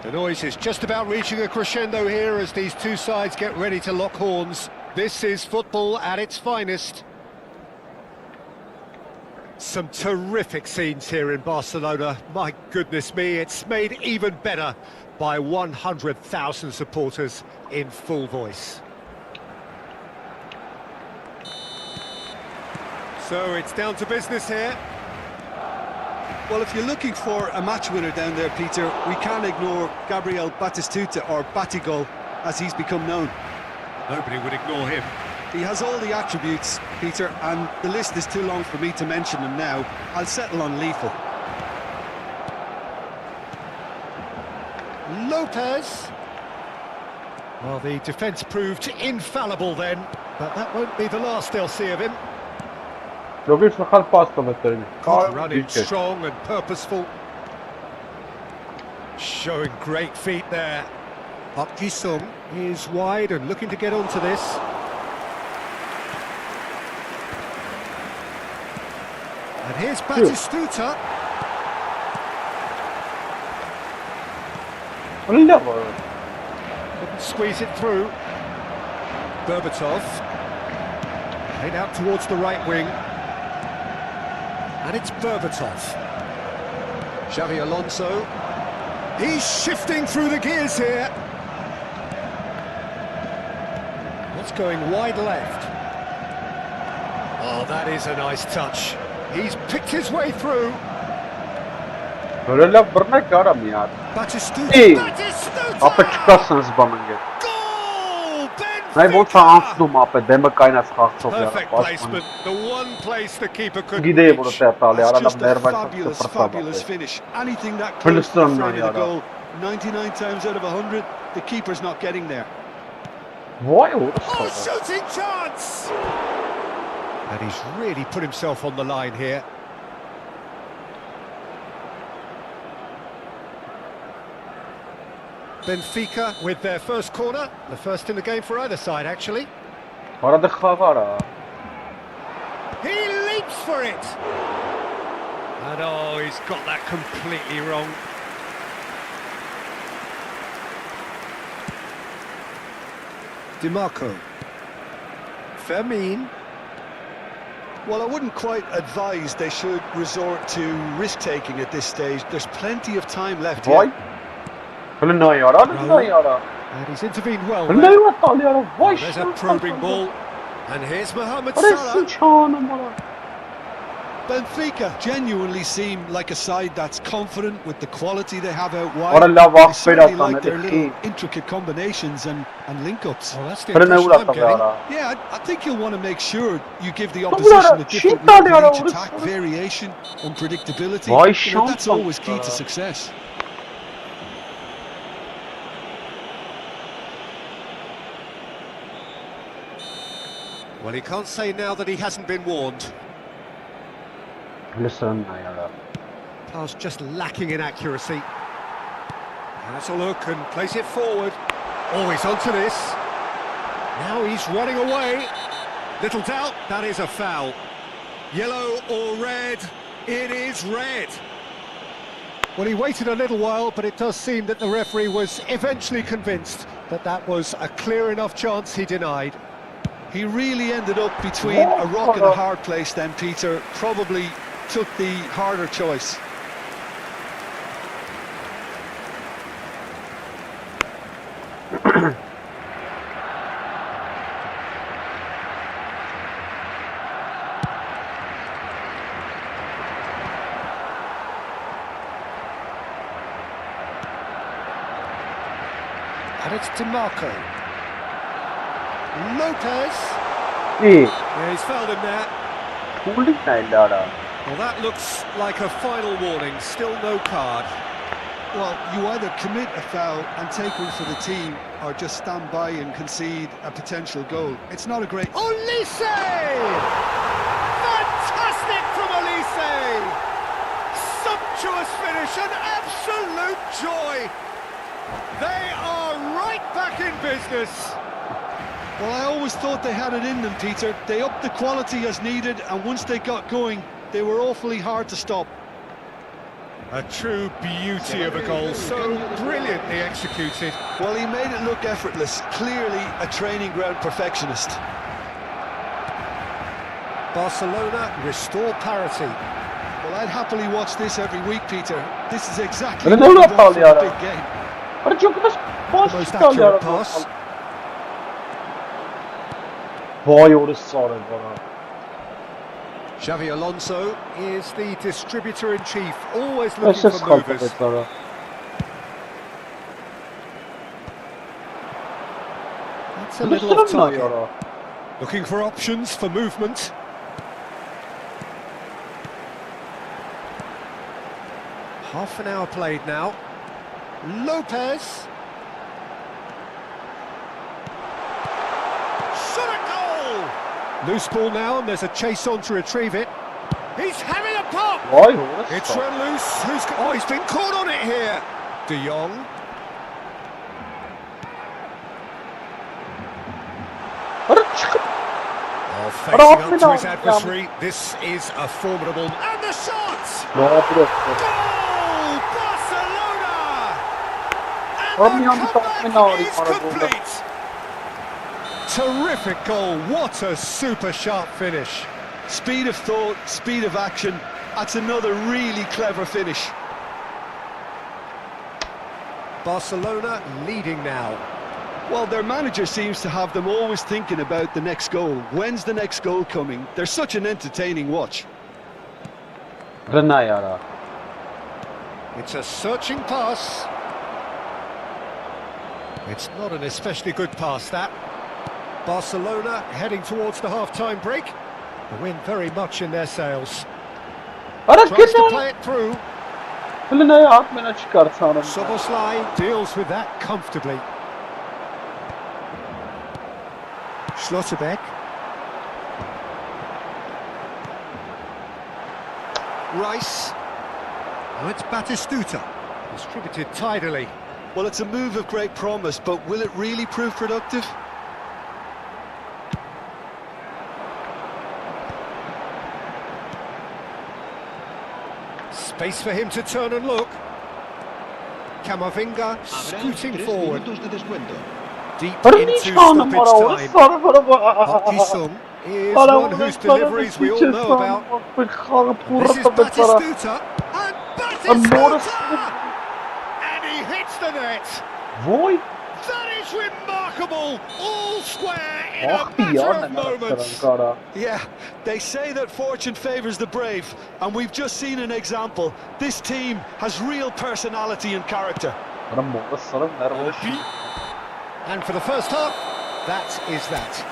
The noise is just about reaching a crescendo here as these two sides get ready to lock horns. This is football at its finest. Some terrific scenes here in Barcelona. My goodness me, it's made even better by 100,000 supporters in full voice. So it's down to business here. Well, if you're looking for a match winner down there, Peter, we can't ignore Gabriel Batistuta, or Batigol, as he's become known. Nobody would ignore him. He has all the attributes, Peter, and the list is too long for me to mention them now. I'll settle on lethal. Lopez. Well, the defence proved infallible then, but that won't be the last they'll see of him. Running strong and purposeful. Showing great feet there. Park Ji-sung is wide and looking to get onto this. And here's Batistuta. Couldn't squeeze it through. Berbatov. Played out towards the right wing. And it's Berbatov. Xavi Alonso. He's shifting through the gears here. What's going wide left? Oh, that is a nice touch. He's picked his way through. Batistuta. Batistuta! Goal! Benfica! Perfect placement. The one place the keeper couldn't reach. That's just a fabulous finish. Anything that close to the frame of the goal, 99 times out of 100, the keeper's not getting there. Oh, shooting chance! And he's really put himself on the line here. Benfica with their first corner, the first in the game for either side, actually. He leaps for it! And oh, he's got that completely wrong. DiMarco. Fermin. Well, I wouldn't quite advise they should resort to risk-taking at this stage. There's plenty of time left here. And he's intervened well there. There's a probing ball. And here's Mohamed Salah. Benfica genuinely seem like a side that's confident with the quality they have out wide. They certainly like their little intricate combinations and link-ups. Well, that's the impression I'm getting. Yeah, I think you'll want to make sure you give the opposition a different route to each attack, variation, unpredictability. You know, that's always key to success. Well, he can't say now that he hasn't been warned. Pass just lacking in accuracy. Has a look and plays it forward. Oh, he's onto this. Now he's running away. Little doubt, that is a foul. Yellow or red? It is red. Well, he waited a little while, but it does seem that the referee was eventually convinced that that was a clear enough chance he denied. He really ended up between a rock and a hard place then, Peter. Probably took the harder choice. And it's DiMarco. Lopez. Yeah, he's fouled him there. Well, that looks like a final warning. Still no card. Well, you either commit a foul and take one for the team, or just stand by and concede a potential goal. It's not a great... Olise! Fantastic from Olise! sumptuous finish, an absolute joy. They are right back in business. Well, I always thought they had it in them, Peter. They upped the quality as needed, and once they got going, they were awfully hard to stop. A true beauty of a goal, so brilliantly executed. Well, he made it look effortless, clearly a training ground perfectionist. Barcelona restore parity. Well, I'd happily watch this every week, Peter. This is exactly Öyle what ne we want yapalım from a ya? big game. Hadi çok baş Most çıkar ya. accurate pass. Vay orası sarı bana. Xavi Alonso is the distributor-in-chief, always looking Başa for movers. çıkarttıkları. It's a little off target. Looking for options for movement. Half an hour played now. Lopez. Shot a goal! Loose ball now, and there's a chase on to retrieve it. He's having a pop! Vay orası It's sarı. run loose. Oh, he's been caught on it here. De Jong. Hadi çıkıp. Oh, facing up to his adversary. This is a formidable... And the shot! Ne yapıyorsun? Goal! Barcelona! Abi And the yanlış comeback tahmin is aldım arada. complete! Terrific goal. What a super sharp finish. Speed of thought, speed of action. That's another really clever finish. Barcelona leading now. Well, their manager seems to have them always thinking about the next goal. When's the next goal coming? They're such an entertaining watch. Renayara. It's a searching pass. It's not an especially good pass, that. Barcelona heading towards the half-time break. The wind very much in their sails. Hadi Tries to git play it through. Eline atmana çıkarsan. Soboslai deals with that comfortably. Schlotterbeck. Rice. Oh, it's Batistuta. Distributed tidily. Well, it's a move of great promise, but will it really prove productive? Space for him to turn and look. Camavinga scooting forward. Deep Hadi into hiç kanım var stoppage orası time. sarı bana bak. Park Ji-sung is one whose deliveries we all know about. This is Batistuta. And Batistuta! And he hits the net. Vay. That is remarkable. All square in a Ah bir ya matter of ne moments. kara. Yeah, they say that fortune favours the brave, and we've just seen an example. This team has real personality and character. Bana orası sarı nerede? And for the first half, that is that.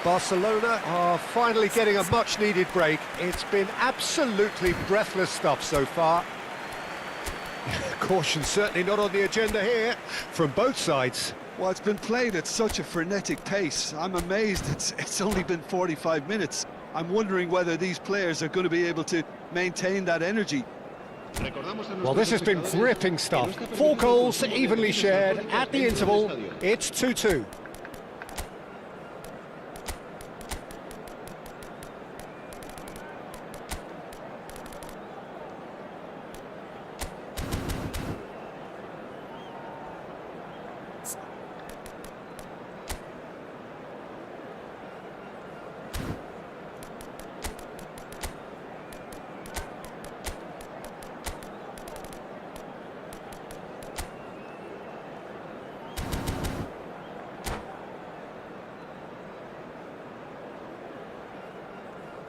Barcelona are finally getting a much-needed break. It's been absolutely breathless stuff so far. Caution certainly not on the agenda here from both sides. Well, it's been played at such a frenetic pace. I'm amazed it's only been 45 minutes. I'm wondering whether these players are going to be able to maintain that energy. Well, this has been gripping stuff. 4 goals evenly shared at the interval. It's 2-2.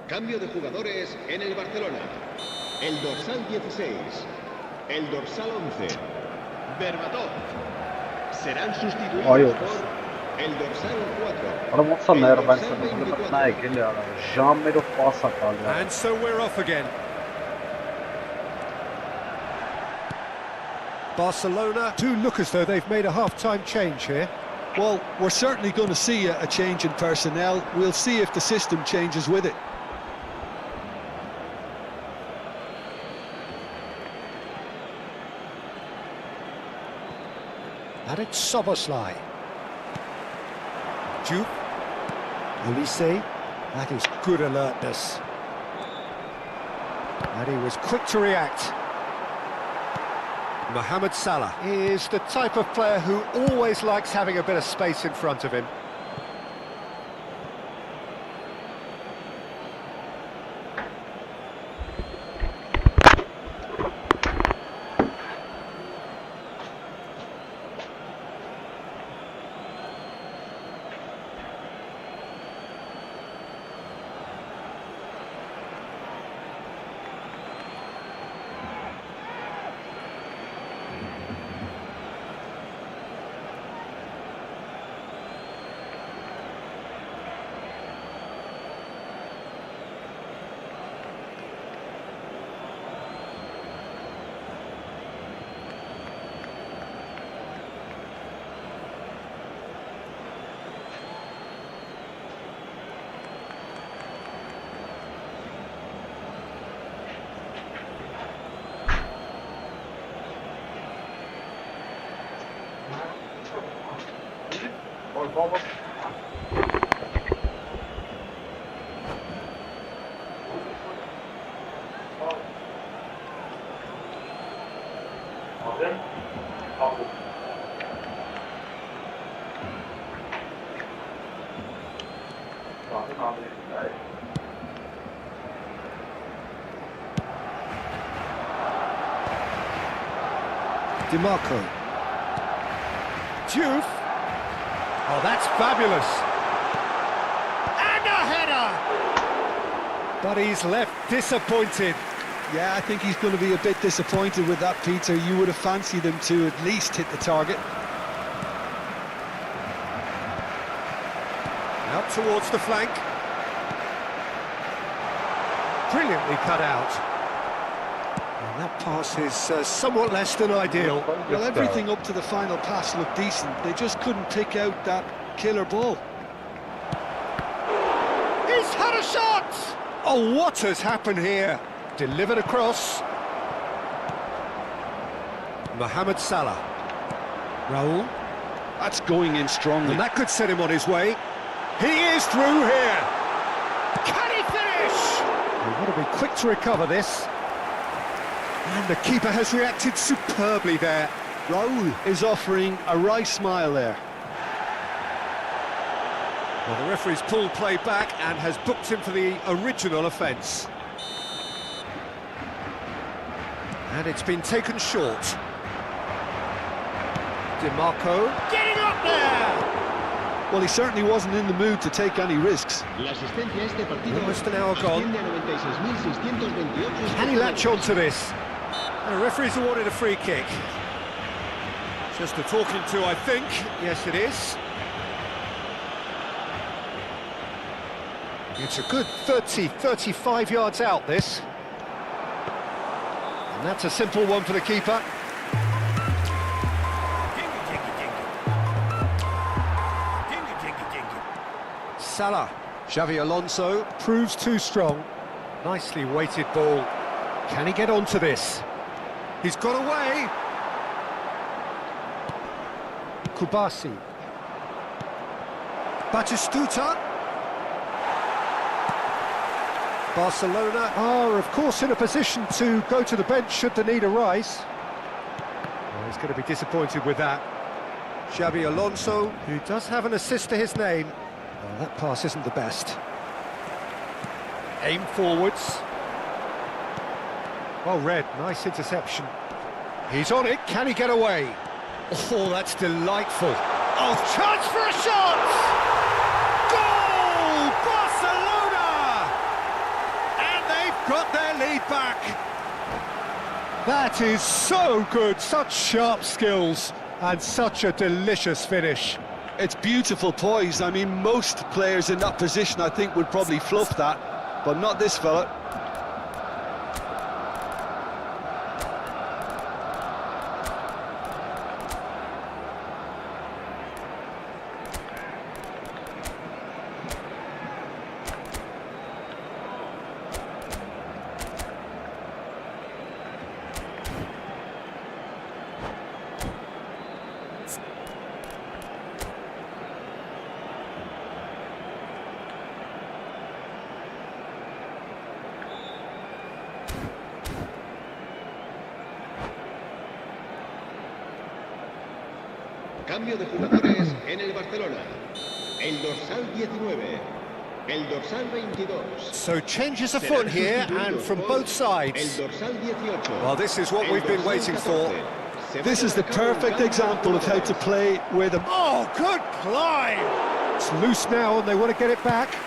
Cambio de jugadores en el Barcelona. El dorsal 16, el dorsal 11, Berbatov. Serán sustituidos por el dorsal 4. Bana baksana eğer ben sana bunu kapnaya geliyor. Jammer'ı pasa kaldı. And so we're off again. Barcelona do look as though they've made a half-time change here. Well, we're certainly going to see a change in personnel. We'll see if the system changes with it. And it's Soboslai. Juke. Ulisse. That is good alertness. And he was quick to react. Mohamed Salah is the type of player who always likes having a bit of space in front of him. DiMarco. Juve. Oh, that's fabulous. And a header! But he's left disappointed. Yeah, I think he's going to be a bit disappointed with that, Peter. You would have fancied him to at least hit the target. Out towards the flank. Brilliantly cut out. And that pass is somewhat less than ideal. Well, everything up to the final pass looked decent. They just couldn't pick out that killer ball. He's had a shot! Oh, what has happened here? Delivered across. Mohamed Salah. Raul. That's going in strongly. And that could set him on his way. He is through here. Can he finish? We've got to be quick to recover this. And the keeper has reacted superbly there. Raul is offering a wry smile there. Well, the referee's pulled play back and has booked him for the original offence. And it's been taken short. DiMarco getting up there! Well, he certainly wasn't in the mood to take any risks. Almost an hour gone. Can he latch on to this? The referee's awarded a free kick. Just a talking to, I think. Yes, it is. It's a good 35 yards out, this. And that's a simple one for the keeper. Salah. Xavi Alonso proves too strong. Nicely weighted ball. Can he get onto this? He's got away. Kubasi. Batistuta. Barcelona are, of course, in a position to go to the bench should the need arise. Well, he's going to be disappointed with that. Xavi Alonso, who does have an assist to his name. Well, that pass isn't the best. Aim forwards. Well read, nice interception. He's on it, can he get away? Oh, that's delightful. Oh, chance for a shot! Goal! Barcelona! And they've got their lead back. That is so good, such sharp skills and such a delicious finish. It's beautiful poise. I mean, most players in that position, I think, would probably fluff that, but not this fella. Cambio de jugadores en el Barcelona. El dorsal 19. El dorsal 22. So changes afoot here and from both sides. El dorsal 18. Well, this is what we've been waiting for. This is the perfect example of how to play with a... Oh, good climb! It's loose now and they want to get it back.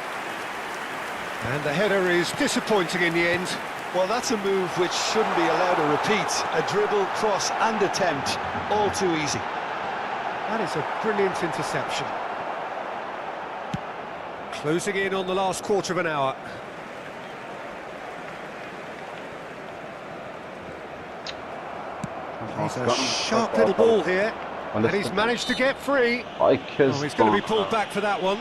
And the header is disappointing in the end. Well, that's a move which shouldn't be allowed to repeat. A dribble, cross and attempt, all too easy. That is a brilliant interception. Closing in on the last quarter of an hour. He's a sharp little ball here. And he's managed to get free. Oh, he's going to be pulled back for that one.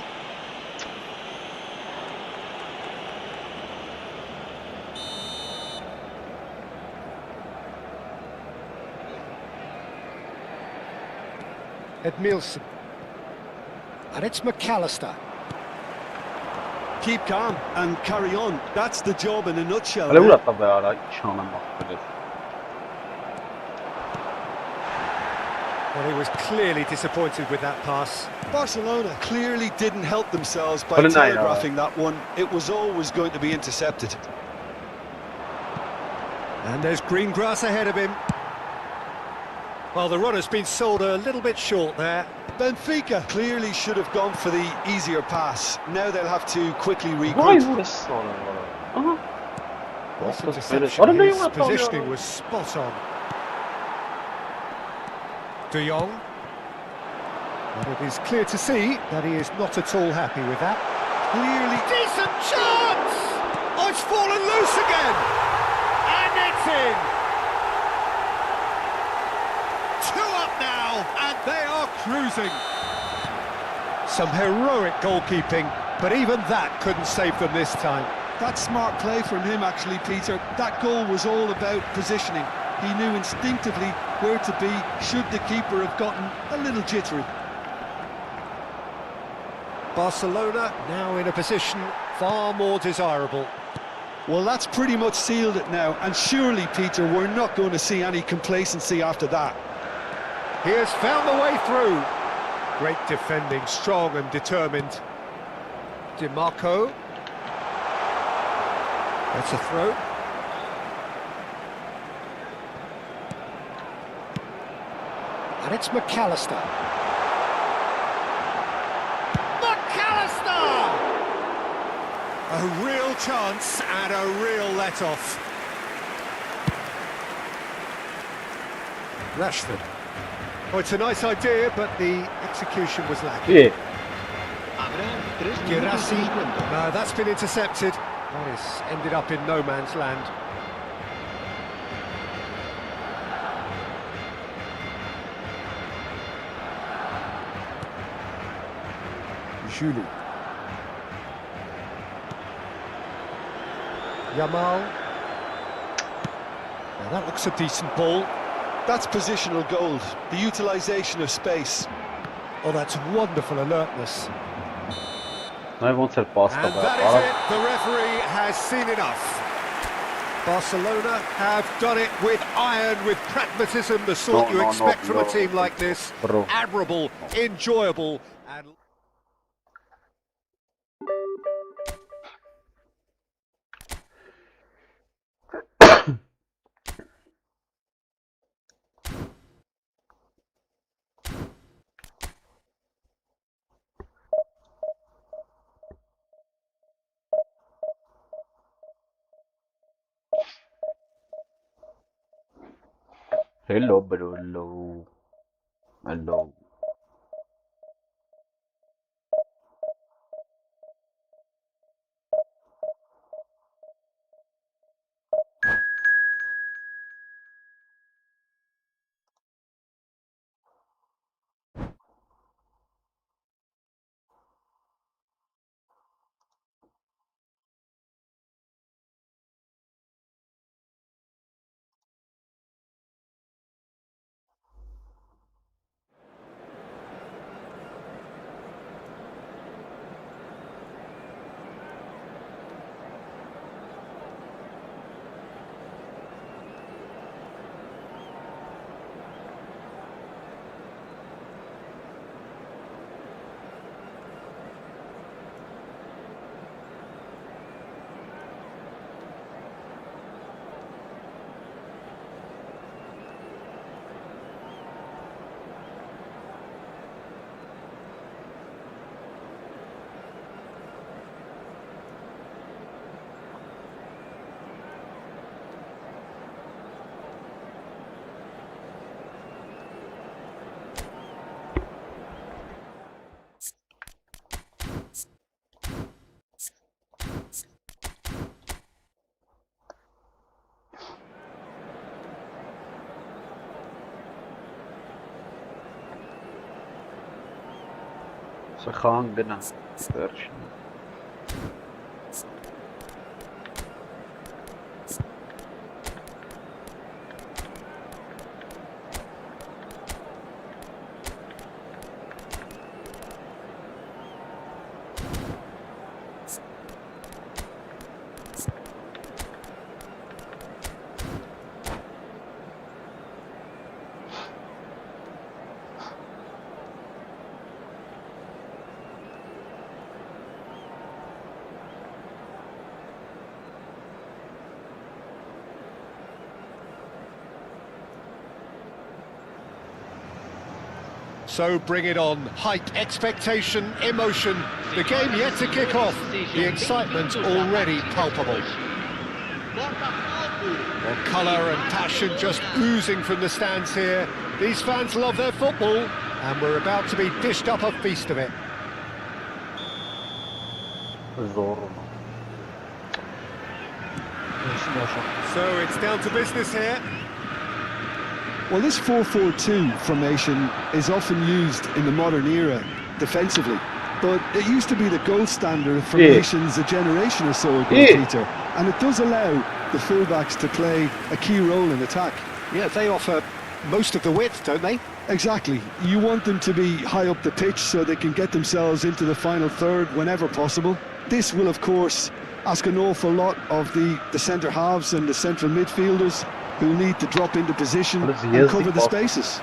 Edmilson. And it's McAllister. Keep calm and carry on. That's the job in a nutshell. Well, he was clearly disappointed with that pass. Barcelona clearly didn't help themselves by telegraphing that one. It was always going to be intercepted. And there's green grass ahead of him. Well, the runner's been sold a little bit short there. Benfica clearly should have gone for the easier pass. Now they'll have to quickly regroup. His positioning was spot on. De Jong. And it is clear to see that he is not at all happy with that. Clearly. Decent chance! Oh, it's fallen loose again! And it's in! 2 up now, and they are cruising. Some heroic goalkeeping, but even that couldn't save them this time. That's smart play from him, actually, Peter. That goal was all about positioning. He knew instinctively where to be should the keeper have gotten a little jittery. Barcelona now in a position far more desirable. Well, that's pretty much sealed it now, and surely, Peter, we're not going to see any complacency after that. He has found the way through. Great defending, strong and determined. DiMarco. That's a throw. And it's McAllister. McAllister! A real chance and a real let-off. Rashford. Oh, it's a nice idea, but the execution was lacking. Yeah. Girassi. No, that's been intercepted. That has ended up in no man's land. Julie. Yamal. Now that looks a decent ball. That's positional gold, the utilisation of space. Oh, that's wonderful alertness. Noi vão ser posta And that is it. The referee has seen enough. Barcelona have done it with iron, with pragmatism, the sort you expect from a team like this. Admirable, enjoyable, and... Hello, bro. Hello. Hello. Սխան գնա վերջ So bring it on. Hype, expectation, emotion. The game yet to kick off. The excitement already palpable. Well, colour and passion just oozing from the stands here. These fans love their football, and we're about to be dished up a feast of it. So it's down to business here. Well, this 4-4-2 formation is often used in the modern era defensively, but it used to be the gold standard of formations a generation or so ago, Peter, and it does allow the fullbacks to play a key role in attack. Yeah, they offer most of the width, don't they? Exactly. You want them to be high up the pitch so they can get themselves into the final third whenever possible. This will, of course, ask an awful lot of the centre halves and the central midfielders, who need to drop into position and cover the spaces.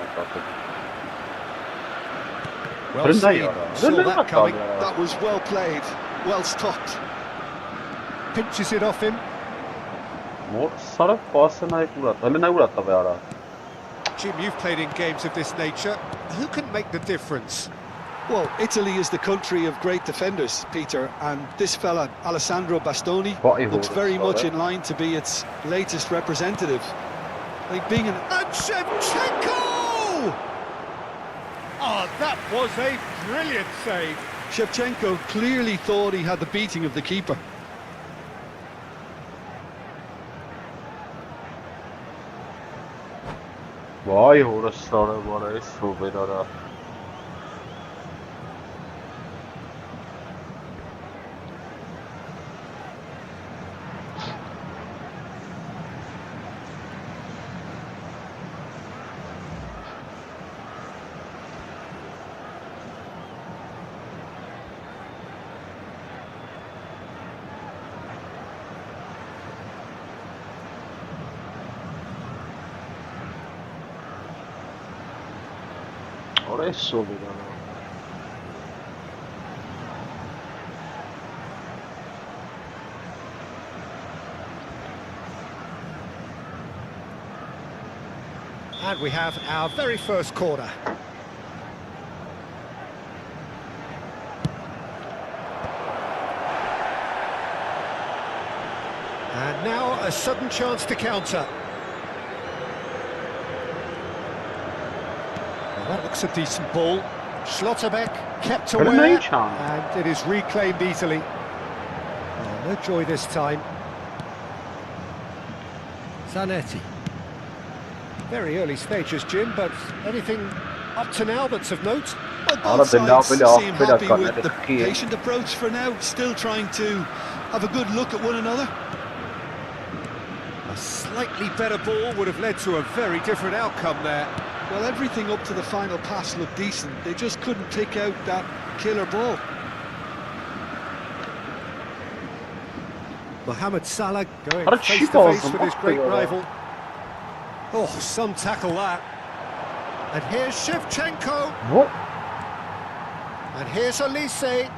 Well seen. Saw that coming. That was well played, well stopped. Pinches it off him. Jim, you've played in games of this nature. Who can make the difference? Well, Italy is the country of great defenders, Peter, and this fella, Alessandro Bastoni, looks very much in line to be its latest representative. Like being an... And Shevchenko! Oh, that was a brilliant save. Shevchenko clearly thought he had the beating of the keeper. Vay horaslara var es soberara. Ora è soberano. And we have our very first corner. And now a sudden chance to counter. Well, that looks a decent ball. Schlotterbeck kept away, and it is reclaimed easily. Oh, no joy this time. Zanetti. Very early stages, Jim, but anything up to now that's of note? Well, both sides seem happy with the patient approach for now, still trying to have a good look at one another. A slightly better ball would have led to a very different outcome there. Well, everything up to the final pass looked decent. They just couldn't pick out that killer ball. Mohamed Salah going face to face with his great rival. Oh, some tackle that. And here's Shevchenko. What? And here's Olise.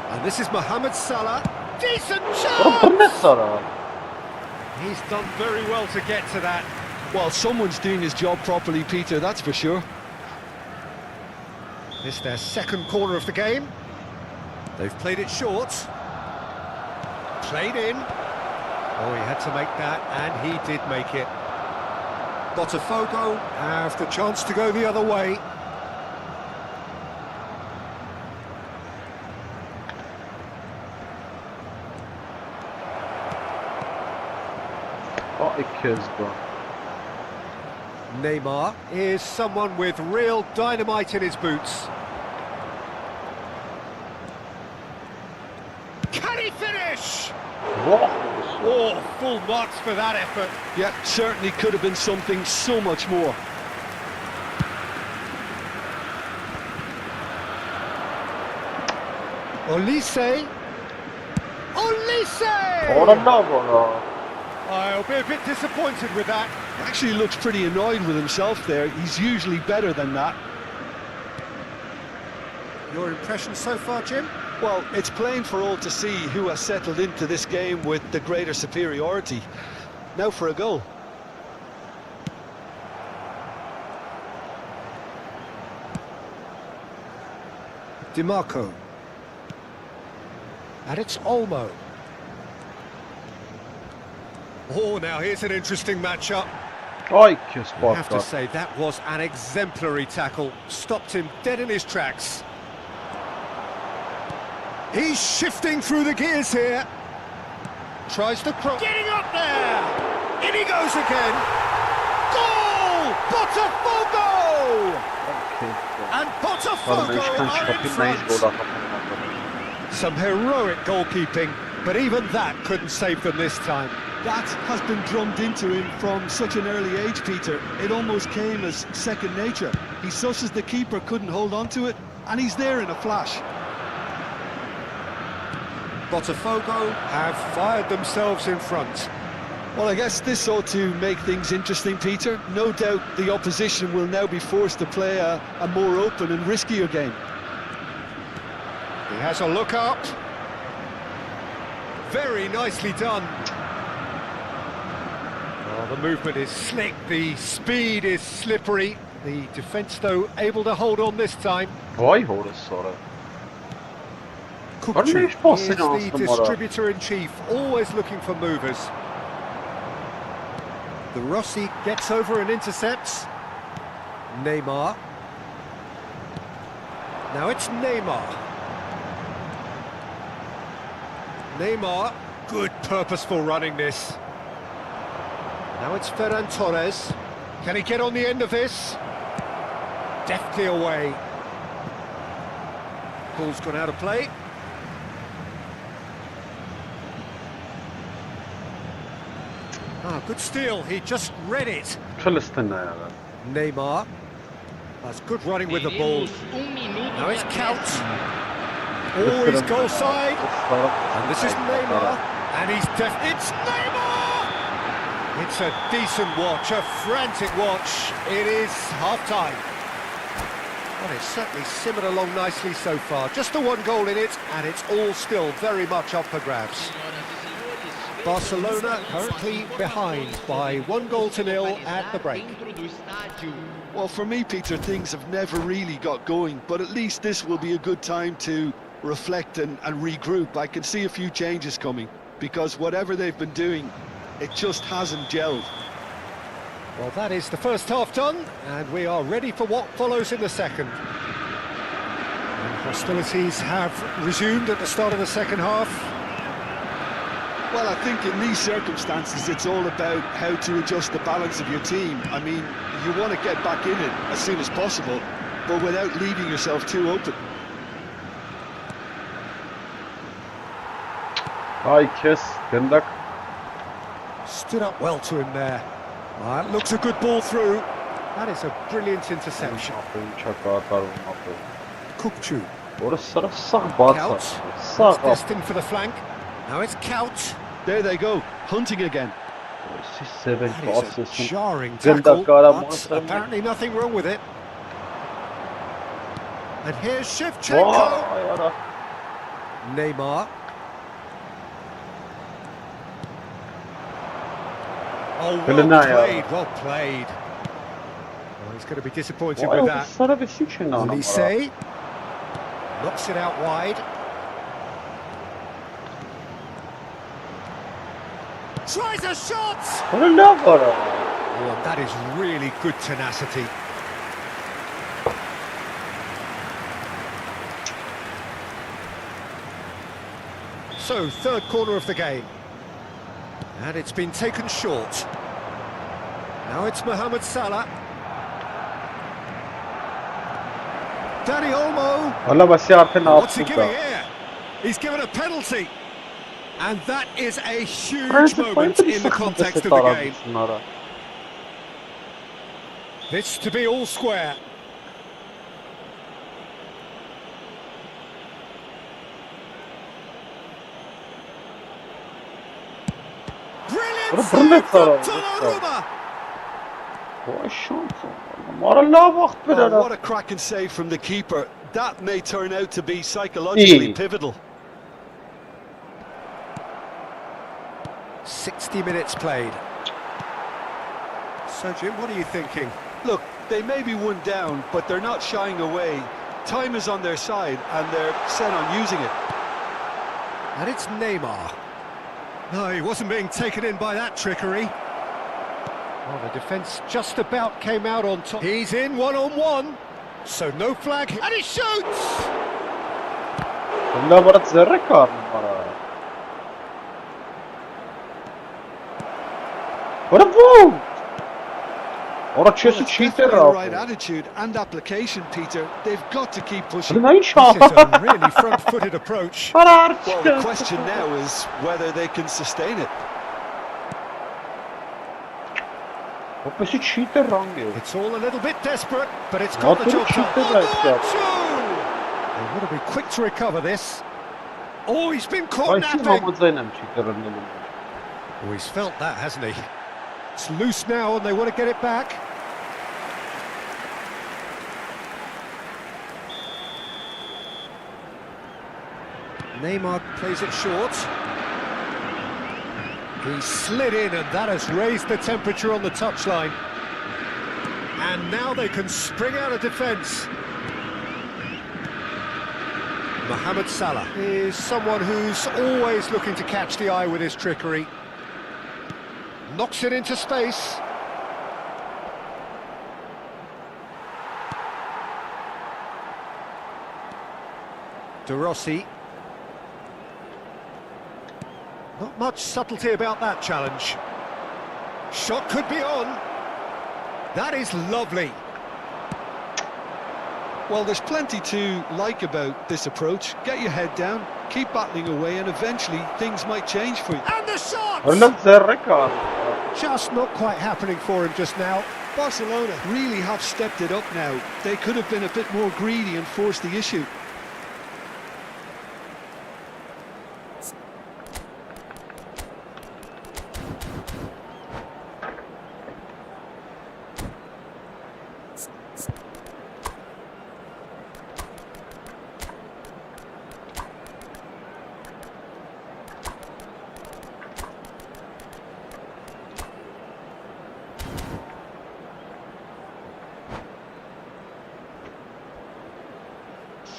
And this is Mohamed Salah. Decent chance! He's done very well to get to that. Well, someone's doing his job properly, Peter, that's for sure. This is their second corner of the game. They've played it short. Played in. Oh, he had to make that, and he did make it. Botafogo have the chance to go the other way. What a kiss, bro. Neymar is someone with real dynamite in his boots. Can he finish? What? Oh, full marks for that effort. Yeah, certainly could have been something so much more. Olise. Ora no. I'll be a bit disappointed with that. Actually looks pretty annoyed with himself there. He's usually better than that. Your impression so far, Jim? Well, it's plain for all to see who has settled into this game with the greater superiority. Now for a goal. DiMarco. And it's Olmo. Oh, now here's an interesting matchup. Ay que I spot have to var. say, that was an exemplary tackle. Stopped him dead in his tracks. He's shifting through the gears here. Tries to cross. Getting up there! In he goes again. Goal! Botafogo! And Botafogo are in front. Some heroic goalkeeping, but even that couldn't save them this time. That has been drummed into him from such an early age, Peter. It almost came as second nature. He susses the keeper couldn't hold on to it, and he's there in a flash. Botafogo have fired themselves in front. Well, I guess this ought to make things interesting, Peter. No doubt the opposition will now be forced to play a more open and riskier game. He has a look up. Very nicely done. Oh, the movement is slick, the speed is slippery. The defence, though, able to hold on this time. Vay horası. Kukçu Örneğin is the distributor-in-chief, always looking for movers. The Rossi gets over and intercepts. Neymar. Now it's Neymar. Neymar, good purposeful running this. Now it's Ferran Torres. Can he get on the end of this? Deftly away. Ball's gone out of play. Ah, good steal, he just read it. Filistin'de ya. Neymar. That's good running with the ball. Now it's Count. Oh, he's goal side. And this is Neymar. And he's it's Neymar! It's a decent watch, a frantic watch. It is half-time. Well, it's certainly simmered along nicely so far. Just the one goal in it, and it's all still very much up for grabs. Barcelona currently behind by 1-0 at the break. Well, for me, Peter, things have never really got going, but at least this will be a good time to reflect and regroup. I can see a few changes coming, because whatever they've been doing, it just hasn't gelled. Well, that is the first half done, and we are ready for what follows in the second. And hostilities have resumed at the start of the second half. Well, I think in these circumstances, it's all about how to adjust the balance of your team. I mean, you want to get back in it as soon as possible, but without leaving yourself too open. Ay kes. Göndak. Stood up well to him there. That looks a good ball through. That is a brilliant interception. Kukçu. Orası sağ batsa. Sağ Destined for the flank. Now it's Couch. There they go, hunting again. That is a jarring tackle, but apparently nothing wrong with it. And here's Shevchenko. Neymar. Oh, well played, well played. Oh, he's going to be disappointed with that. Olise knocks it out wide. Tries a shot! Oh, that is really good tenacity. So, third corner of the game. And it's been taken short. Now it's Mohamed Salah. Dani Olmo. Valla basi artık ne What's he yaptı giving da? here? He's given a penalty. And that is a huge Fransa moment Fransa bir in the sıkıntı context of the taradı game. şunlara. This to be all square. Brilliant save Brilliant from save. Donnarumma. Vay şans. Moralına bak bir Oh, ara. what a cracking save from the keeper. That may turn out to be psychologically pivotal. 60 minutes played. So Jim, what are you thinking? Look, they may be one down, but they're not shying away. Time is on their side, and they're set on using it. And it's Neymar. No, he wasn't being taken in by that trickery. Oh, the defence just about came out on top. He's in one-on-one, so no flag, and he shoots! Bunda bırak zerre karnı bana. Bırak bu! Ora Well, çözü it's çiğter definitely the right abi. attitude and application, Peter. They've got to keep pushing. Buna inşallah. This is a really front-footed approach. Karar Well, the question now is whether they can sustain it. Opesi çiğter rangi. It's all a little bit desperate, but it's got the Not job too done. cheap, Oh, right, yeah. They would have been quick to recover this. Oh, he's been caught Ay şu napping. Mahmut Zeynep çiğter rangi. Oh, he's felt that, hasn't he? It's loose now and they want to get it back. Neymar plays it short. He slid in and that has raised the temperature on the touchline. And now they can spring out of defence. Mohamed Salah is someone who's always looking to catch the eye with his trickery. Knocks it into space. De Rossi. Not much subtlety about that challenge. Shot could be on. That is lovely. Well, there's plenty to like about this approach. Get your head down, keep battling away, and eventually things might change for you. And the shot! Öyle zerre karnı. Just not quite happening for him just now. Barcelona really have stepped it up now. They could have been a bit more greedy and forced the issue.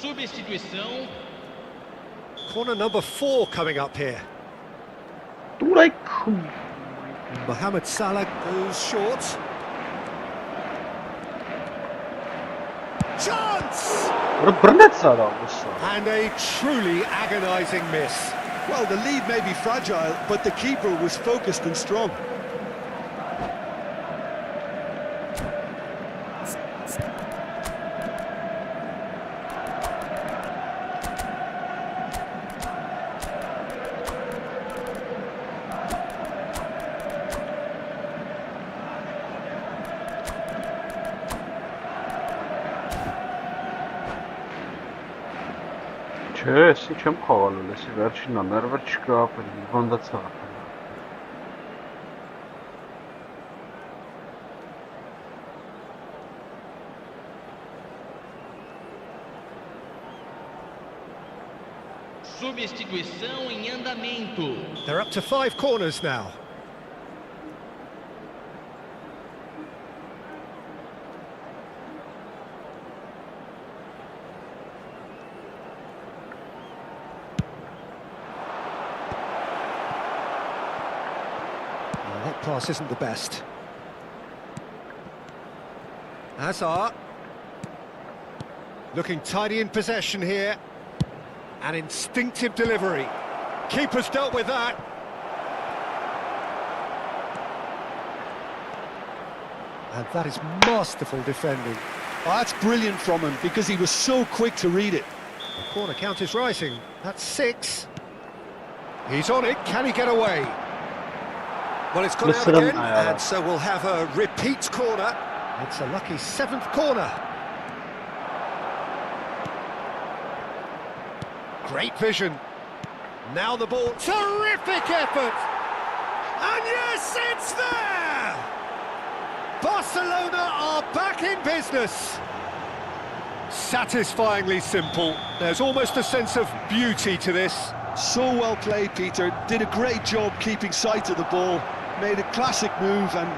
Substituição. Corner number 4 coming up here. Duraj. Mohamed Salah goes short. Chance! Brnet Salah. And a truly agonising miss. Well, the lead may be fragile, but the keeper was focused and strong. Չէ, էսի չեմ խաղալել, էսի վերջինն է, ներվը չկա, վանդացա։ Substituição em andamento. They're up to 5 corners now. Well, that pass isn't the best. Hazard. Looking tidy in possession here. An instinctive delivery. Keeper's dealt with that. And that is masterful defending. Oh, that's brilliant from him because he was so quick to read it. The corner count is rising. That's 6. He's on it. Can he get away? Well, it's gone out Listen, again, and so we'll have a repeat corner. It's a lucky 7th corner. Great vision. Now the ball. Terrific effort! And yes, it's there! Barcelona are back in business. Satisfyingly simple. There's almost a sense of beauty to this. So well played, Peter. Did a great job keeping sight of the ball. Made a classic move and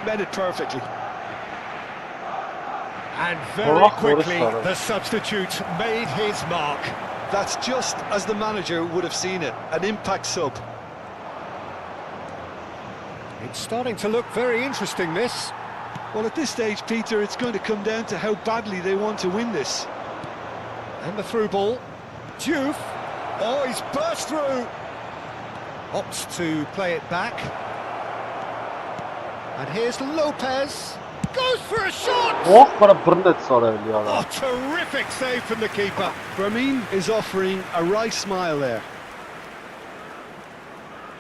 met it perfectly. And very quickly, the substitute made his mark. That's just as the manager would have seen it. An impact sub. It's starting to look very interesting, this. Well, at this stage, Peter, it's going to come down to how badly they want to win this. And the through ball. Diouf. Oh, he's burst through. Opts to play it back. And here's Lopez. Goes for a shot! Oh, terrific save from the keeper. Ramin is offering a wry smile there.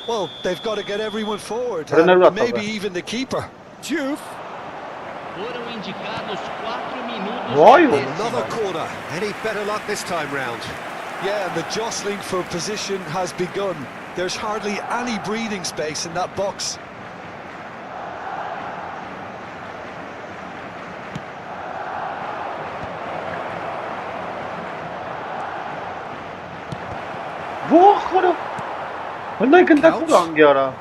Well, they've got to get everyone forward, and maybe even the keeper. Diouf. Foram indicados 4 minutos. Another corner. Any better luck this time round? Yeah, and the jostling for position has begun. There's hardly any breathing space in that box. Count.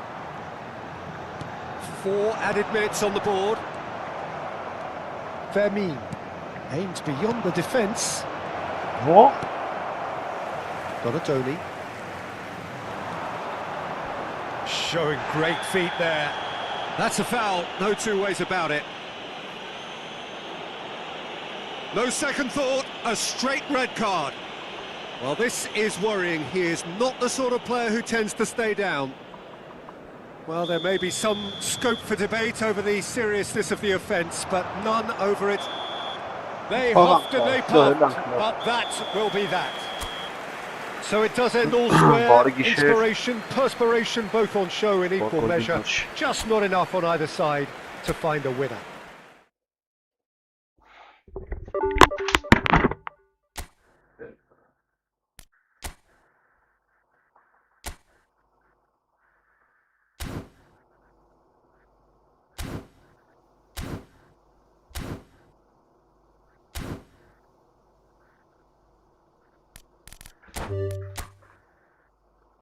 4 added minutes on the board. Fermin aims beyond the defence. Donatoni. Showing great feet there. That's a foul, no two ways about it. No second thought, a straight red card. Well, this is worrying. He is not the sort of player who tends to stay down. Well, there may be some scope for debate over the seriousness of the offence, but none over it. They huffed and they puffed, but that will be that. So it does end all square. Inspiration, perspiration, both on show in equal measure. Just not enough on either side to find a winner.